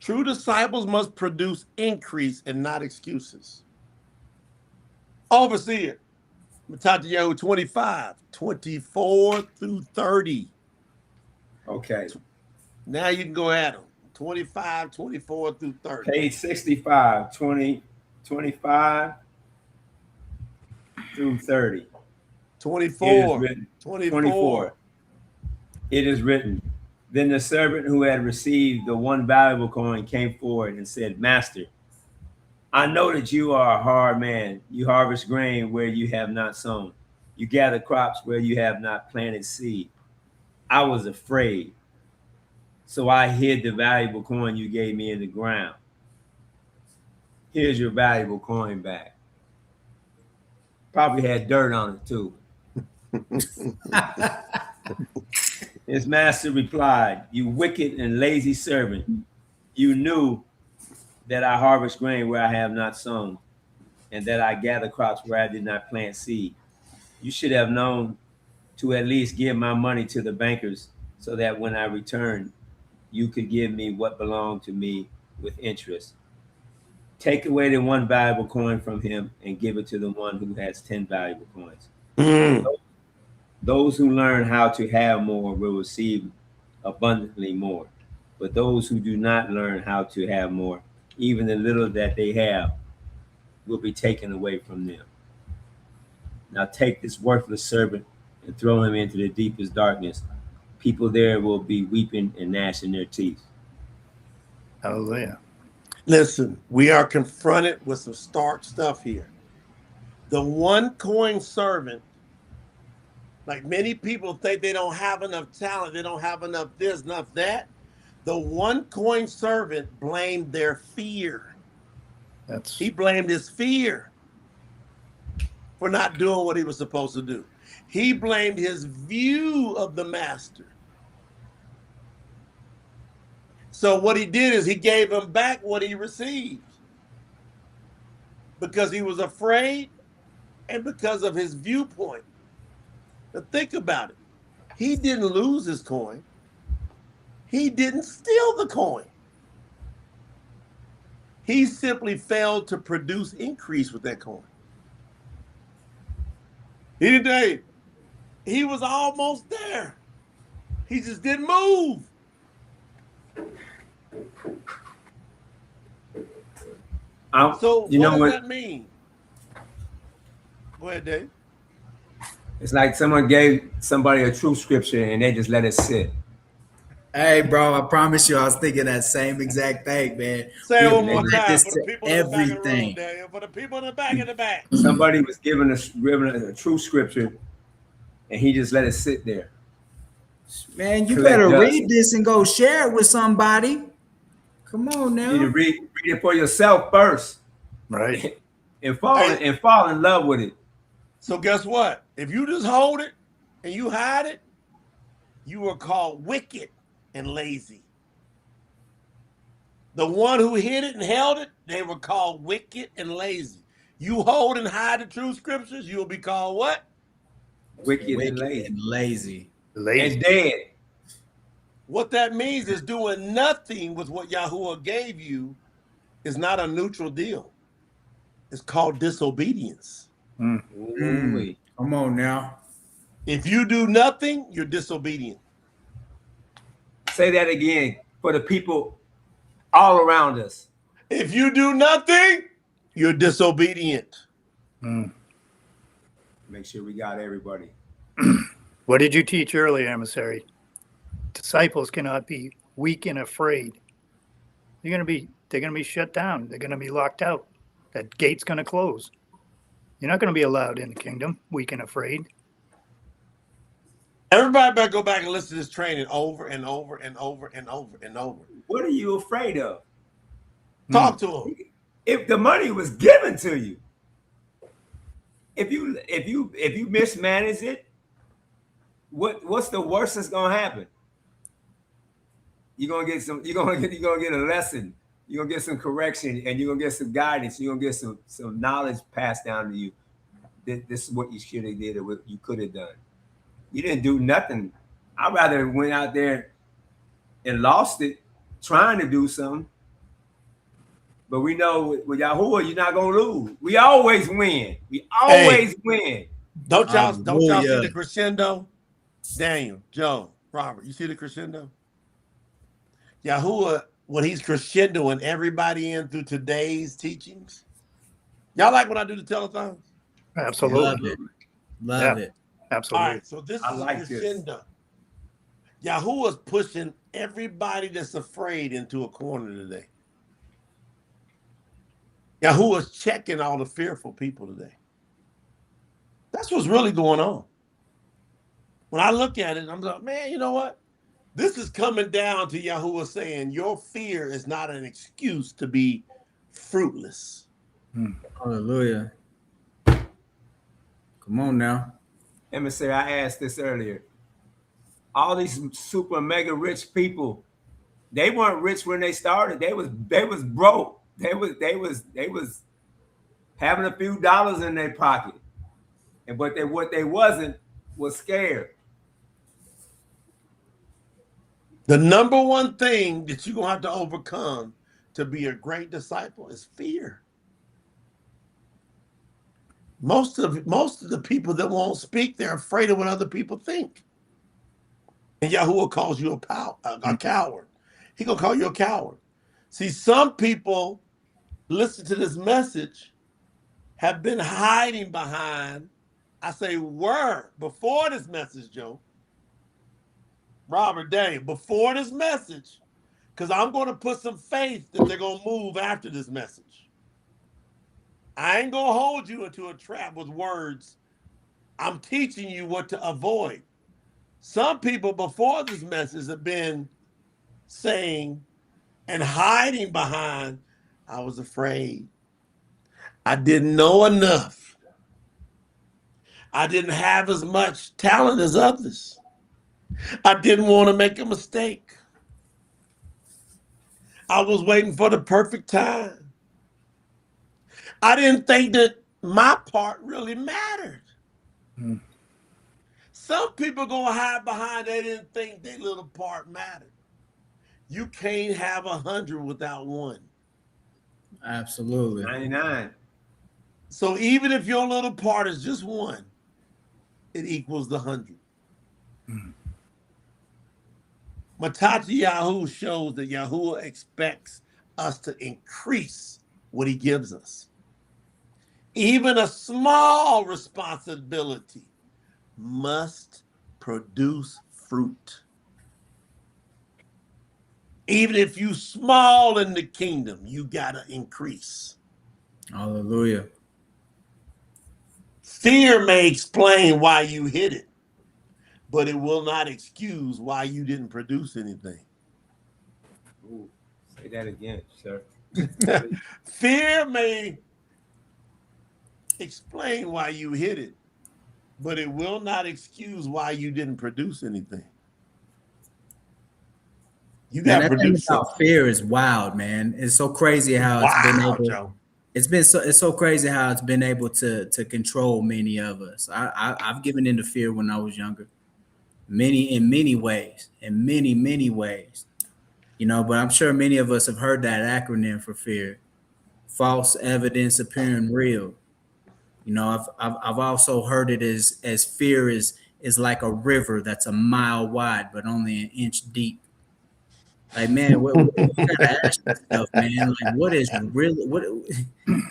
True disciples must produce increase and not excuses. Overseer, I'm talking to Yahuah 25, 24 through 30. Okay. Now you can go at them. 25, 24 through 30. Page 65, 25 through 30. 24. 24. It is written. Then the servant who had received the one valuable coin came forward and said, Master, I know that you are a hard man. You harvest grain where you have not sown. You gather crops where you have not planted seed. I was afraid, so I hid the valuable coin you gave me in the ground. Here's your valuable coin back. Probably had dirt on it too. His master replied, You wicked and lazy servant, you knew that I harvest grain where I have not sown, and that I gather crops where I did not plant seed. You should have known to at least give my money to the bankers, so that when I return, you could give me what belonged to me with interest. Take away the one valuable coin from him and give it to the one who has 10 valuable coins. Those who learn how to have more will receive abundantly more. But those who do not learn how to have more, even the little that they have, will be taken away from them. Now take this worthless servant and throw him into the deepest darkness. People there will be weeping and gnashing their teeth. Hallelujah. Listen, we are confronted with some stark stuff here. The one coin servant, like many people think they don't have enough talent, they don't have enough this, enough that. The one coin servant blamed their fear. He blamed his fear for not doing what he was supposed to do. He blamed his view of the master. So what he did is he gave him back what he received, because he was afraid and because of his viewpoint. Now think about it. He didn't lose his coin. He didn't steal the coin. He simply failed to produce increase with that coin. He was almost there. He just didn't move. So what does that mean? Go ahead, Dave. It's like someone gave somebody a truth scripture and they just let it sit. Hey, bro, I promise you, I was thinking that same exact thing, man. Say We it one more apply time this for the to people in the back of the room, everything. Daniel. For the people in the back in the back. Somebody was given a true scripture, and he just let it sit there, Man, you collect better dust. read this and go share it with somebody. Come on You need to now. read it for yourself first, Right. and Hey, fall in love with it. so guess what? If you just hold it and you hide it, you are called wicked and lazy. The one who hid it and held it, they were called wicked and lazy. You hold and hide the true scriptures, you will be called what? Wicked and Wicked lazy and lazy. Lazy. and dead. What that means is doing nothing with what Yahuah gave you is not a neutral deal. It's called disobedience. Mm. Ooh-wee. Come on now. If you do nothing, you're disobedient. Say that again for the people all around us. If you do nothing, you're disobedient. Mm. Make sure we got everybody. What did you teach earlier, emissary? Disciples cannot be weak and afraid. They're gonna be shut down. They're gonna be locked out. That gate's gonna close. You're not gonna be allowed in the kingdom, weak and afraid. Everybody better go back and listen to this training over and over and over and over and over. What are you afraid of? Talk to them. If the money was given to you, if you mismanage it, what's the worst that's gonna happen? You're gonna get a lesson. You're gonna get some correction, and you're gonna get some guidance. You're gonna get some knowledge passed down to you. This is what you should have did or what you could have done. You didn't do nothing. I'd rather went out there and lost it trying to do something. But we know with Yahuah, you're not gonna lose. We always win. We always win. Don't y'all see Hallelujah. the crescendo? Daniel, Joe, Robert, you see the crescendo? Yahuah, when he's crescendoing everybody in through today's teachings. Y'all like when I do the telethons? Absolutely. Love it. Love it. All Absolutely. right, so this I is like a crescendo. Yahuah's pushing everybody that's afraid into a corner today. Yahuah's checking all the fearful people today. That's what's really going on. When I look at it, I'm like, man, you know what? This is coming down to Yahuah saying your fear is not an excuse to be fruitless. Hallelujah. Come on now. Emissary, I asked this earlier. All these super mega rich people, they weren't rich when they started. They was broke. They was having a few dollars in their pocket. And what they wasn't was scared. The number one thing that you're going to have to overcome to be a great disciple is fear. Most of the people that won't speak, they're afraid of what other people think. And Yahuah calls you a coward. He gonna call you a coward. See, some people listen to this message have been hiding behind. I say were before this message, Joe. Robert Daniel, before this message, because I'm going to put some faith that they're going to move after this message. I ain't going to hold you into a trap with words. I'm teaching you what to avoid. Some people before this message have been saying and hiding behind, I was afraid. I didn't know enough. I didn't have as much talent as others. I didn't want to make a mistake. I was waiting for the perfect time. I didn't think that my part really mattered. Some people gonna hide behind they didn't think their little part mattered. You can't have 100 without one. Absolutely. 99. So even if your little part is just one, it equals the 100. Matati Yahu shows that Yahuah expects us to increase what he gives us. Even a small responsibility must produce fruit. Even if you small in the kingdom, you gotta increase. Hallelujah. Fear may explain why you hid it, but it will not excuse why you didn't produce anything. Ooh, say that again, sir. Fear may explain why you hid it, but it will not excuse why you didn't produce anything. You Man, got to that thing produce about something. fear is wild, man. It's so crazy how it's been Wow, able. Joe. It's so crazy how it's been able to control many of us. I've given into fear when I was younger, in many ways, many ways. You know, but I'm sure many of us have heard that acronym for fear: false evidence appearing real. You know, I've also heard it as fear is like a river that's a mile wide but only an inch deep. Like, man, you gotta ask yourself, man, like, what is really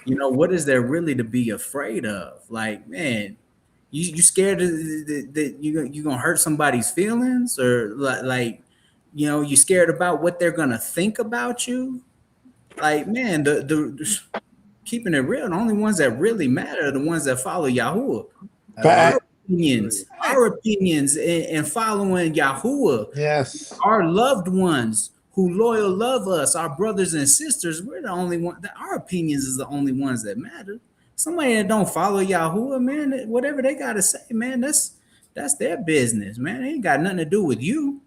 you know, what is there really to be afraid of? Like, man, you scared that you gonna hurt somebody's feelings, or like, you know, you scared about what they're gonna think about you? Like, man, the keeping it real, the only ones that really matter are the ones that follow Yahuwah. Our Fact. opinions, and following Yahuwah, Yes. our loved ones who loyal love us, our brothers and sisters, we're the only one that our opinions is the only ones that matter. Somebody that don't follow Yahuwah, man, whatever they gotta say, man, that's their business, man. It ain't got nothing to do with you.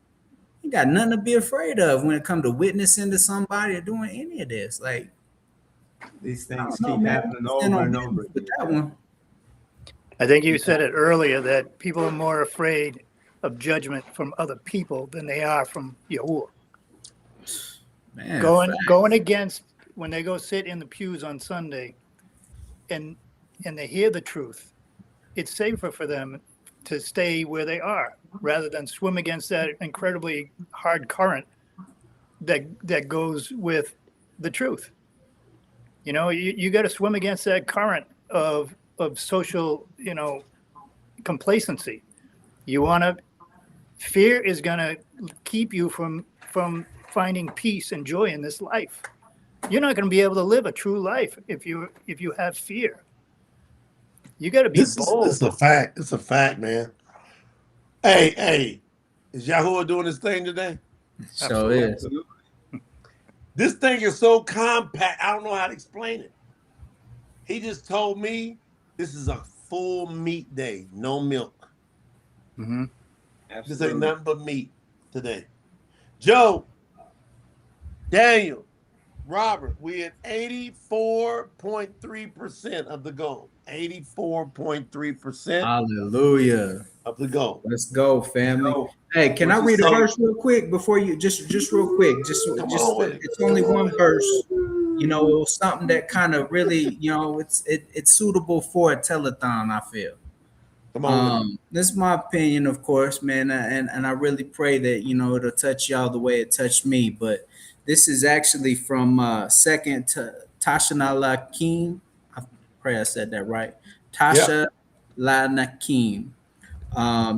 You got nothing to be afraid of when it comes to witnessing to somebody or doing any of this. Like, These I things don't know, keep man. happening Stand over on and over business with again, that man. one. I think you said it earlier that people are more afraid of judgment from other people than they are from Yahuwah. Man, Going against when they go sit in the pews on Sunday and they hear the truth, it's safer for them to stay where they are rather than swim against that incredibly hard current that goes with the truth. You know, you got to swim against that current of social, you know, complacency. You want to fear is going to keep you from finding peace and joy in this life. You're not going to be able to live a true life if you have fear. You got to be This is bold. a fact. It's a fact, man. Hey, is Yahuwah doing his thing today? so Absolutely. is. Absolutely. This thing is so compact. I don't know how to explain it. He just told me this is a full meat day, no milk. Mm-hmm. This ain't Absolutely. nothing but meat today. Joe, Daniel, Robert, we at 84.3% of the goal. 84.3% Hallelujah. of the goal. Let's go, family. So, Hey, can I what you read a say? verse real quick before you just real quick? Come on with it. It's only Come on one with it. verse. You know, it was something that kind of really, you know, it's suitable for a telethon, I feel. Come on with it. This is my opinion, of course, man, and I really pray that you know it'll touch y'all the way it touched me. But this is actually from Second Tasha Lakim. I pray I said that right. Yep. Tasha La Nakim.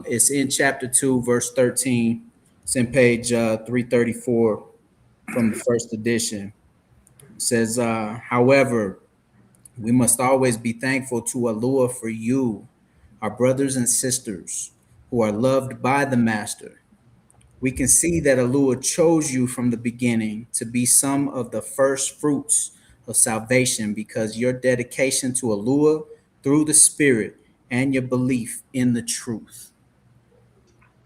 It's in chapter 2, verse 13. It's in page 334 from the first edition. It says, however, we must always be thankful to Yahuwah for you, our brothers and sisters, who are loved by the Master. We can see that Yahuwah chose you from the beginning to be some of the first fruits of salvation because your dedication to Yahuwah through the Spirit and your belief in the truth.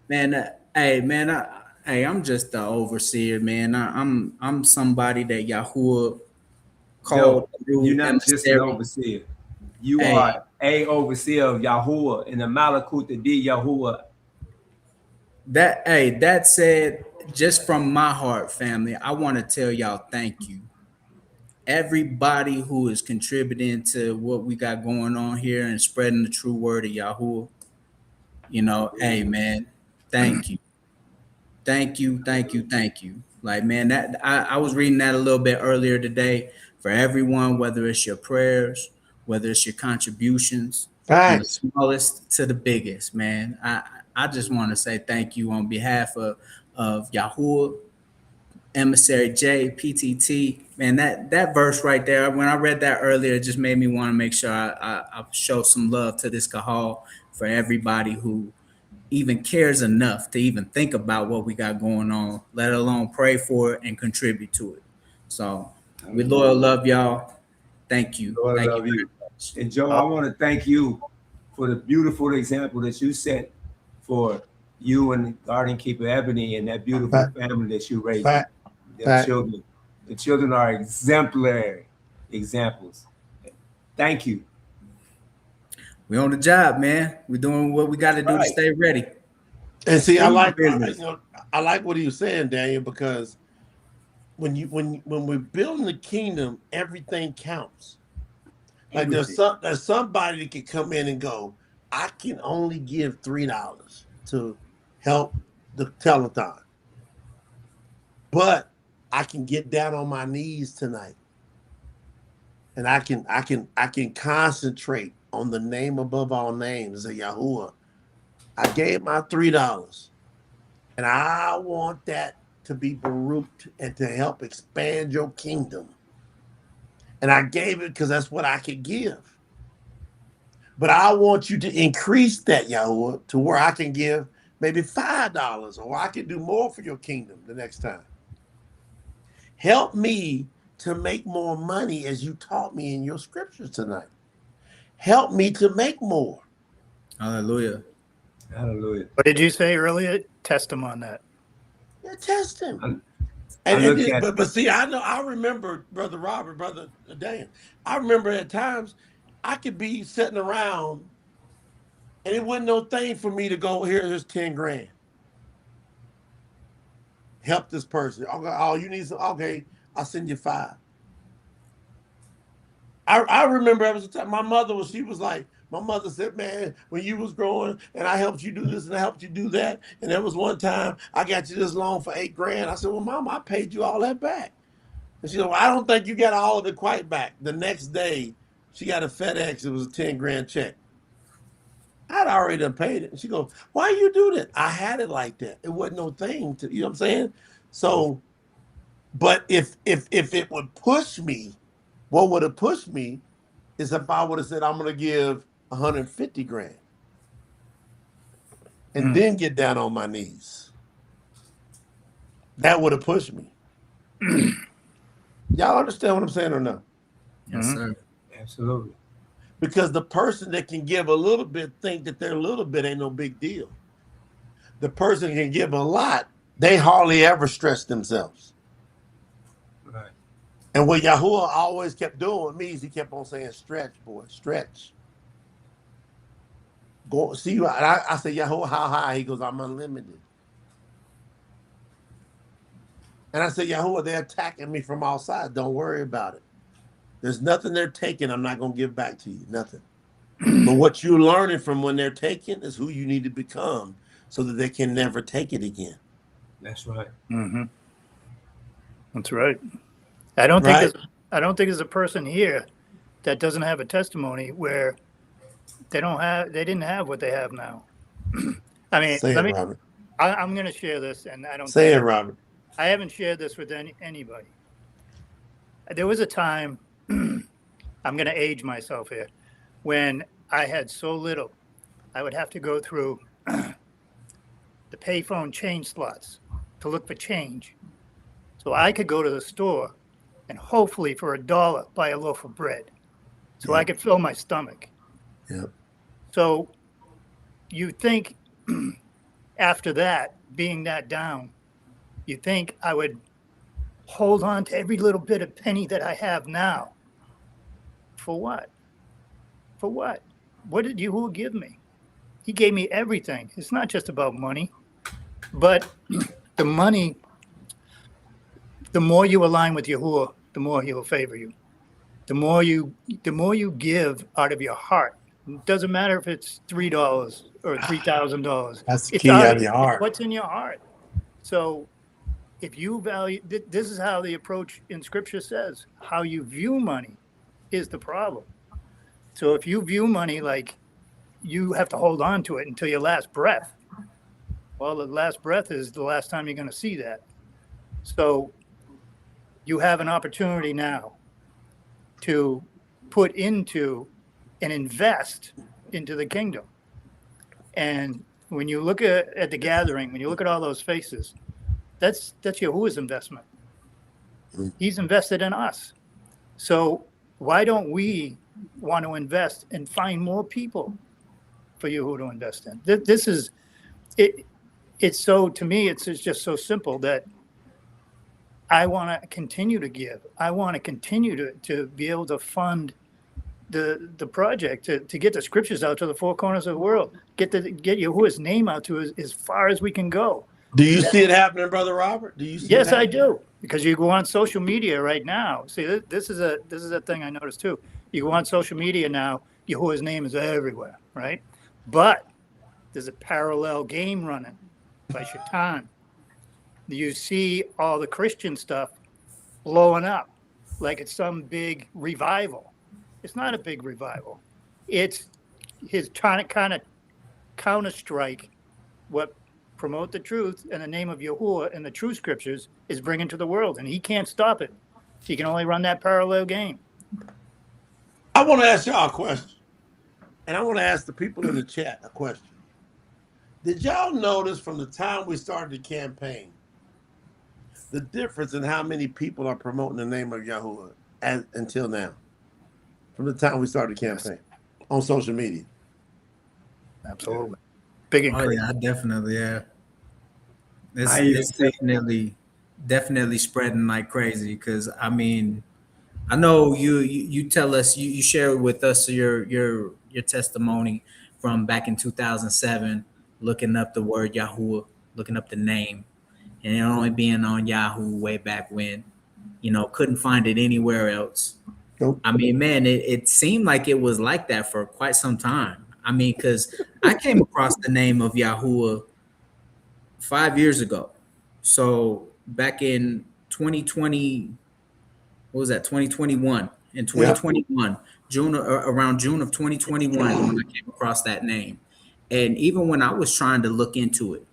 Man, hey, man, hey, I'm just the overseer, man. I'm somebody that Yahuwah called Joe, you're through not just an emissary. overseer. You Hey, are a overseer of Yahuwah in the Malakut di Yahuwah. that said, just from my heart, family, I want to tell y'all thank you. Everybody who is contributing to what we got going on here and spreading the true word of Yahuwah. You know, hey man, thank you. Thank you. Like, man, that I was reading that a little bit earlier today. For everyone, whether it's your prayers, whether it's your contributions, from the Facts. smallest to the biggest, man. I just want to say thank you on behalf of Yahuwah Emissary J, PTT, man, that verse right there, when I read that earlier, it just made me want to make sure I show some love to this Kahal for everybody who even cares enough to even think about what we got going on, let alone pray for it and contribute to it. So we loyal love y'all. Thank you. Lord, I Thank you love very you. much. And Joe, I want to thank you for the beautiful example that you set for you and Garden Keeper Ebony and that beautiful Fact, family that you raised. fact, Them fact. children. The children are exemplary examples. Thank you. We on the job, man. We're doing what we got to do to stay ready. And see, Business. I like what he was saying, Daniel, because when we're building the kingdom, everything counts. Like there's somebody that can come in and go, I can only give $3 to help the telethon, but I can get down on my knees tonight, and I can concentrate on the name above all names of Yahuah. I gave my $3, and I want that to be baruched and to help expand your kingdom. And I gave it because that's what I could give. But I want you to increase that, Yahuah, to where I can give maybe $5 or I can do more for your kingdom the next time. Help me to make more money as you taught me in your scriptures tonight. Help me to make more. Hallelujah. Hallelujah. What did you say earlier? Test him on that. Yeah, test him. I But see, I remember, Brother Robert, Brother Dan, I remember at times I could be sitting around and it wasn't no thing for me to go, here's 10 grand. Help this person. Oh, you need some, okay, I'll send you 5. I remember there was a time my mother said, man, when you was growing and I helped you do this and I helped you do that. And there was one time I got you this loan for 8 grand. I said, well, Mama, I paid you all that back. And she said, well, I don't think you got all of it quite back. The next day, she got a FedEx. It was a 10 grand check. I'd already done paid it. And she goes, why you do that? I had it like that. It wasn't no thing to, you know what I'm saying? So, but if it would push me, what would have pushed me is if I would have said, I'm going to give 150 grand and then get down on my knees. That would have pushed me. Y'all understand what I'm saying or no? Yes, sir. Absolutely. Because the person that can give a little bit think that their little bit ain't no big deal. The person can give a lot, they hardly ever stress themselves. Right. And what Yahuah always kept doing with me is he kept on saying, stretch, boy, stretch. Go see you. I said, Yahuah, how high? He goes, I'm unlimited. And I said, Yahuah, they're attacking me from all sides. Don't worry about it. There's nothing they're taking I'm not going to give back to you. Nothing. But what you're learning from when they're taking is who you need to become so that they can never take it again. That's right. Mm-hmm. That's right. I don't think there's a person here that doesn't have a testimony where they didn't have what they have now. I mean, Say it, Robert. I'm going to share this, and Say it, Robert. I haven't shared this with anybody. There was a time, I'm going to age myself here, when I had so little, I would have to go through the payphone change slots to look for change. So I could go to the store and hopefully for $1 buy a loaf of bread so I could fill my stomach. Yeah. So you think after that, being that down, you think I would hold on to every little bit of penny that I have now. For what? For what? What did Yahuah give me? He gave me everything. It's not just about money, but the money, the more you align with Yahuah, the more he will favor you. The more you give out of your heart. It doesn't matter if it's $3 or $3,000. That's the key, out of your heart. It's what's in your heart. So if you value, this is how the approach in Scripture says, how you view money is the problem. So if you view money like you have to hold on to it until your last breath, well, the last breath is the last time you're going to see that. So you have an opportunity now to put into and invest into the kingdom. And when you look at the gathering, when you look at all those faces, that's Yahuwah's investment. He's invested in us. So why don't we want to invest and find more people for Yahuwah to invest in? This is it. It's so, to me, it's just so simple that I want to continue to give. I want to continue to be able to fund the project, to get the scriptures out to the four corners of the world, get Yahuwah's name out to as far as we can go. Do you see it happening, Brother Robert? Do you see Yes, it I happening? do. Because you go on social media right now. See, this is a thing I noticed too. You go on social media now, Yahuwah's name is everywhere, right? But there's a parallel game running by Shaitan. You see all the Christian stuff blowing up like it's some big revival. It's not a big revival. It's his trying to kind of counter strike what promote the truth in the name of Yahuwah and the true scriptures is bringing to the world, and he can't stop it. He can only run that parallel game. I want to ask y'all a question, and I want to ask the people in the chat a question. Did y'all notice from the time we started the campaign the difference in how many people are promoting the name of Yahuwah until now? From the time we started the campaign on social media. Absolutely. Big Oh increase. yeah, definitely, yeah. It's, I even it's definitely spreading like crazy. Because I mean, I know you tell us, you share with us your testimony from back in 2007, looking up the word Yahuwah, looking up the name, and it only being on Yahoo way back when, couldn't find it anywhere else. Nope. I mean, man, it seemed like it was like that for quite some time. I mean, because I came across the name of Yahuwah 5 years ago. So back in 2020, what was that? 2021. In 2021, around June of 2021 is when I came across that name. And even when I was trying to look into it,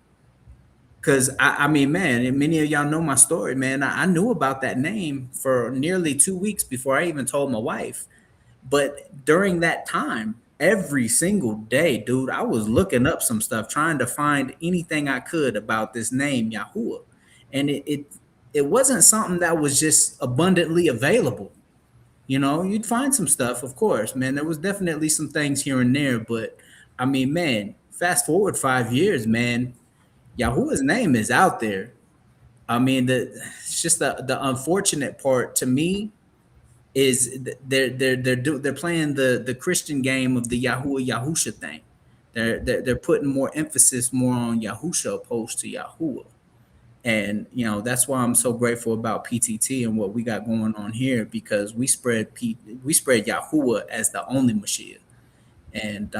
because I mean, man, and many of y'all know my story, man. I knew about that name for nearly 2 weeks before I even told my wife. But during that time, every single day, dude, I was looking up some stuff, trying to find anything I could about this name, Yahuwah. And it wasn't something that was just abundantly available. You'd find some stuff, of course, man. There was definitely some things here and there, but I mean, man, fast forward 5 years, man, Yahuwah's name is out there. I mean, it's just the unfortunate part to me is they're playing the Christian game of the Yahuwah Yahusha thing. They're putting more emphasis more on Yahusha opposed to Yahuwah. And that's why I'm so grateful about PTT and what we got going on here, because we spread Yahuwah as the only Mashiach. And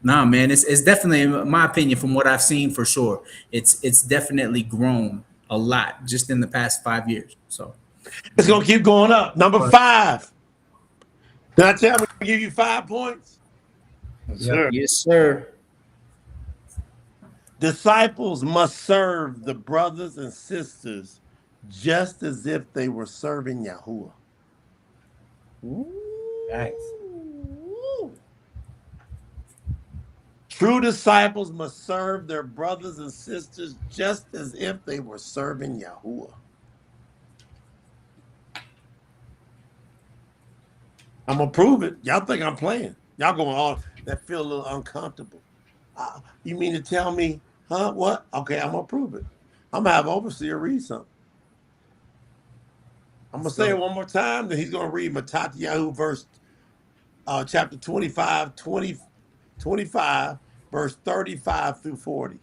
nah, man, it's definitely, in my opinion, from what I've seen, for sure, it's definitely grown a lot just in the past 5 years. So It's going to keep going up. Number 5. Did I tell me to give you 5 points? Yes, sir. yes, sir. Disciples must serve the brothers and sisters just as if they were serving Yahuwah. Thanks. True disciples must serve their brothers and sisters just as if they were serving Yahuwah. I'm going to prove it. Y'all think I'm playing. Y'all going on that feel a little uncomfortable. You mean to tell me, huh? What? Okay, I'm going to prove it. I'm going to have Overseer read something. I'm going to say it one more time, then he's going to read Matthias verse, chapter 25, 25, verse 35 through 40.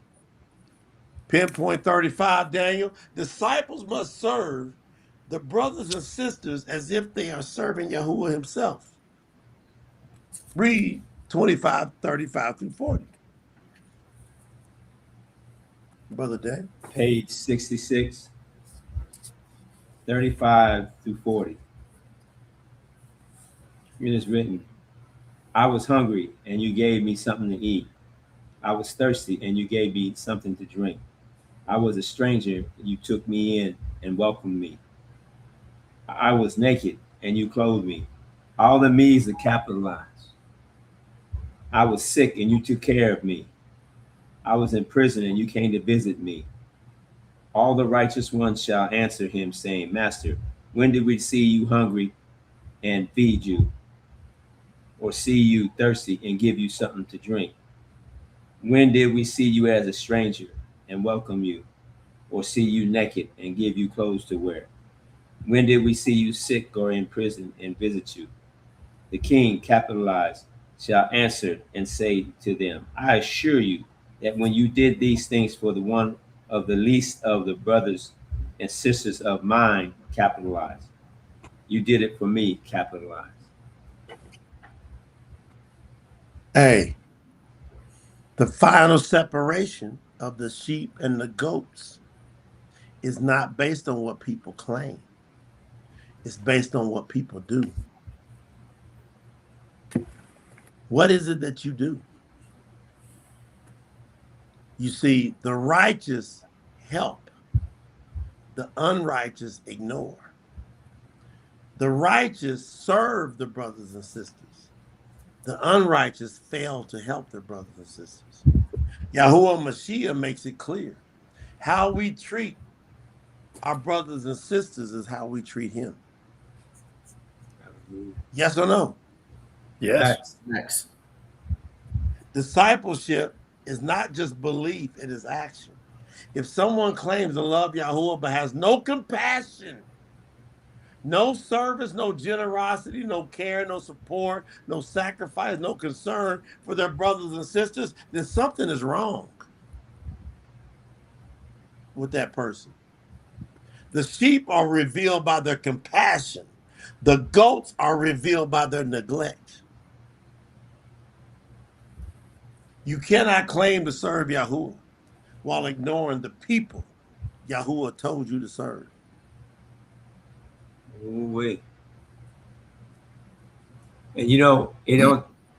Pinpoint 35, Daniel. Disciples must serve the brothers and sisters as if they are serving Yahuwah himself. Read 25, 35 through 40. Brother Dan. Page 66, 35 through 40. It is written, I was hungry, and you gave me something to eat. I was thirsty, and you gave me something to drink. I was a stranger, you took me in and welcomed me. I was naked and you clothed me. All the me's are capitalized. I was sick and you took care of me. I was in prison and you came to visit me. All the righteous ones shall answer him, saying, Master, when did we see you hungry and feed you, or see you thirsty and give you something to drink? When did we see you as a stranger and welcome you, or see you naked and give you clothes to wear? When did we see you sick or in prison and visit you? The king, capitalized, shall answer and say to them, I assure you that when you did these things for the one of the least of the brothers and sisters of mine, capitalized, you did it for me, capitalized. Hey, the final separation of the sheep and the goats is not based on what people claim. It's based on what people do. What is it that you do? You see, the righteous help, the unrighteous ignore. The righteous serve the brothers and sisters. The unrighteous fail to help their brothers and sisters. Yahuah Mashiach makes it clear. How we treat our brothers and sisters is how we treat him. Yes or no? Yes. Next. Discipleship is not just belief, it is action. If someone claims to love Yahuah but has no compassion, no service, no generosity, no care, no support, no sacrifice, no concern for their brothers and sisters, then something is wrong with that person. The sheep are revealed by their compassion. The goats are revealed by their neglect. You cannot claim to serve Yahuah while ignoring the people Yahuah told you to serve. Ooh-wee. And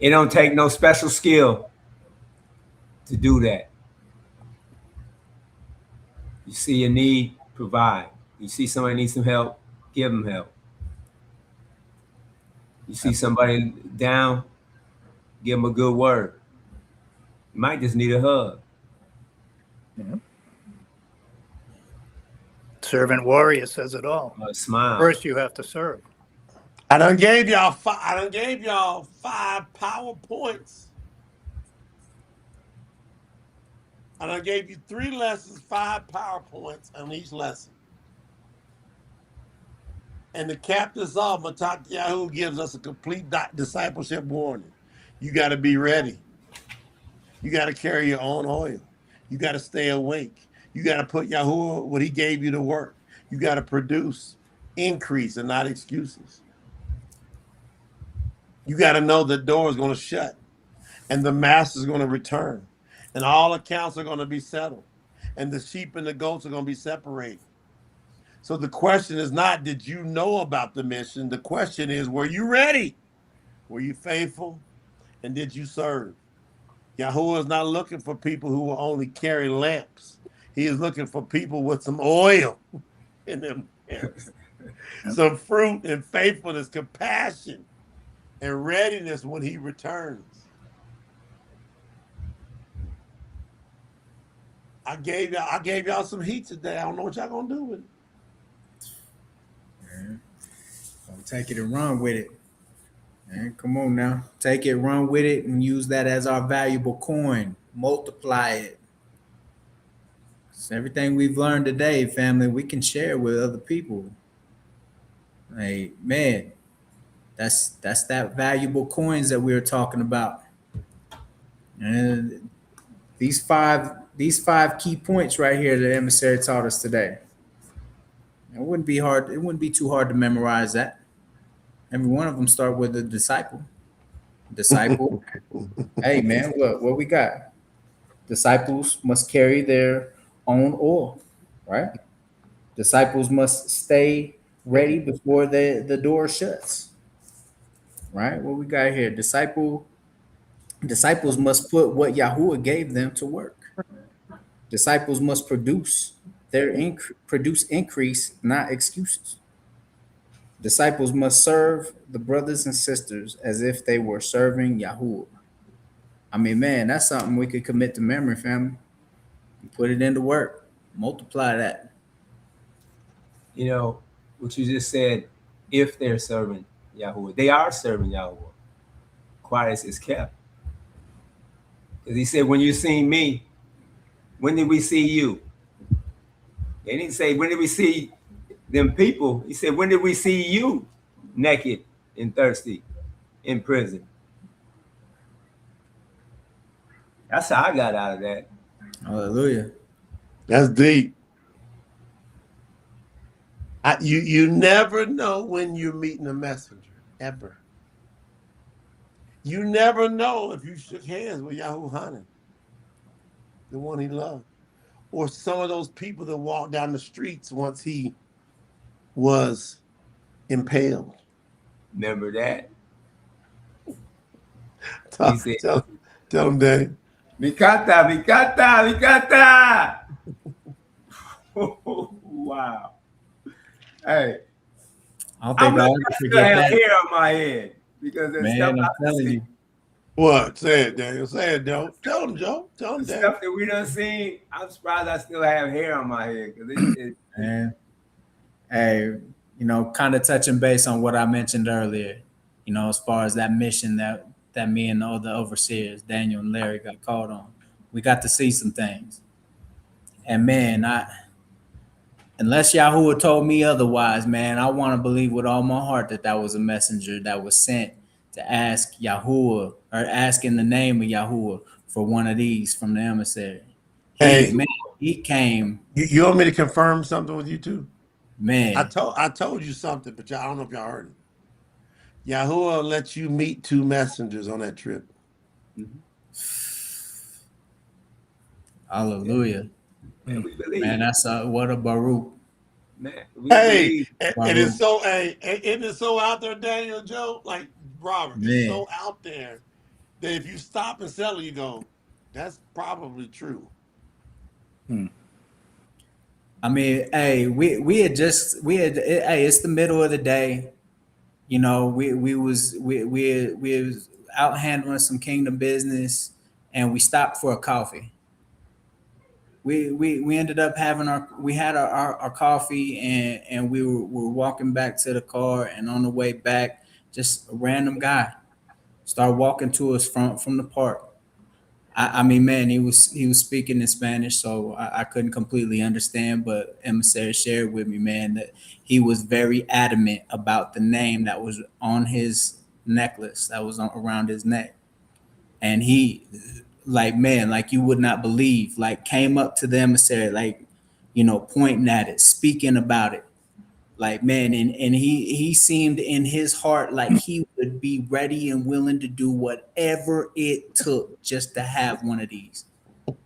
it don't take no special skill to do that. You see a need, provide. You see somebody needs some help, give them help. You see somebody down, give them a good word. You might just need a hug. Yeah. Servant warrior says it all. A smile. First, you have to serve. I done gave y'all five PowerPoints. I done gave you 3 lessons, 5 PowerPoints on each lesson. And to cap this off, Matak Yahuah gives us a complete discipleship warning. You got to be ready. You got to carry your own oil. You got to stay awake. You got to put Yahuah what he gave you to work. You got to produce increase and not excuses. You got to know the door is going to shut and the master is going to return and all accounts are going to be settled and the sheep and the goats are going to be separated. So the question is not, did you know about the mission? The question is, were you ready? Were you faithful? And did you serve? Yahuah is not looking for people who will only carry lamps. He is looking for people with some oil in them lamps, some fruit and faithfulness, compassion, and readiness when he returns. I gave y'all some heat today. I don't know what y'all gonna do with it. Don't take it and run with it. Man, come on now. Take it, run with it, and use that as our valuable coin. Multiply it. So everything we've learned today, family, we can share with other people. Like, man, that's that valuable coins that we were talking about. And these five key points right here that emissary taught us today. It wouldn't be too hard to memorize that. Every one of them start with a disciple. Disciple. Hey man, look what we got. Disciples must carry their own oil, right? Disciples must stay ready before the door shuts. Right? What we got here? Disciples must put what Yahuah gave them to work. Disciples must produce increase, not excuses. Disciples must serve the brothers and sisters as if they were serving Yahuwah. I mean, man, that's something we could commit to memory, family. Put it into work. Multiply that. You know, what you just said, if they're serving Yahuwah, they are serving Yahuwah. Quiet is kept. Because he said, when you see me, when did we see you? They didn't say, when did we see them people? He said, when did we see you naked and thirsty in prison? That's how I got out of that. Hallelujah. That's deep. You never know when you're meeting a messenger, ever. You never know if you shook hands with Yahuwah, the one he loved, or some of those people that walked down the streets once he was impaled. Remember that? Tell him, Dave. Mikata, Mikata, Mikata. Wow. Hey, I don't think I'll ever forget that. Hair on my head because there's Man, stuff I'm telling you. What? Say it, Daniel. Say it, Joe. Tell him, Joe. Tell him, the Daniel. stuff that we done seen. I'm surprised I still have hair on my head because Man. Hey, you know, kind of touching base on what I mentioned earlier, you know, as far as that mission that me and the other overseers, Daniel and Larry, got called on. We got to see some things. And man, unless Yahuwah told me otherwise, man, I want to believe with all my heart that was a messenger that was sent to ask Yahuwah, or ask in the name of Yahuwah for one of these from the emissary. He came. You want me to confirm something with you too? Man, I told you something, but I don't know if y'all heard it. Yahuwah let you meet two messengers on that trip. Mm-hmm. Hallelujah. Man, that's what a Baruch. Man, it is so. It is so out there, Daniel, Joe. Like Robert, it's so out there that if you stop and settle, you go, that's probably true. I mean, hey, we had hey, it's the middle of the day. You know, we was out handling some kingdom business, and we stopped for a coffee. We ended up having our coffee, and we were walking back to the car, and on the way back, just a random guy started walking to us from the park. I mean, man, he was speaking in Spanish, so I couldn't completely understand, but emissary shared with me, man, that he was very adamant about the name that was on his necklace, that was around his neck. And he, like, man, like you would not believe, like came up to the emissary, like, you know, pointing at it, speaking about it. Like, man, and he seemed in his heart like he would be ready and willing to do whatever it took just to have one of these. Yep.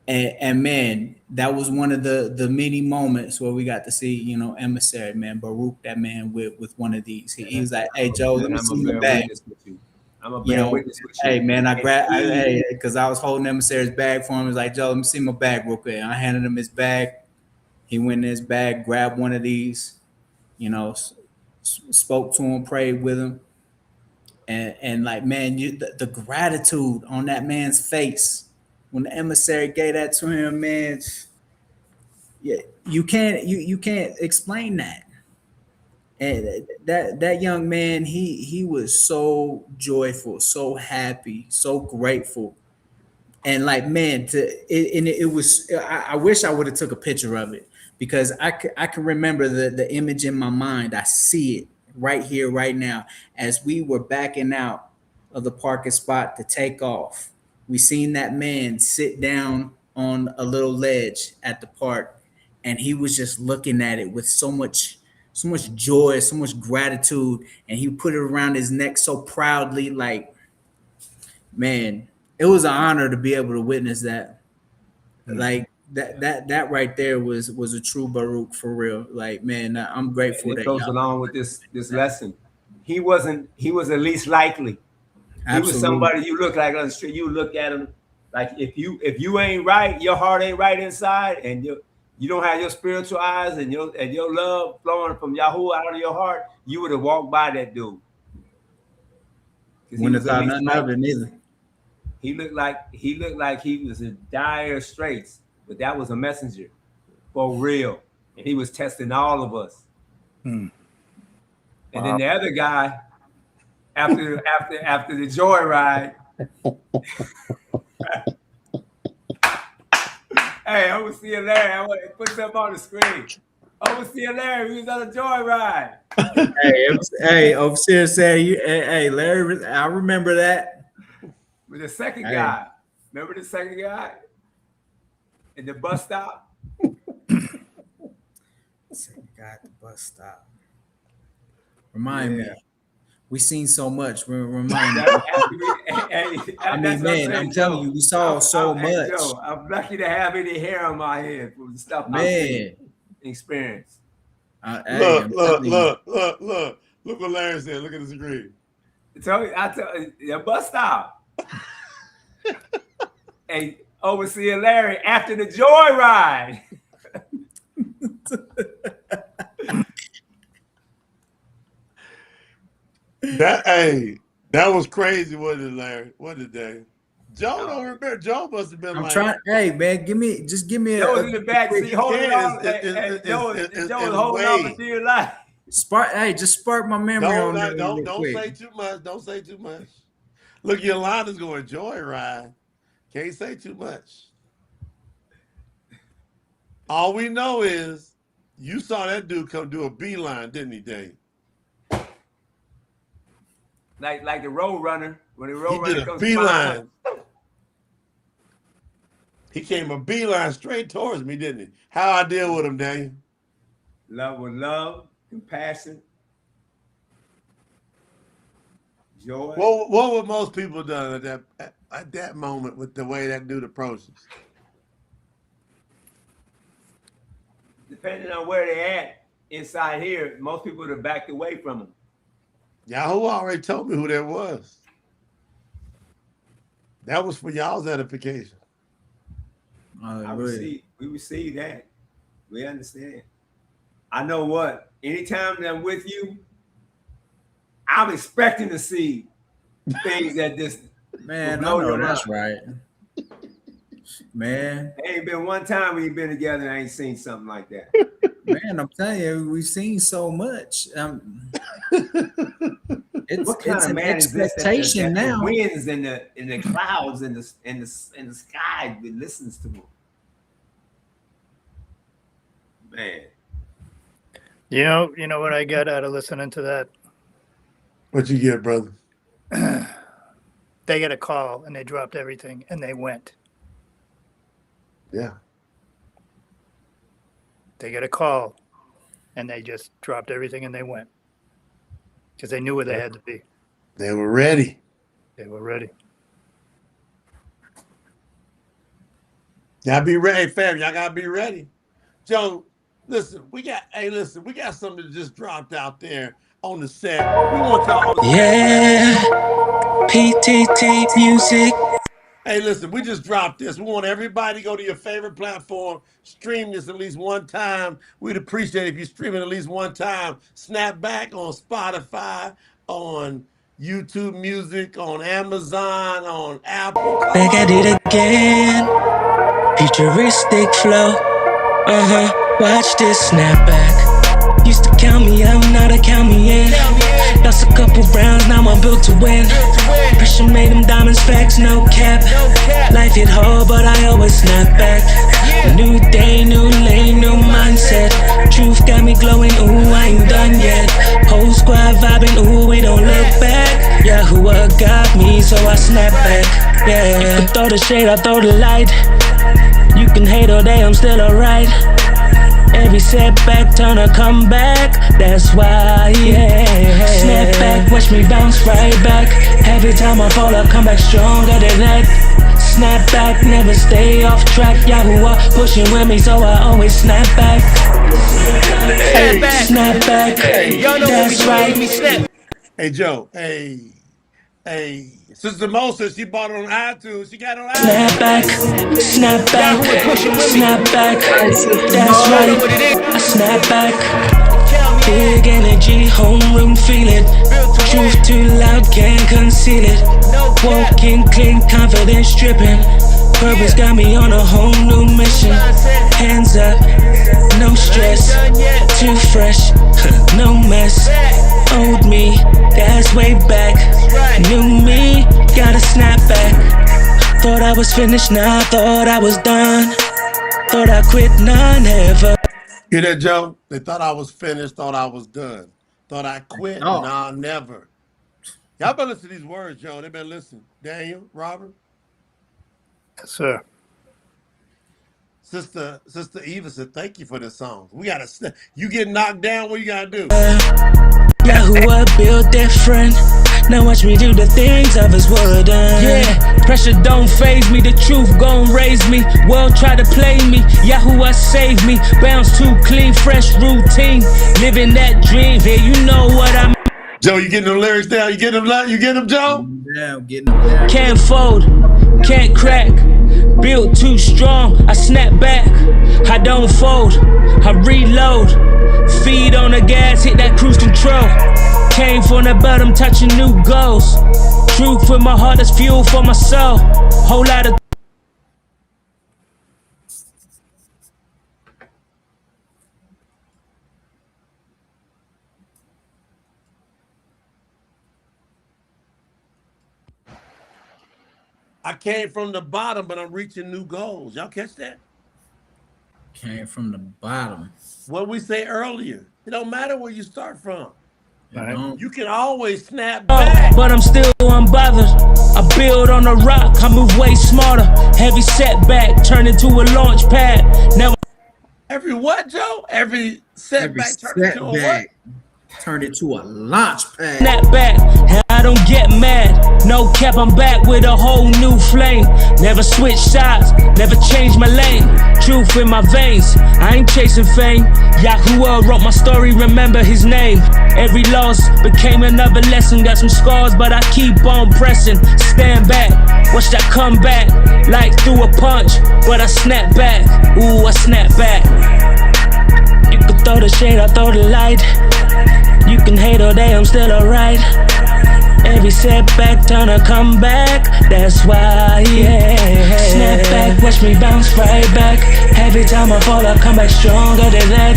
And man, that was one of the many moments where we got to see, you know, emissary, man, Baruch, that man with one of these. He was like, "Hey, Joe, let me see my bag." I'm a bear witness with you. Hey, man, I grabbed, because I was holding emissary's bag for him. He was like, "Joe, let me see my bag real quick." I handed him his bag. He went in his bag, grabbed one of these. You know, spoke to him, prayed with him, and like, man, the gratitude on that man's face when the emissary gave that to him, man. Yeah, you can't explain that. And that young man, he was so joyful, so happy, so grateful. And like, man, it was. I wish I would have took a picture of it, because I can remember the image in my mind. I see it right here, right now, as we were backing out of the parking spot to take off. We seen that man sit down on a little ledge at the park, and he was just looking at it with so much joy, so much gratitude, and he put it around his neck so proudly, like, man. It was an honor to be able to witness that. Like that right there was a true Baruch for real. Like, man, I'm grateful. And it goes along with this lesson. He was at least likely. Absolutely. He was somebody you look like on the street. You look at him Like if you ain't right, your heart ain't right inside, and you don't have your spiritual eyes and your love flowing from Yahuah out of your heart, you would have walked by that dude. Wouldn't have thought nothing of it neither. He looked like he was in dire straits, but that was a messenger for real, and he was testing all of us. And then the other guy, after the joyride, hey, overseer Larry, I want to put something on the screen. Overseer Larry, we was on a joyride. Hey, overseer said, hey, Larry, I remember that. With the second guy, remember the second guy in the bus stop? Second guy at the bus stop. Remind me. We seen so much. Remind me. I mean, man, I'm telling you, we saw so much. Joe, I'm lucky to have any hair on my head from the stuff I've experienced. Look what Larry said. Look at the screen. I tell you, the bus stop. Hey, overseer Larry, after the joyride. That was crazy, wasn't it, Larry? What a day. Joe don't remember. Joe must have been hey man, give me a Joe was in the back seat holding on. Joe was holding on for dear life. Just spark my memory Don't say too much. Don't say too much. Look, Yolanda's going joyride. Can't say too much. All we know is you saw that dude come do a beeline, didn't he, Dave? Like the road runner, when the road runner comes beeline. He came a beeline straight towards me, didn't he? How I deal with him, Daniel? Love with love, compassion, joy. What would most people done at that moment with the way that dude approaches? Depending on where they at inside here, most people would have backed away from him. Yahuah already told me who that was. That was for y'all's edification. We receive that. We understand. I know what. Anytime that I'm with you, I'm expecting to see things that this man. I know that's right. Man, there ain't been one time we've been together and I ain't seen something like that. Man, I'm telling you, we've seen so much. It's an expectation now. The winds and the clouds and the sky that listens to them. Man, you know what I got out of listening to that? What you get, brother? They got a call and they dropped everything and they went. Yeah. They got a call and they just dropped everything and they went because they knew where they had to be. They were ready. They were ready. Y'all be ready, fam. Y'all gotta be ready. Joe, listen, we got something that just dropped out there on the set. We want y'all to PTT music. Hey, listen, we just dropped this. We want everybody to go to your favorite platform, stream this at least one time. We'd appreciate it if you stream it at least one time. Snap back on Spotify, on YouTube Music, on Amazon, on Apple. Back at it again. Futuristic flow. Watch this snapback. Used to count me out, now they count me in. Lost a couple rounds, now I'm built to win. Pressure made them diamonds facts, no cap. Life hit hard, but I always snap back. New day, new lane, new mindset. Truth got me glowing, ooh, I ain't done yet. Whole squad vibing, ooh, we don't look back. Yahuah got me, so I snap back. Yeah, you throw the shade, I throw the light. You can hate all day, I'm still alright. Every setback, turn a comeback. That's why, yeah. Snap back, watch me bounce right back. Every time I fall, I come back stronger than that. Snap back, never stay off track. Yahuah pushing with me, so I always snap back. Hey, snap back. That's right. Hey, Joe. Hey, Hey, Sister Moses, she bought it on iTunes. She got it on Snap iTunes. back, snap back, snap back. That's right, I snap back. Big energy, homeroom feeling. Truth too loud, can't conceal it. Walking clean, confidence dripping. Purpose got me on a whole new mission. Hands up, no stress. Too fresh, no mess. Old me, that's way back. New me, gotta snap back. Thought I was finished, now I thought I was done. Thought I quit, nah, never. Hear that, Joe? They thought I was finished, thought I was done. Thought I quit, Oh. nah, never. Y'all better listen to these words, Joe. They better listen. Daniel, Robert, Yes, sir. Sister Eva said, thank you for this song. We gotta you get knocked down, what you gotta do? Yahuah built different. Now watch me do the things others wouldn't. Yeah, pressure don't phase me. The truth gon' raise me. World try to play me. Yahuah save me. Bounce too clean, fresh routine. Living that dream. Yeah, you know what I mean. Joe, you getting the lyrics down? You get them, Joe? Yeah, I'm getting them. Can't fold, can't crack. Built too strong, I snap back. I don't fold, I reload. Feed on the gas, hit that cruise control. Came from the bottom, touching new goals. Truth with my heart, that's fuel for my soul. Whole lot of I came from the bottom, but I'm reaching new goals. Y'all catch that? Came from the bottom. What we say earlier. It don't matter where you start from. Right. You can always snap back. but I'm still unbothered. I build on a rock, I move way smarter. Heavy setback, turn into a launch pad. Now Every what, Joe? Every setback turned into a what? Turned into a launch pad. snap back, and I don't get mad. No cap, I'm back with a whole new flame. Never switch sides, never change my lane. Truth in my veins, I ain't chasing fame. Yahuah wrote my story, remember his name. Every loss became another lesson. Got some scars, but I keep on pressing. Stand back, watch that come back. Like through a punch, but I snap back. Ooh, I snap back. You can throw the shade, I throw the light. You can hate all day, I'm still alright. Every setback, turn a comeback. That's why, yeah. Snap back, watch me bounce right back. Every time I fall, I come back stronger than that.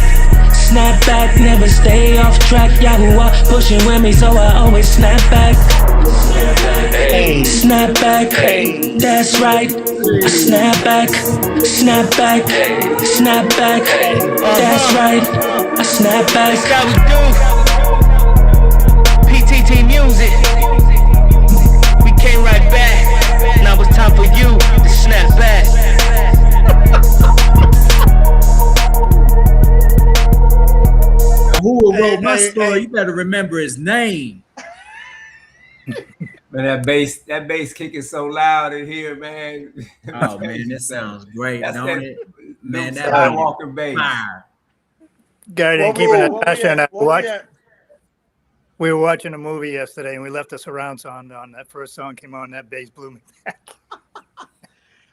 Snap back, never stay off track. Yahuah pushing with me, so I always snap back. Snap back, that's right. I snap back, snap back, snap back. That's right. I snap back. That's how we do. PTT music. We came right back. Now it's time for you to snap back. Who wrote my story? You better remember his name. Man, that bass kicking so loud in here, man. Oh man, that sounds great, That's don't that it? Man, Luke that Skywalker bass. fire. Guy didn't keep it on that. We were watching a movie yesterday, and we left the surround sound on. That first song came on, that bass blew me back.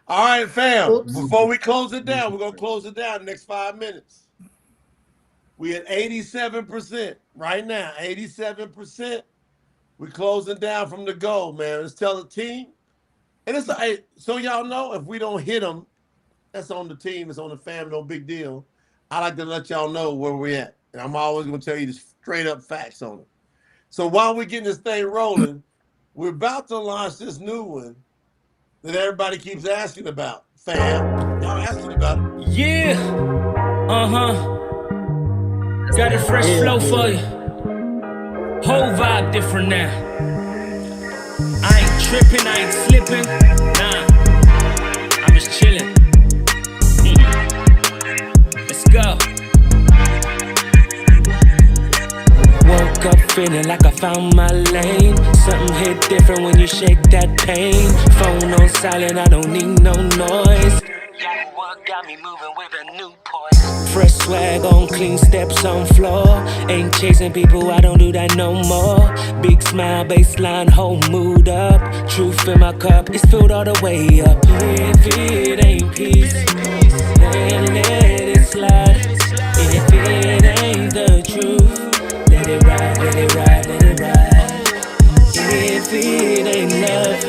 All right, fam. Before we close it down, we're going to close it down in the next 5 minutes. We at 87% right now, 87%. We're closing down from the goal, man. Let's tell the team. And it's so y'all know, if we don't hit them, that's on the team. It's on the family. No big deal. I like to let y'all know where we're at. And I'm always going to tell you the straight up facts on it. So while we're getting this thing rolling, we're about to launch this new one that everybody keeps asking about. Fam, y'all asking about it. Yeah. Got a fresh flow for you. Whole vibe different now. I ain't tripping, I ain't slipping. Nah, I'm just chilling. Let's go. Woke up feeling like I found my lane. Something hit different when you shake that pain. Phone on silent, I don't need no noise. Yahuah got me moving with a new poise. Fresh swag on, clean steps on floor. Ain't chasing people, I don't do that no more. Big smile, baseline, whole mood up. Truth in my cup, it's filled all the way up. If it ain't peace, then let it slide. If it ain't the truth, let it ride, let it ride, let it ride. If it ain't love,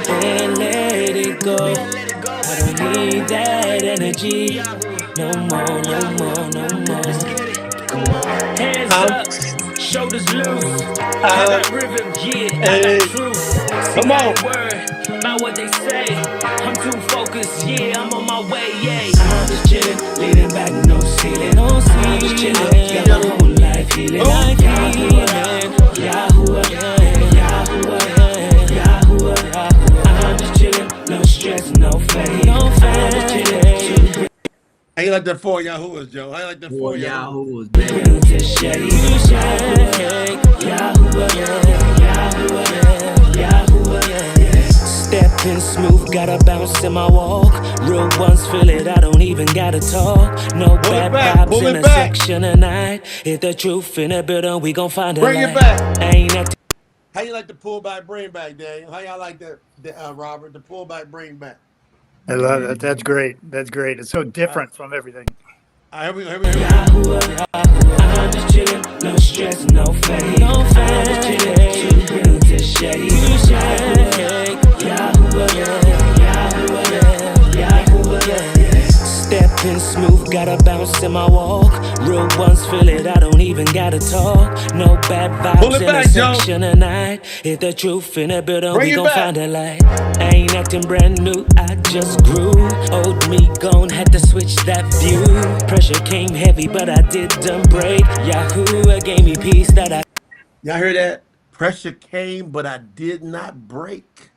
then let it go. I don't need that energy. No more, no more, no more. Hands up, shoulders loose. I got rhythm, yeah, I Hey, got truth. See, come I on. ain't worried about what they say. I'm too focused, yeah, I'm on my way, yeah. I'm just chillin', leaning back, no ceiling, no ceiling. I'm just chillin', got my whole life healing. I'm healing, Yahuah, Yahuah, Yahuah, Yahuah. I'm just chillin', no stress, no fade, no fade. I'm just chillin'. How you like that for Yahuahs, Joe? How you like that for Yahuahs? Stepping smooth, got a bounce in my walk. Real ones feel it, I don't even gotta talk. No bad vibes in a section tonight. If the truth in the building, we gon' find a light. Bring it back. Ain't acting. How you like the pull back, bring back, Daniel? How y'all like that, Robert? The pull back, bring back. I love that. That's great. That's great. It's so different from everything. All right, here we go. I'm just chillin', no stress, no fade, no fade. I'm just chillin', too real to shade. Yahuah, Yahuah, Yahuah. Stepping smooth, got a bounce in my walk. Real ones feel it, I don't even gotta talk. No bad vibes in the section tonight. If the truth in the building, we gon' find a light. Ain't acting brand new, I just grew. Old me gone, had to switch that view. Pressure came heavy, but I didn't break. Yahuah gave me peace that I. Y'all hear that? Pressure came, but I did not break.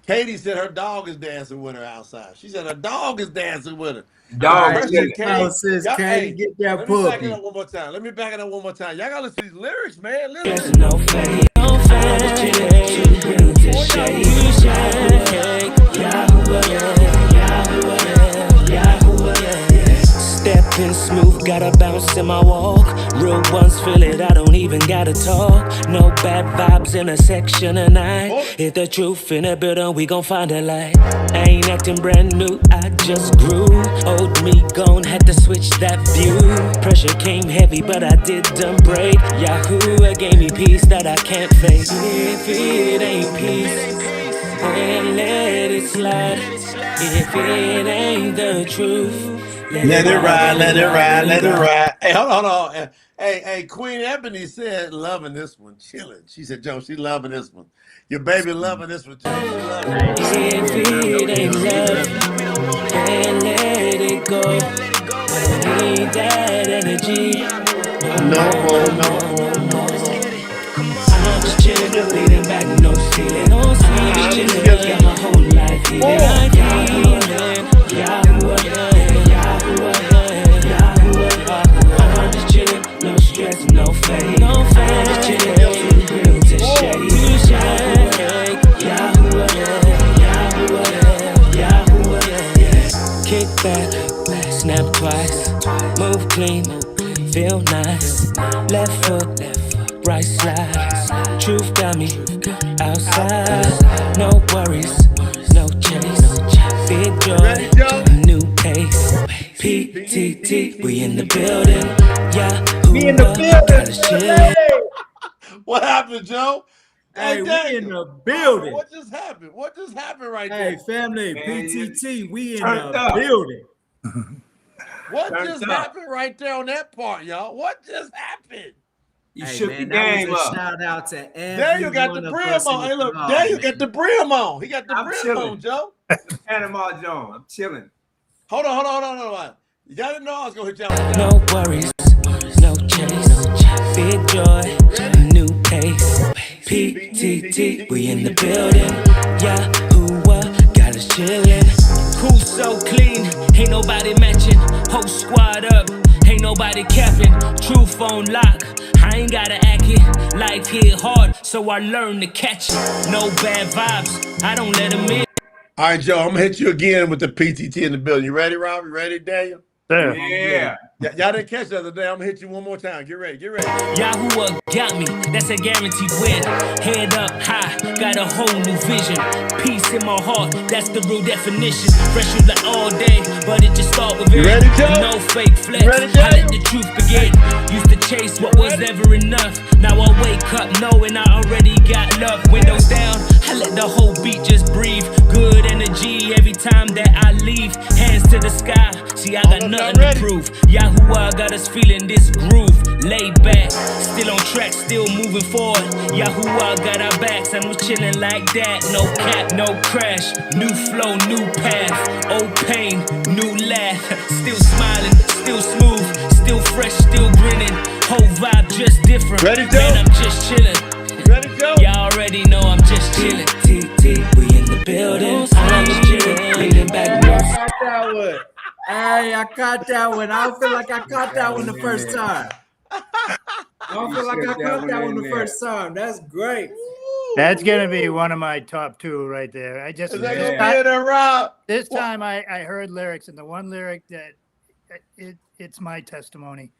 Katie said her dog is dancing with her outside. She said her dog is dancing with her. Dog, Pressure came. Sis, Y'all, Katie, hey, get that let me back it puppy. up one more time. Let me back it up one more time. Y'all gotta listen to these lyrics, man. There's Listen. no fade, no fade. Too real to shade. Yahuah, Yahuah, Yahuah. Stepping smooth, got a bounce in my walk. Real ones feel it, I don't even gotta talk. No bad vibes in a section tonight. If the truth in the building, we gon' find a light. Ain't acting brand new, I just grew. Old me gone, had to switch that view. Pressure came heavy, but I didn't break. Yahuah gave me peace that I can't face. If it ain't peace, then let it slide. If it ain't the truth, Let it ride, let it ride, let it ride. Hey, hold on. Hey, Queen Ebony said loving this one, chilling. She said, Joe, she loving this one. Your baby loving this one too. She loving it. If it ain't love, then let it go. I don't need that energy. No more, no more, no more. I'm just chillin', leaning back, no ceiling, no ceiling. Just chillin', got my whole life healing. I'm healing, Yahuah, Yahuah, Yahuah. I'm just chillin', no stress, no fade, no fade. Just chillin', too real to shade. Yahuah, Yahuah, Yahuah. Kick back, snap twice, move clean, feel nice. Left foot, right slide. Truth got me outside. No worries, no chase. Big joy, new pace. PTT, we in the building. Yahuah, got us chillin'. What happened, Joe? Hey, we Daniel, in the building. What just happened? What just happened right Hey, there? family, Man, PTT, we in turned the up. building. What Turned just up. happened right there on that part, y'all? What just happened? You Hey, shook man, the that game was a up. shout out to every Daniel got the one of brim us. on. Hey, look, Oh, Daniel man. got the brim on. He got the I'm brim chilling. on, Joe. The Panama Jones. I'm chilling. Hold on. Y'all didn't know I was gonna hit y'all with that. No worries, no chase. Big joy, new pace. PTT, we in the building. Yahuah, got us chillin'. Crew so clean, ain't nobody matching. Whole squad up, ain't nobody capping. True phone lock, I ain't gotta act it. Life hit hard, so I learned to catch it. No bad vibes, I don't let them in. All right, Joe, I'm gonna hit you again with the PTT in the building. You ready, Rob? You ready, Daniel? There. Yeah. Y'all didn't catch the other day. I'm gonna hit you one more time. Get ready. Get ready. Yahuah got me, that's a guaranteed win. Head up high, got a whole new vision. Peace in my heart, that's the real definition. Fresh you like all day, but it just start with You it. ready, Joe? No fake flex, You ready, I let Daniel? the truth begin. Used to chase what was never enough. Now I wake up knowing I already got love. Windows down, I let the whole beat just breathe. Good energy every time that I leave. Hands to the sky, see I got All of y'all nothing to ready? prove. Yahuah got us feeling this groove. Laid back, still on track, still moving forward. Yahuah got our backs and we're chilling like that. No cap, no crash, new flow, new path. Old pain, new laugh. Still smiling, still smooth, still fresh, still grinning. Whole vibe just different. Ready, Joe? Man, I'm just chilling. Ready, Joe? Y'all already know I'm just chilling. TT, we in the building. I'm just chilling, leaning back. I caught that one. Hey, I caught that one. I don't feel like I caught that one the first time. I don't feel like I caught that one the first time. That's great. That's gonna be one of my top 2 right there. I just Is that gonna be in there, Rob? this time I heard lyrics, and the one lyric that it's my testimony.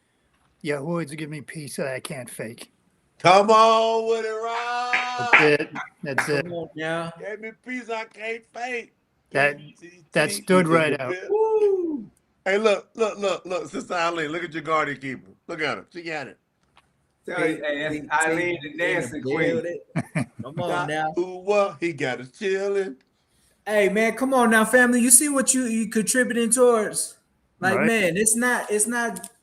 Yahuah's give me peace that I can't fake. Come on with it, Rob. That's it. That's it. Come on now. Gave me peace I can't fake. That PTT stood in right the out. building. Woo. Hey, look, Sister Eileen, look at your guardian keeper. Look at her. She got it. Tell you, hey, that's Eileen, the dancing queen. Come on now. Yahuah, he got us chilling. Hey man, come on now, family. You see what you contributing towards? Like, Right. man, it's not,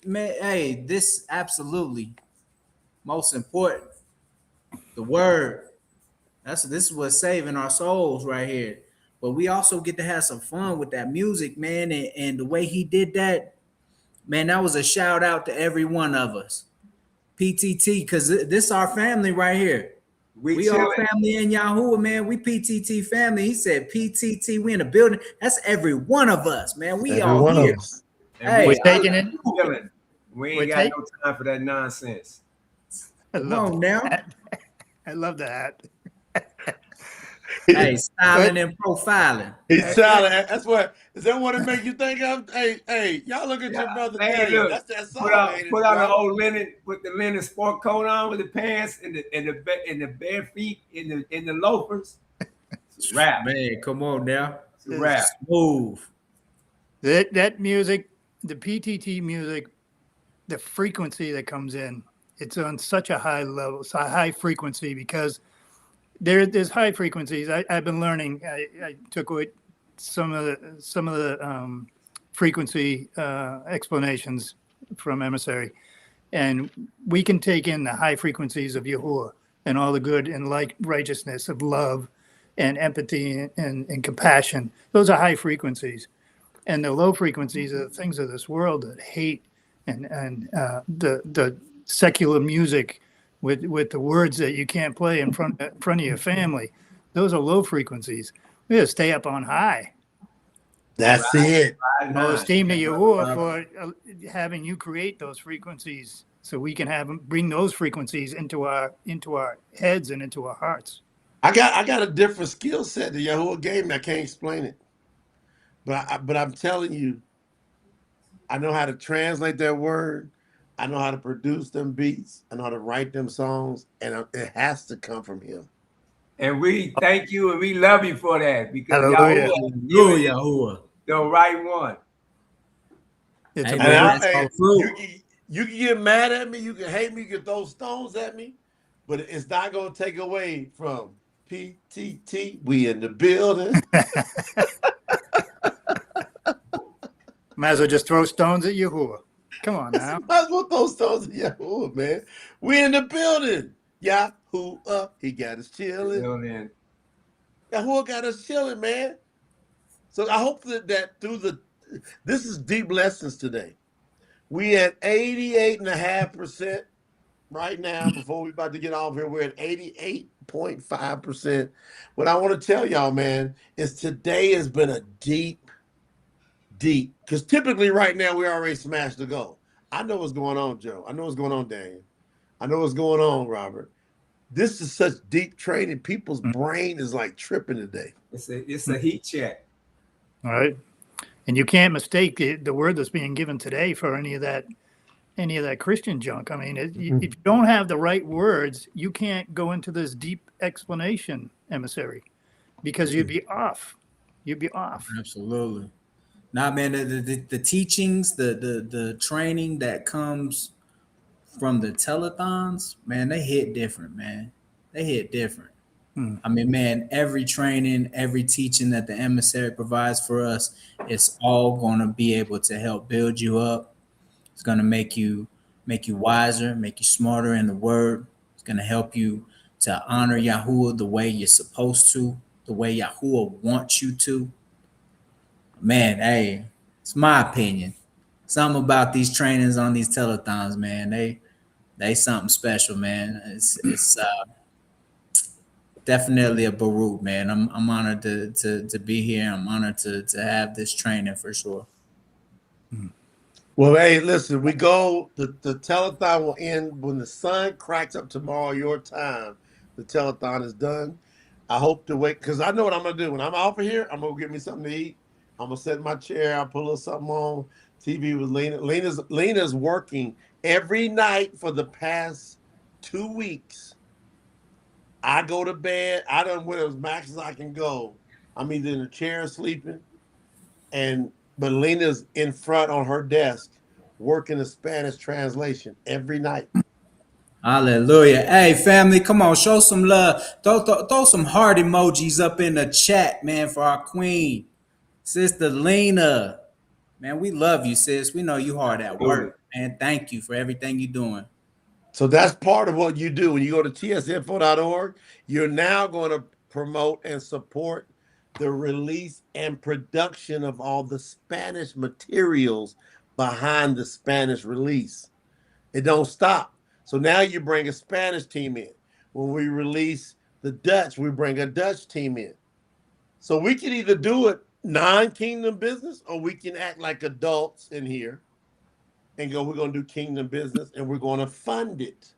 man. Hey, this absolutely most important. The word. This is what's saving our souls right here. But we also get to have some fun with that music, man. And the way he did that, man, that was a shout out to every one of us. PTT, because this our family right here. We all chilling. family in Yahuah, man. We PTT family. He said PTT, we in the building. That's every one of us, man. We Every all one here. of us. And Hey, We're taking it. chilling. We ain't We're got no time for that nonsense. I Come love on now. that. I love that. Hey, styling and profiling. He's silent. That's what. Is that what it make you think of? Hey, y'all look at your brother Hey, Daniel. look, That's that song, put out ain't it, put out the bro? old linen, put the linen sport coat on with the pants and the bare feet in the loafers. It's a rap. Man, come on now. It's a rap. Smooth. That music, the PTT music, the frequency that comes in, it's on such a high level, it's a high frequency because there's high frequencies. I've been learning. I took away some of the frequency explanations from Emissary, and we can take in the high frequencies of Yahuah and all the good and like righteousness of love and empathy and compassion. Those are high frequencies. And the low frequencies are the things of this world that hate and the secular music with the words that you can't play in front of your family. Those are low frequencies. We gotta stay up on high. That's it. All esteem to Yahuah for having you create those frequencies, so we can bring those frequencies into our heads and into our hearts. I got a different skill set that Yahuah gave me. I can't explain it, but I'm telling you, I know how to translate that word. I know how to produce them beats. I know how to write them songs, and it has to come from him. And we thank you and we love you for that because Hallelujah. y'all Yahuah. the right one. It's Hey, a man, beautiful- that's all You can get mad at me, you can hate me, you can throw stones at me, but it's not gonna take away from PTT. We in the building. Might as well just throw stones at Yahuah. Come on now. Might as well throw stones at Yahuah, man. We in the building. Yahuah, he got us chilling. Building. Yahuah got us chilling, man. So I hope that through this is deep lessons today. We at 88.5% right now. Before we about to get off here, we're at 88.5%. What I want to tell y'all, man, is today has been a deep, because typically right now we already smashed the goal. I know what's going on, Joe. I know what's going on, Daniel. I know what's going on, Robert. This is such deep training. People's brain is like tripping today. It's a heat check. All right. And you can't mistake the word that's being given today for any of that Christian junk. I mean, if you don't have the right words, you can't go into this deep explanation, emissary, because you'd be off. You'd be off. Absolutely. Nah, man, the teachings, the training that comes from the telethons, man, they hit different, man. They hit different. I mean, man, every training, every teaching that the emissary provides for us, it's all going to be able to help build you up. It's going to make you wiser, make you smarter in the word. It's going to help you to honor Yahuah the way you're supposed to, the way Yahuah wants you to. Man, hey, it's my opinion. Something about these trainings on these telethons, man. They something special, man. It's definitely a Baruch, man. I'm honored to be here. I'm honored to have this training for sure. Well, hey, listen, we go, the telethon will end when the sun cracks up tomorrow, your time. The telethon is done. I hope to wait, because I know what I'm going to do. When I'm off of here, I'm going to get me something to eat. I'm going to sit in my chair. I'll put a little something on TV with Lena. Lena's working every night for the past 2 weeks. I go to bed. I done went as max as I can go. I'm either in a chair sleeping, but Lena's in front on her desk working the Spanish translation every night. Hallelujah. Hey, family, come on, show some love. Throw some heart emojis up in the chat, man, for our queen, Sister Lena. Man, we love you, sis. We know you hard at work, man. Thank you for everything you're doing. So that's part of what you do. When you go to tsinfo.org, you're now going to promote and support the release and production of all the Spanish materials behind the Spanish release. It don't stop. So now you bring a Spanish team in. When we release the Dutch, we bring a Dutch team in. So we can either do it non-kingdom business, or we can act like adults in here and go, we're going to do kingdom business and we're going to fund it.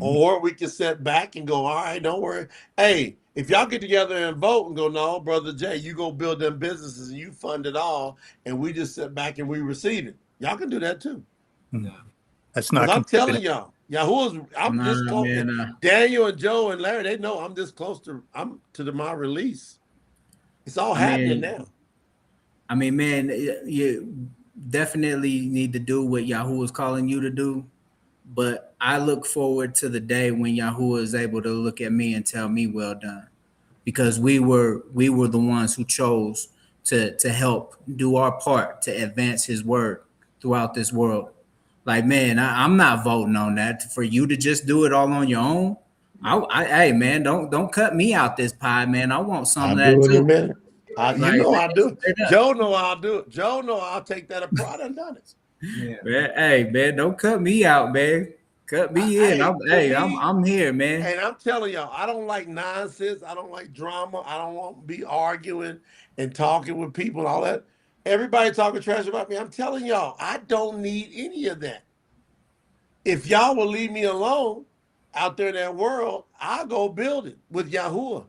Or we can sit back and go, all right, don't worry. Hey, if y'all get together and vote and go, no, Brother Jay, you go build them businesses and you fund it all, and we just sit back and we receive it. Y'all can do that too. No. That's Because not. I'm telling y'all, I'm this close. Man, Daniel and Joe and Larry, they know I'm this close to my release. It's all happening now. I mean, man, you definitely need to do what Yahuah is calling you to do. But I look forward to the day when Yahuah is able to look at me and tell me, well done. Because we were the ones who chose to help do our part to advance his word throughout this world. Like, man, I'm not voting on that. For you to just do it all on your own. Hey, man, don't cut me out this pie, man. I want some of that I'll do it in a too. minute. You know I'll do it. Straight up. Joe know I'll do it. Joe know I'll take that apart and done it. Yeah. Man, hey, man, don't cut me out, man. Cut me in. I'm here, man. And I'm telling y'all, I don't like nonsense. I don't like drama. I don't want to be arguing and talking with people and all that. Everybody talking trash about me. I'm telling y'all, I don't need any of that. If y'all will leave me alone out there in that world, I'll go build it with Yahuah.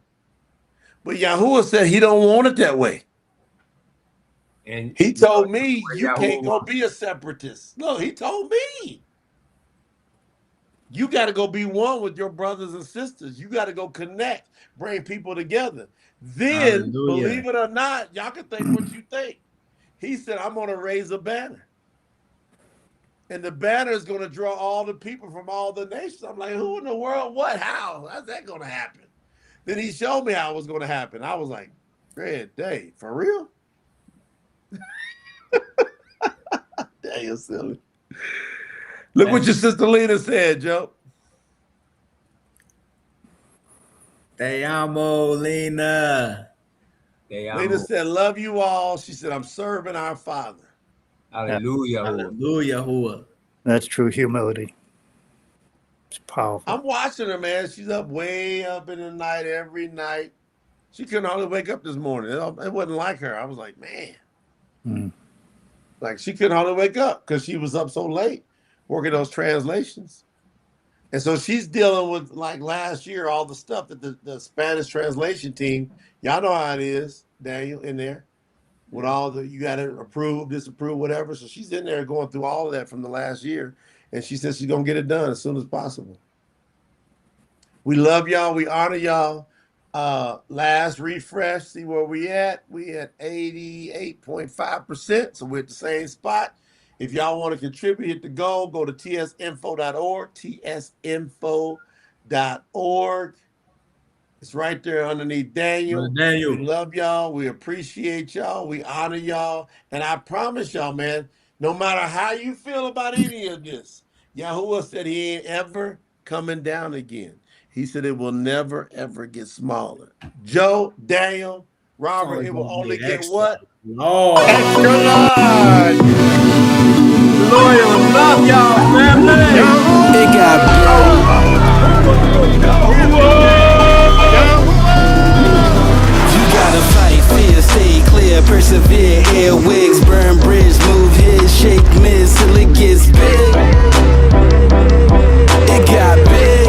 But Yahuah said he don't want it that way. And He told me you Yahuah can't go be a separatist. No, he told me. You got to go be one with your brothers and sisters. You got to go connect, bring people together. Then, Hallelujah. believe it or not, y'all can think what you think. He said, I'm going to raise a banner. And the banner is going to draw all the people from all the nations. I'm like, who in the world? What? How? How's that going to happen? Then he showed me how it was going to happen. I was like, Red Day, for real? Dang, you're silly. Look what your sister Lena said, Joe. Te amo, Lena. Lena said, love you all. She said, I'm serving our Father. Hallelujah. Hallelujah. Yahuah. That's true humility. It's powerful. I'm watching her, man. She's up way up in the night every night. She couldn't hardly wake up this morning. It wasn't like her. I was like, man. Like, she couldn't hardly wake up because she was up so late working those translations. And so she's dealing with, like last year, all the stuff that the Spanish translation team, y'all know how it is, Daniel, in there with all the, you got to approve, disapprove, whatever. So she's in there going through all of that from the last year. And she says she's going to get it done as soon as possible. We love y'all. We honor y'all. Last refresh, see where we at. We at 88.5%. So we're at the same spot. If y'all want to contribute, hit the goal. Go to tsinfo.org, tsinfo.org. It's right there underneath Daniel. Brother Daniel. We love y'all. We appreciate y'all. We honor y'all. And I promise y'all, man, no matter how you feel about any of this, Yahuah said he ain't ever coming down again. He said it will never, ever get smaller. Joe, Daniel, Robert, it will only get what? Lord. Extra large. Loyal, love y'all, family. It got You gotta fight, fear, stay clear, persevere, airwigs, burn bridge, move here, shake miss till it gets big. It got big.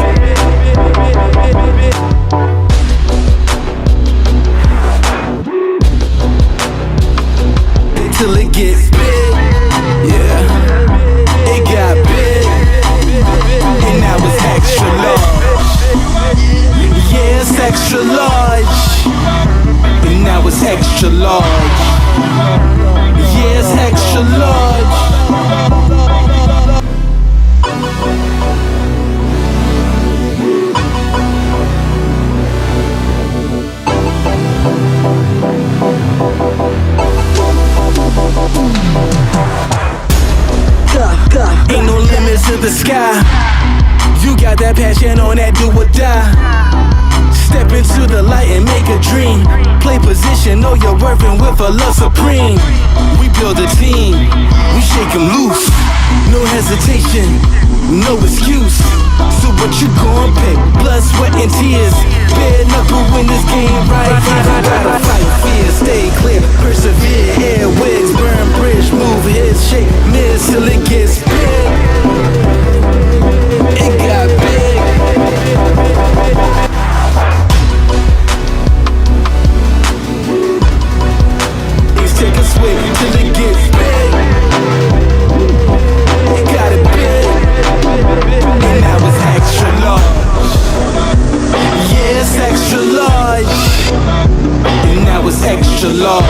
Till it gets big. Yeah. It got big. And now it's extra large. Yeah, it's extra large. And now it's extra large. Yeah, it's extra large. Ain't no limits to the sky. You got that passion on that do or die. Step into the light and make a dream. Play position, know your worth and with a love supreme. We build a team, we shake 'em loose. No hesitation, no excuse. So what you gon' pay? Blood, sweat and tears. Bare knuckle win this game right here. Gotta fight, fear, stay clear, persevere. Airways, burn bridge, move heads, shake miss till it gets big. It got big. Take a swig till it gets big. It got it big. And now it's extra large. Yeah, it's extra large. And now it's extra large.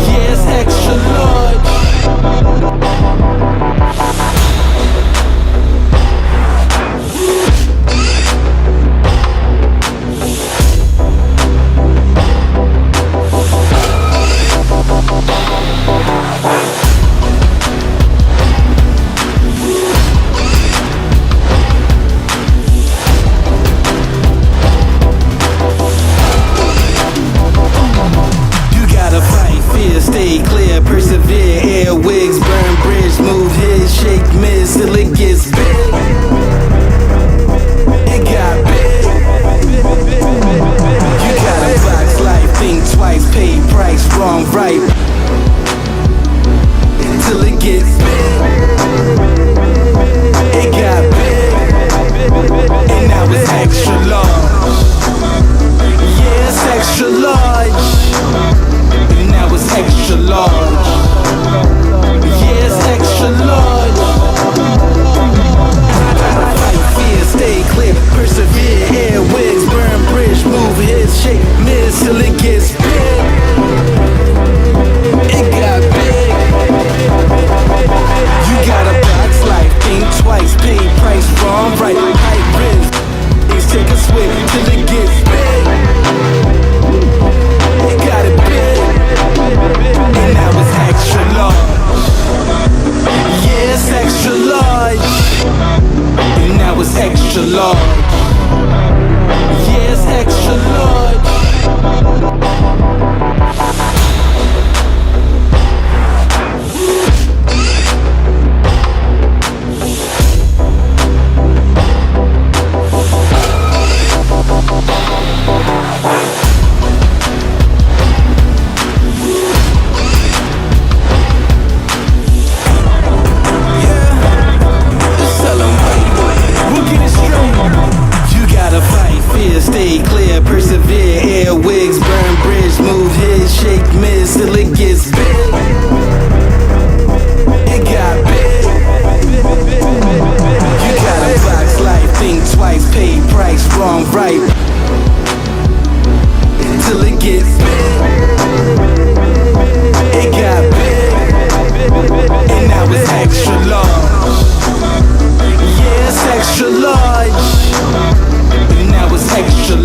Yeah, it's extra large.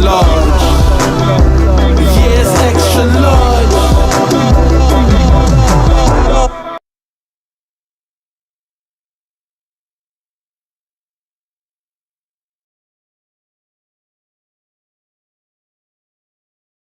Lord.